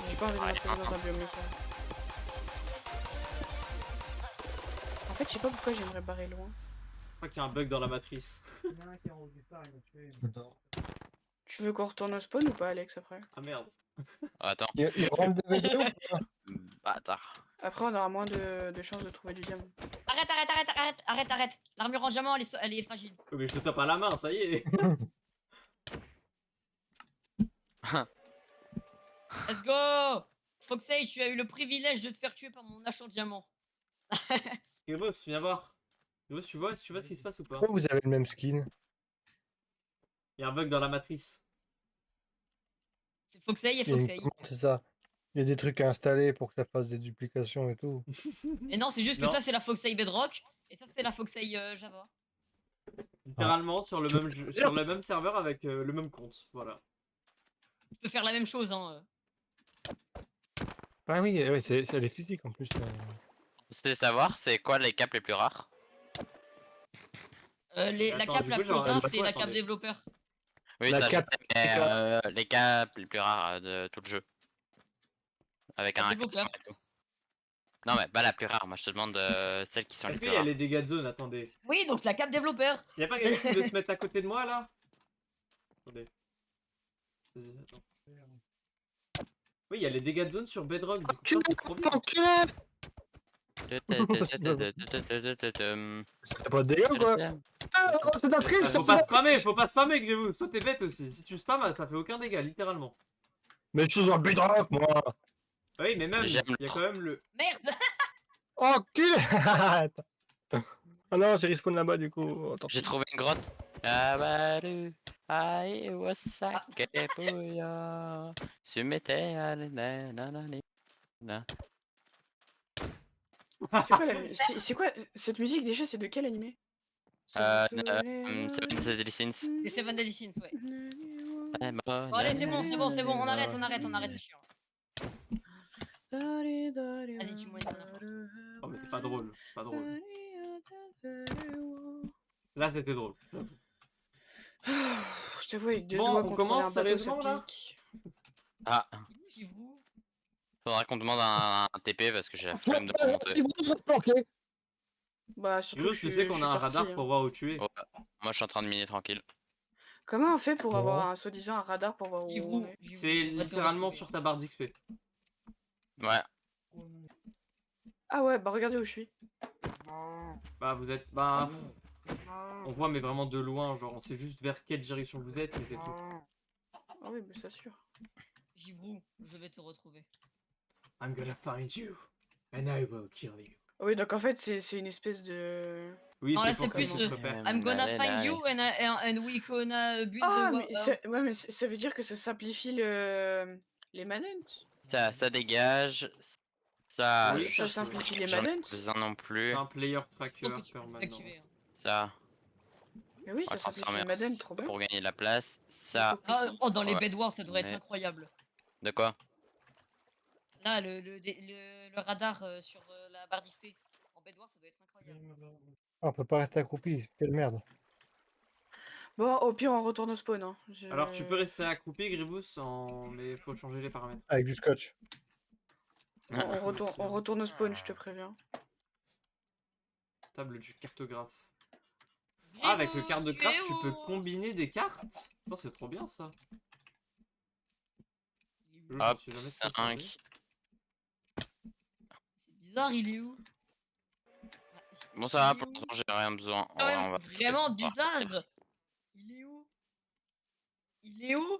[SPEAKER 1] J'ai pas envie de m'installer dans un biome Mesa. En fait je sais pas pourquoi j'aimerais barrer loin.
[SPEAKER 2] Je crois qu'il y a un bug dans la matrice.
[SPEAKER 1] Tu veux qu'on retourne au spawn ou pas Alex après?
[SPEAKER 2] Ah merde.
[SPEAKER 3] Attends.
[SPEAKER 4] Il rentre des vidéos ou pas?
[SPEAKER 3] Bâtard.
[SPEAKER 1] Après on aura moins de chances de trouver du diamant.
[SPEAKER 5] Arrête. L'armure en diamant, elle est fragile.
[SPEAKER 2] Oh, mais je te tape à la main, ça y est.
[SPEAKER 5] Let's go! Foxey, tu as eu le privilège de te faire tuer par mon hache en diamant.
[SPEAKER 2] Grévos, viens voir. Grévos, tu vois ce qui se passe ou pas?
[SPEAKER 4] Pourquoi vous avez le même skin?
[SPEAKER 2] Il y a un bug dans la matrice.
[SPEAKER 5] C'est Foxey et
[SPEAKER 4] Il y a une
[SPEAKER 5] Foxey.
[SPEAKER 4] commande, c'est ça. Il y a des trucs à installer pour que ça fasse des duplications et tout.
[SPEAKER 5] Et non, c'est juste que
[SPEAKER 2] Non.
[SPEAKER 5] ça, c'est la Foxey Bedrock. Et ça, c'est la Foxey Java.
[SPEAKER 2] Littéralement sur le même sur le même serveur avec le même compte. Voilà.
[SPEAKER 5] Tu peux faire la même chose, hein.
[SPEAKER 4] Ah oui, ouais, elle est physique en plus.
[SPEAKER 3] C'est savoir, c'est quoi les caps les plus rares?
[SPEAKER 5] La
[SPEAKER 2] Attends,
[SPEAKER 5] cape
[SPEAKER 2] du
[SPEAKER 5] la
[SPEAKER 2] coup,
[SPEAKER 5] plus
[SPEAKER 2] genre,
[SPEAKER 5] rare,
[SPEAKER 2] attends,
[SPEAKER 5] c'est la cape
[SPEAKER 2] attendez.
[SPEAKER 5] développeur.
[SPEAKER 3] Oui,
[SPEAKER 4] La
[SPEAKER 3] ça,
[SPEAKER 4] cape,
[SPEAKER 3] je sais, mais les caps les plus rares de tout le jeu. Avec
[SPEAKER 5] Cape
[SPEAKER 3] un
[SPEAKER 5] développeur.
[SPEAKER 3] accessoire et tout. Non, mais pas la plus rare, moi je te demande celles qui sont les
[SPEAKER 2] Est-ce
[SPEAKER 3] plus
[SPEAKER 2] qu'il y a
[SPEAKER 3] rares.
[SPEAKER 2] les dégâts de zone? Attendez.
[SPEAKER 5] Oui, donc la cape développeur.
[SPEAKER 2] Y a pas quelqu'un qui veut se mettre à côté de moi là? Attendez. Vas-y, attends. Oui, il y a les dégâts de zone sur Bedrock, du coup, ça, c'est trop bien.
[SPEAKER 4] T'as pas de dégâts ou quoi? C'est de la triche!
[SPEAKER 2] Faut pas spammer, Grévou. Soit t'es bête aussi. Si tu spammes, ça fait aucun dégât, littéralement.
[SPEAKER 4] Mais je suis dans le bedrock, moi!
[SPEAKER 2] Oui, mais même,
[SPEAKER 3] J'aime
[SPEAKER 2] il y a quand même le.
[SPEAKER 5] Merde.
[SPEAKER 4] Oh, cul! Arrête. Ah non, j'ai respawn là-bas du coup. Attends.
[SPEAKER 3] J'ai trouvé une grotte. Abaru, aïe, wasake, pouya, sumete, nanani.
[SPEAKER 1] C'est quoi cette musique déjà? C'est de quel animé?
[SPEAKER 3] Seven Deadly Sins.
[SPEAKER 5] C'est Seven Deadly Sins, ouais.
[SPEAKER 3] Bon,
[SPEAKER 5] Bon, allez, c'est bon, on arrête, c'est chiant. Vas-y, tu m'en
[SPEAKER 2] Oh, mais c'est pas drôle, pas drôle. Là, c'était drôle.
[SPEAKER 1] Je t'avoue, avec deux
[SPEAKER 2] Bon,
[SPEAKER 1] doigts
[SPEAKER 2] on
[SPEAKER 1] contrôler
[SPEAKER 2] commence
[SPEAKER 1] un bateau,
[SPEAKER 2] sérieusement,
[SPEAKER 1] ça
[SPEAKER 2] là
[SPEAKER 1] pique.
[SPEAKER 3] Ah,
[SPEAKER 5] J'avoue.
[SPEAKER 3] faudra qu'on demande un TP parce que j'ai la flemme de remonter.
[SPEAKER 4] Je reste planqué!
[SPEAKER 1] Bah, surtout,
[SPEAKER 2] Juste, tu sais qu'on a un radar pour voir où tu es.
[SPEAKER 3] Oh, moi je suis en train de miner tranquille.
[SPEAKER 1] Comment on fait pour
[SPEAKER 4] Bon.
[SPEAKER 1] avoir un soi-disant un radar pour voir où on est?
[SPEAKER 2] C'est littéralement sur ta barre d'XP.
[SPEAKER 3] Ouais.
[SPEAKER 1] Ah ouais, bah regardez où je suis.
[SPEAKER 2] Bah, vous êtes. Bah. On voit, mais vraiment de loin. Genre, on sait juste vers quelle direction vous êtes, mais c'est tout.
[SPEAKER 1] Ah oui, mais c'est sûr.
[SPEAKER 5] J'avoue, je vais te retrouver.
[SPEAKER 2] I'm gonna find you. And I will kill you.
[SPEAKER 1] Ah oui, donc en fait, c'est une espèce de.
[SPEAKER 2] Oui,
[SPEAKER 5] Non, là,
[SPEAKER 2] pour
[SPEAKER 5] c'est
[SPEAKER 2] que
[SPEAKER 5] plus,
[SPEAKER 2] on se repère.
[SPEAKER 5] I'm gonna find you and we gonna build
[SPEAKER 1] Ah,
[SPEAKER 5] the
[SPEAKER 1] mais, ouais, mais ça veut dire que ça simplifie les manettes.
[SPEAKER 3] Ça dégage. Ça,
[SPEAKER 2] Oui,
[SPEAKER 1] ça
[SPEAKER 2] ça,
[SPEAKER 1] simplifie les
[SPEAKER 3] j'en ai
[SPEAKER 1] Madden.
[SPEAKER 3] pas besoin non plus.
[SPEAKER 2] C'est un player
[SPEAKER 5] Je
[SPEAKER 2] tracker
[SPEAKER 5] pense que tu peux
[SPEAKER 2] permanent.
[SPEAKER 5] désactiver. Hein.
[SPEAKER 3] Ça,
[SPEAKER 1] Mais oui,
[SPEAKER 3] on va
[SPEAKER 1] ça simplifie
[SPEAKER 3] transformer
[SPEAKER 1] les
[SPEAKER 3] en
[SPEAKER 1] Madden,
[SPEAKER 3] ça
[SPEAKER 1] trop bien.
[SPEAKER 3] pour gagner de la place. Ça,
[SPEAKER 1] Beaucoup plus
[SPEAKER 5] Ah,
[SPEAKER 1] simple.
[SPEAKER 5] oh, dans les
[SPEAKER 3] Ouais.
[SPEAKER 5] Bedwars, ça devrait être
[SPEAKER 3] Mais-
[SPEAKER 5] incroyable.
[SPEAKER 3] de quoi?
[SPEAKER 5] Là, le radar sur la barre d'XP. En Bedwars, ça doit être incroyable.
[SPEAKER 4] Ah, on peut pas rester accroupi, quelle merde.
[SPEAKER 1] Bon, au pire, on retourne au spawn. Hein.
[SPEAKER 2] Alors tu peux rester accroupi, Gribus, mais faut changer les paramètres.
[SPEAKER 4] Avec du scotch.
[SPEAKER 1] On retourne au spawn, je te préviens.
[SPEAKER 2] Table du cartographe. Ah, avec le cartographe, tu peux combiner des cartes. Putain, c'est trop bien ça. Je me
[SPEAKER 3] Hop,
[SPEAKER 2] suis jamais fait
[SPEAKER 3] 5.
[SPEAKER 2] ça.
[SPEAKER 5] C'est bizarre, il est où?
[SPEAKER 3] Bon, ça va,
[SPEAKER 5] Il est
[SPEAKER 3] pour
[SPEAKER 5] où
[SPEAKER 3] l'instant, j'ai rien besoin.
[SPEAKER 5] Quand
[SPEAKER 3] Ouais,
[SPEAKER 5] même
[SPEAKER 3] on va
[SPEAKER 5] vraiment
[SPEAKER 3] faire ça.
[SPEAKER 5] bizarre. Il est où? Il est où?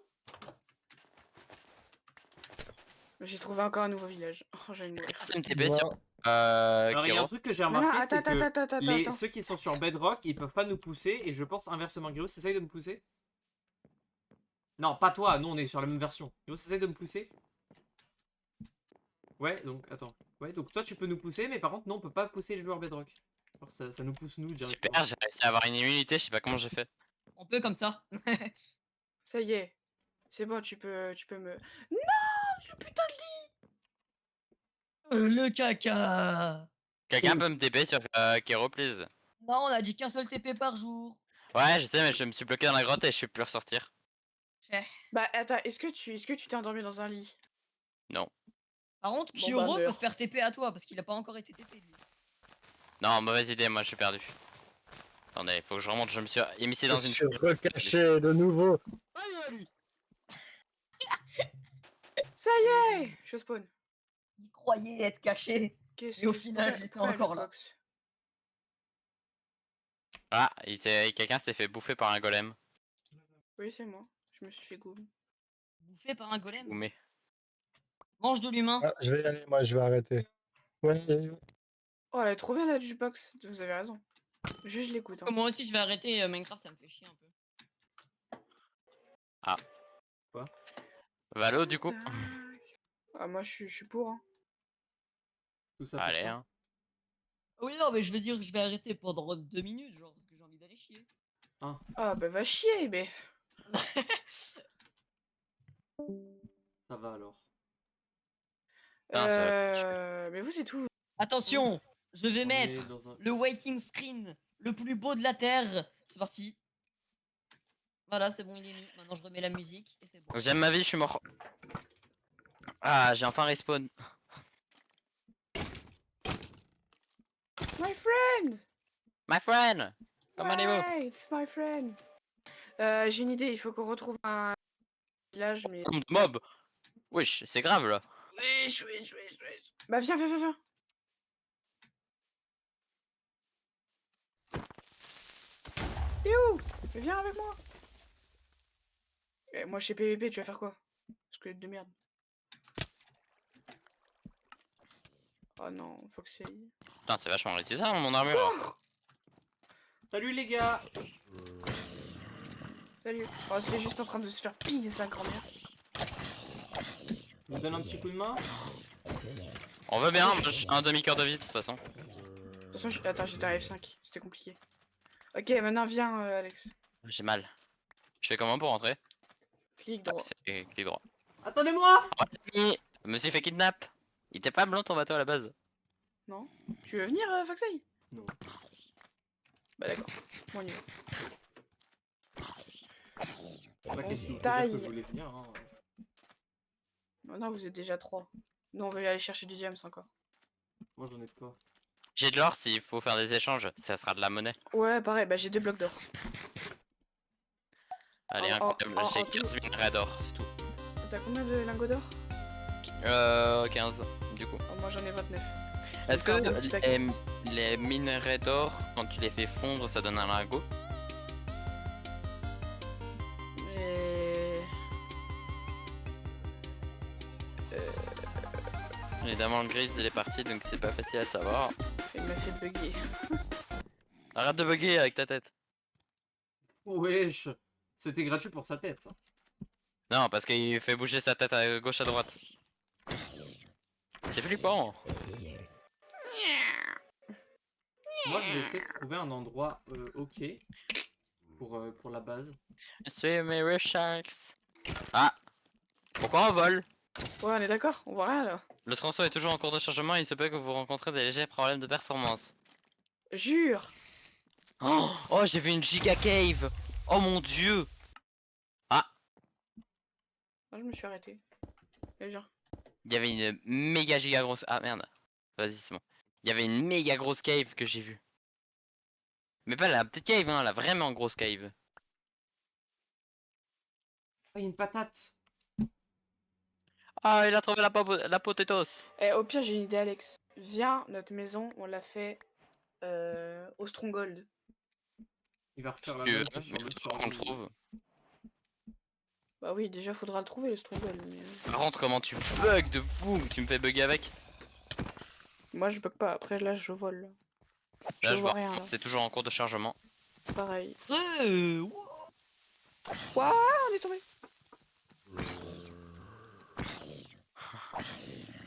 [SPEAKER 1] J'ai trouvé encore un nouveau village. Oh, j'allais mourir.
[SPEAKER 3] SMTP sur
[SPEAKER 4] Moi,
[SPEAKER 2] Alors il y a un
[SPEAKER 3] Kiro.
[SPEAKER 2] truc que j'ai
[SPEAKER 1] Non, non,
[SPEAKER 2] remarqué,
[SPEAKER 1] attends,
[SPEAKER 2] c'est que
[SPEAKER 1] attends.
[SPEAKER 2] ceux qui sont sur Bedrock, ils peuvent pas nous pousser, et je pense inversement. Gribus, essaye de me pousser. Non, pas toi, nous on est sur la même version. Gribus, essaye de me pousser. Ouais, donc attends. Ouais, donc toi tu peux nous pousser, mais par contre, non, on peut pas pousser les joueurs Bedrock. Alors ça nous pousse nous directement.
[SPEAKER 3] Super, j'ai réussi à avoir une immunité, je sais pas comment j'ai fait.
[SPEAKER 5] On peut comme ça.
[SPEAKER 1] Ça y est. C'est bon, tu peux me... Non, le putain de
[SPEAKER 5] Le caca.
[SPEAKER 3] Quelqu'un peut me TP sur Kiro, please?
[SPEAKER 5] Non, on a dit qu'un seul TP par jour.
[SPEAKER 3] Ouais, je sais, mais je me suis bloqué dans la grotte et je peux plus ressortir.
[SPEAKER 1] Bah attends, est-ce que tu t'es endormi dans un lit?
[SPEAKER 3] Non.
[SPEAKER 5] Par contre,
[SPEAKER 1] Bon,
[SPEAKER 5] Kyoro
[SPEAKER 1] bah,
[SPEAKER 5] peut
[SPEAKER 1] meurs.
[SPEAKER 5] se faire TP à toi parce qu'il a pas encore été TP lui.
[SPEAKER 3] Non, mauvaise idée, moi je suis perdu. Attendez, faut que je remonte, je me suis émissé
[SPEAKER 4] je
[SPEAKER 3] dans une...
[SPEAKER 4] suis recaché de nouveau.
[SPEAKER 1] Ça y est, je spawn.
[SPEAKER 5] Il croyait être caché.
[SPEAKER 1] Qu'est-ce
[SPEAKER 5] Et au
[SPEAKER 1] que-
[SPEAKER 5] final,
[SPEAKER 1] pourquoi-
[SPEAKER 5] j'étais
[SPEAKER 1] pourquoi
[SPEAKER 5] encore
[SPEAKER 1] la
[SPEAKER 5] là.
[SPEAKER 1] jukebox
[SPEAKER 3] Ah, quelqu'un s'est fait bouffer par un golem.
[SPEAKER 1] Oui, c'est moi. Je me suis fait goût.
[SPEAKER 5] Bouffé par un golem.
[SPEAKER 3] Mais
[SPEAKER 5] Mange de l'humain.
[SPEAKER 4] Ah, je vais y aller, moi, je vais arrêter. Ouais,
[SPEAKER 1] Oh, elle est trop bien la jukebox. Vous avez raison. Juste, je l'écoute. Hein.
[SPEAKER 5] Moi aussi, je vais arrêter Minecraft, ça me fait chier un peu.
[SPEAKER 3] Valo, du coup?
[SPEAKER 1] Tac. Ah, moi, je suis pour. Hein.
[SPEAKER 2] Tout ça pour
[SPEAKER 3] Allez,
[SPEAKER 2] ça.
[SPEAKER 3] hein.
[SPEAKER 5] Oui, non, mais je veux dire, je vais arrêter pendant 2 minutes, genre, parce que j'ai envie d'aller chier.
[SPEAKER 1] Ah, bah va chier, mais...
[SPEAKER 2] Ça va alors.
[SPEAKER 3] Putain, ça va
[SPEAKER 1] Mais vous, c'est tout.
[SPEAKER 5] Attention, je vais
[SPEAKER 2] On est
[SPEAKER 5] mettre
[SPEAKER 2] dans un-
[SPEAKER 5] le waiting screen le plus beau de la Terre. C'est parti. Voilà, c'est bon, il est mis. Maintenant, je remets la musique et c'est bon.
[SPEAKER 3] J'aime ma vie, je suis mort. Ah, j'ai enfin respawn.
[SPEAKER 1] My friend!
[SPEAKER 3] My friend! Comment allez-vous?
[SPEAKER 1] Ouais, it's my friend. J'ai une idée, il faut qu'on retrouve un village, mais...
[SPEAKER 3] Mob! Wesh, c'est grave là.
[SPEAKER 1] Wesh. Bah viens. T'es où? Mais viens avec moi. Moi, chez PVP, tu vas faire quoi? Squelette de merde. Oh non, faut que c'est...
[SPEAKER 3] Putain, c'est vachement réussi ça, mon armure. hein.
[SPEAKER 2] Salut les gars.
[SPEAKER 1] Salut. Oh, c'est juste en train de se faire piller sa grand-mère.
[SPEAKER 2] Je vous donne un petit coup de main.
[SPEAKER 3] On veut bien, moi, j'ai un demi-cœur de vie de toute façon.
[SPEAKER 1] De toute façon, attends, j'étais à F5. C'était compliqué. Ok, maintenant viens, Alex.
[SPEAKER 3] J'ai mal. Je fais comment pour rentrer?
[SPEAKER 1] Clique droit.
[SPEAKER 3] C'est clic droit.
[SPEAKER 2] Attendez-moi.
[SPEAKER 3] Je me suis fait kidnap. Il était pas blanc ton bateau à la base.
[SPEAKER 1] Non? Tu veux venir, Foxey?
[SPEAKER 2] Non.
[SPEAKER 1] Bah d'accord. Bon, on y va.
[SPEAKER 2] Pas question de
[SPEAKER 1] taille.
[SPEAKER 2] dire que je voulais venir. Hein.
[SPEAKER 1] Oh non, vous êtes déjà 3. Nous, on veut aller chercher du James encore.
[SPEAKER 2] Moi j'en ai pas.
[SPEAKER 3] J'ai de l'or, s'il faut faire des échanges, ça sera de la monnaie.
[SPEAKER 1] Ouais, pareil, bah j'ai 2 blocs d'or.
[SPEAKER 3] Allez,
[SPEAKER 1] Oh,
[SPEAKER 3] incroyable,
[SPEAKER 1] oh,
[SPEAKER 3] j'ai
[SPEAKER 1] oh,
[SPEAKER 3] 15 minerais d'or, c'est tout.
[SPEAKER 1] T'as combien de lingots d'or?
[SPEAKER 3] 15 du coup.
[SPEAKER 1] Oh, moi j'en ai 29.
[SPEAKER 3] Est-ce
[SPEAKER 1] faire un petit
[SPEAKER 3] que les minerais d'or, quand tu les fais fondre, ça donne un lingot?
[SPEAKER 1] Mais...
[SPEAKER 3] Évidemment, le Griffs il est parti, donc c'est pas facile à savoir.
[SPEAKER 1] Il m'a fait bugger.
[SPEAKER 3] Arrête de bugger avec ta tête.
[SPEAKER 2] Oh, wesh. C'était gratuit pour sa tête. Ça.
[SPEAKER 3] Non, parce qu'il fait bouger sa tête à gauche à droite. C'est flippant.
[SPEAKER 2] Moi, je vais essayer de trouver un endroit ok pour la base.
[SPEAKER 3] Suis mes sharks. Ah. Pourquoi on vole?
[SPEAKER 1] Ouais, on est d'accord, on voit rien là.
[SPEAKER 3] Le tronçon est toujours en cours de chargement et il se peut que vous rencontrez des légers problèmes de performance.
[SPEAKER 1] Jure.
[SPEAKER 3] Oh, j'ai vu une giga cave. Oh mon dieu. Ah,
[SPEAKER 1] Ah, je me suis arrêté. Allez, viens.
[SPEAKER 3] il y avait une méga giga grosse... Ah merde. Vas-y, c'est bon. Il y avait une méga grosse cave que j'ai vue. Mais pas la petite cave, hein, la vraiment grosse cave.
[SPEAKER 2] Ah, il y a une patate.
[SPEAKER 3] Ah, il a trouvé la potatoes.
[SPEAKER 1] Eh, au pire, j'ai une idée, Alex. Viens, notre maison, on l'a fait au Stronghold.
[SPEAKER 2] Il va refaire la
[SPEAKER 3] Tu veux,
[SPEAKER 2] même que
[SPEAKER 3] mais
[SPEAKER 2] sur
[SPEAKER 3] il
[SPEAKER 2] le
[SPEAKER 3] faut qu'on le
[SPEAKER 2] survie.
[SPEAKER 3] trouve.
[SPEAKER 1] Bah oui, déjà, faudra le trouver, le Stronghold. Mais...
[SPEAKER 3] Par contre, comment tu bugs de fou? Tu me fais bugger avec.
[SPEAKER 1] Moi, je bug pas. Après, là, je vole. Je
[SPEAKER 3] Là, je
[SPEAKER 1] vois
[SPEAKER 3] vois,
[SPEAKER 1] rien, là.
[SPEAKER 3] c'est toujours en cours de chargement.
[SPEAKER 1] Pareil.
[SPEAKER 5] Ouais.
[SPEAKER 1] Ouah, on est tombé.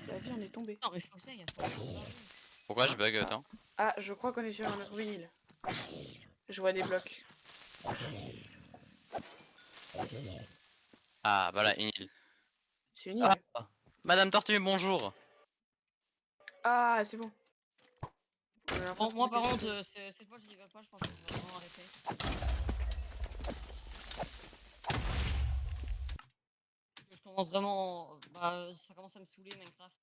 [SPEAKER 1] La vie, on est tombé.
[SPEAKER 5] Non, mais faut que ça, il y a ça.
[SPEAKER 3] Pourquoi je bug autant?
[SPEAKER 1] Ah, je crois qu'on est sur un autre île. Je vois des blocs.
[SPEAKER 3] Ah, voilà, une île.
[SPEAKER 1] C'est une île.
[SPEAKER 3] Madame Tortue, bonjour.
[SPEAKER 1] Ah, c'est bon. On a
[SPEAKER 5] Bon,
[SPEAKER 1] enfin
[SPEAKER 5] moi,
[SPEAKER 1] trouvé
[SPEAKER 5] par
[SPEAKER 1] quelque
[SPEAKER 5] contre,
[SPEAKER 1] chose.
[SPEAKER 5] cette fois, je n'y vais pas, je pense que je vais vraiment arrêter. Je commence vraiment. Bah, ça commence à me saouler, Minecraft.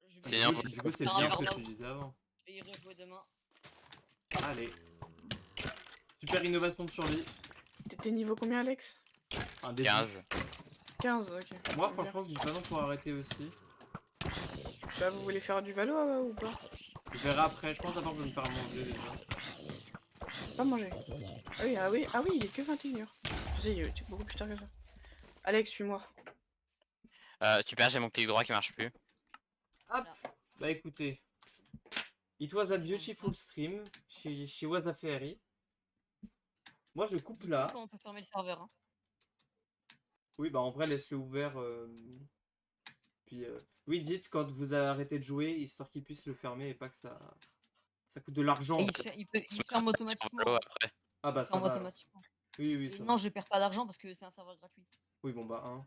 [SPEAKER 5] Je vais,
[SPEAKER 3] C'est bien,
[SPEAKER 2] Du coup, c'est
[SPEAKER 5] faire un
[SPEAKER 2] bien ce que
[SPEAKER 5] burn-out.
[SPEAKER 2] tu disais avant.
[SPEAKER 5] Je vais y rejouer demain.
[SPEAKER 2] Allez. Super innovation de survie.
[SPEAKER 1] T'es niveau combien, Alex?
[SPEAKER 2] Un début.
[SPEAKER 3] 15.
[SPEAKER 1] 15, ok.
[SPEAKER 2] Moi,
[SPEAKER 1] Bien.
[SPEAKER 2] franchement, je dis pas non pour arrêter aussi.
[SPEAKER 1] Bah, vous voulez faire du valo ou pas?
[SPEAKER 2] Je verrai après. Je pense d'abord que je vais me faire manger déjà.
[SPEAKER 1] Pas manger. Ah oui, il est que 21h. Je sais, c'est beaucoup plus tard que ça. Alex, suis-moi.
[SPEAKER 3] Super, j'ai mon clic droit qui marche plus.
[SPEAKER 2] Bah écoutez. It was a beautiful stream. She was a fairy. Moi, je coupe là.
[SPEAKER 5] Quand on peut fermer le serveur. Hein.
[SPEAKER 2] Oui, bah en vrai, laisse-le ouvert. Puis, oui, dites quand vous arrêtez de jouer, histoire qu'il puisse le fermer et pas que ça coûte de l'argent.
[SPEAKER 5] Et il se ferme automatiquement.
[SPEAKER 3] Valo après.
[SPEAKER 2] Ah bah
[SPEAKER 5] Il se
[SPEAKER 2] ça
[SPEAKER 5] ferme
[SPEAKER 2] va.
[SPEAKER 5] automatiquement.
[SPEAKER 2] Oui, oui,
[SPEAKER 5] Et
[SPEAKER 2] ça
[SPEAKER 5] non,
[SPEAKER 2] va.
[SPEAKER 5] je perds pas d'argent parce que c'est un serveur gratuit.
[SPEAKER 2] Oui, bon bah hein.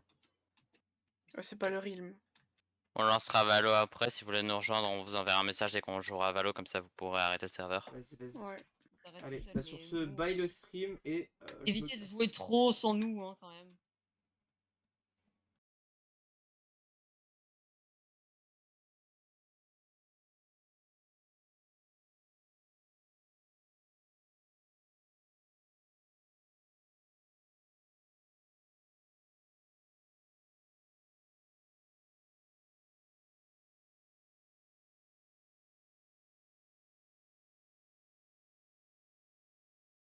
[SPEAKER 1] C'est pas le realm.
[SPEAKER 3] On lancera Valo après. Si vous voulez nous rejoindre, on vous enverra un message dès qu'on jouera à Valo. Comme ça, vous pourrez arrêter le serveur.
[SPEAKER 2] Vas-y, vas-y.
[SPEAKER 1] Ouais.
[SPEAKER 5] Ça arrête
[SPEAKER 2] Allez,
[SPEAKER 5] tout seul,
[SPEAKER 2] bah sur
[SPEAKER 5] mais
[SPEAKER 2] ce,
[SPEAKER 5] nous,
[SPEAKER 2] bye le stream et... je
[SPEAKER 5] évitez
[SPEAKER 2] me
[SPEAKER 5] de
[SPEAKER 2] casse.
[SPEAKER 5] jouer trop sans nous, hein, quand même.